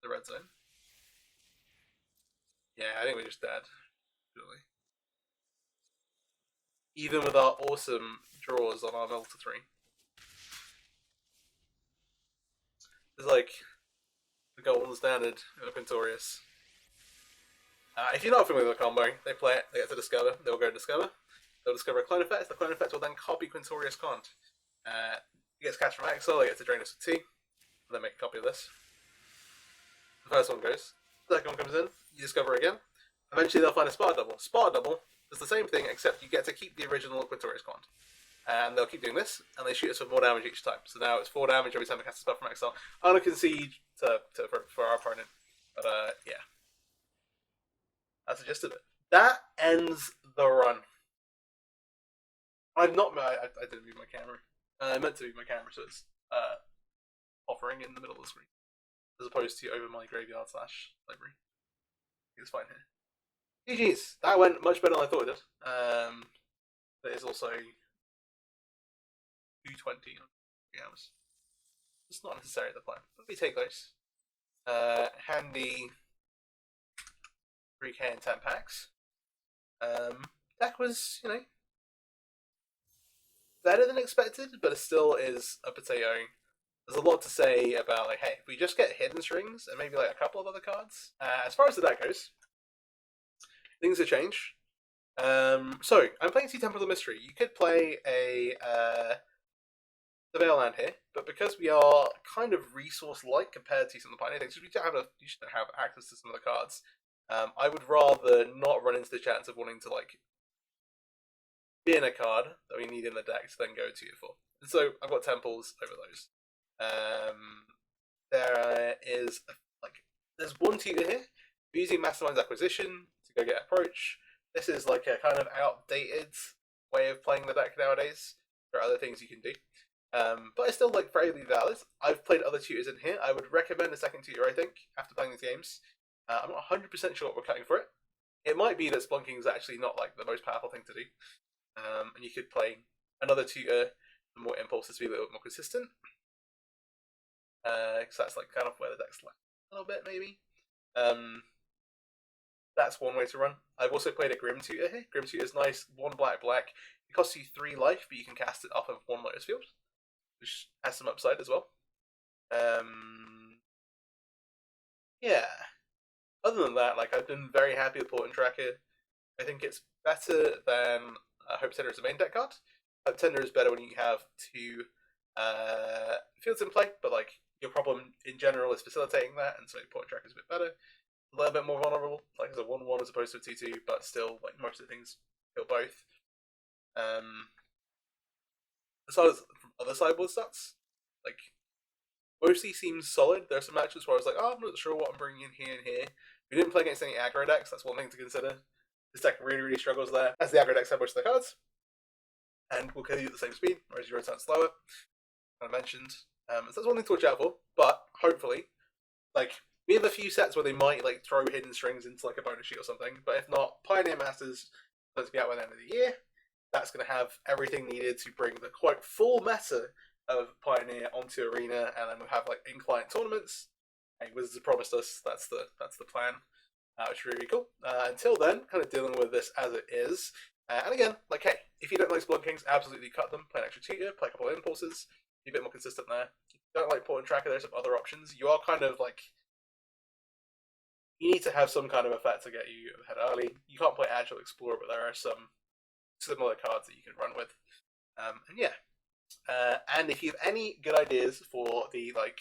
The red zone. Yeah, I think we're just dead. Really. Even with our awesome draws on our mill to 3. It's like the golden standard of Quintorius. If you're not familiar with the combo, they play it, they get to discover, they'll go discover. They'll discover a clone effect, the clone effect will then copy Quintorius Cont. It gets cast from exile, they get to drain us with T, and then make a copy of this. The first one goes, the second one comes in, you discover again. Eventually they'll find a Spot Double. Spot Double does the same thing, except you get to keep the original Quintorius Cont. And they'll keep doing this, and they shoot us with more damage each time. So now it's 4 damage every time they cast a spell from exile. I'm going to concede for our opponent. But yeah. That's the gist of it. That ends the run. I didn't move my camera. I meant to move my camera, so it's offering in the middle of the screen. As opposed to over my graveyard / library. It's fine here. GG's. That went much better than I thought it did. There is also 220 hours. It's not necessarily the plan. Let me take those. Handy 3k and 10 packs. Deck was, better than expected, but it still is a potato. There's a lot to say about, like, hey, if we just get hidden strings and maybe like a couple of other cards. As far as the deck goes, things have changed. So I'm playing Sea Temple of the Mystery. You could play a the Veil Land here, but because we are kind of resource-light compared to some of the Pioneer things, we don't have you should have access to some of the cards. I would rather not run into the chance of wanting to like bin a card that we need in the deck to then go to it for. And so I've got temples over those. There is there's one tutor here. We're using Mastermind's Acquisition to go get Approach. This is like a kind of outdated way of playing the deck nowadays. There are other things you can do. But it's still like fairly valid. I've played other tutors in here. I would recommend a second tutor, I think, after playing these games. I'm not 100% sure what we're cutting for it. It might be that Splunking is actually not like the most powerful thing to do. And you could play another tutor for more impulses to be a little bit more consistent. Because that's like kind of where the deck's like a little bit, maybe. That's one way to run. I've also played a Grim tutor here. Grim tutor is nice, 1 black. It costs you 3 life, but you can cast it off of 1 Lotus Field, which has some upside as well. Yeah. Other than that, like, I've been very happy with Port and Tracker. I think it's better than Hope Tender as a main deck card. Hope Tender is better when you have 2 fields in play, but like your problem in general is facilitating that, and so Port and Tracker is a bit better. A little bit more vulnerable, like as a 1/1 as opposed to a 2/2, but still, like most of the things kill both. As far as from other sideboard stats, like mostly seems solid. There are some matches where I was like, oh, I'm not sure what I'm bringing in here and here. We didn't play against any aggro decks. That's one thing to consider. This deck really struggles there, as the aggro decks have most of the cards, and will kill you at the same speed, whereas you rotate slower. I mentioned, so that's one thing to watch out for. But hopefully, like we have a few sets where they might like throw hidden strings into like a bonus sheet or something. But if not, Pioneer Masters let's be out by the end of the year. That's going to have everything needed to bring the quote full meta of Pioneer onto Arena, and then we'll have like in-client tournaments. Hey, Wizards have promised us that's the plan, which is really cool. Until then, kind of dealing with this as it is. And again, like, hey, if you don't like Splunkings, absolutely cut them. Play an extra tutor, play a couple of impulses, be a bit more consistent there. If you don't like Port and Tracker, there's some other options. You are kind of like, you need to have some kind of effect to get you ahead early. You can't play Agile Explorer, but there are some similar cards that you can run with. And yeah, And if you have any good ideas for the like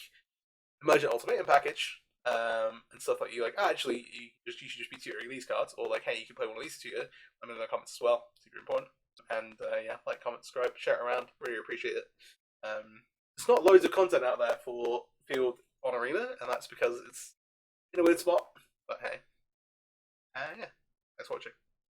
Emergent Ultimatum package, and stuff like you like, actually, you should just be tutoring these cards, or like, hey, you can play one of these to tutor. Let me know in the comments as well. Super important. And yeah, like, comment, subscribe, share it around. Really appreciate it. There's not loads of content out there for Field on Arena, and that's because it's in a weird spot. But hey, yeah, thanks for watching.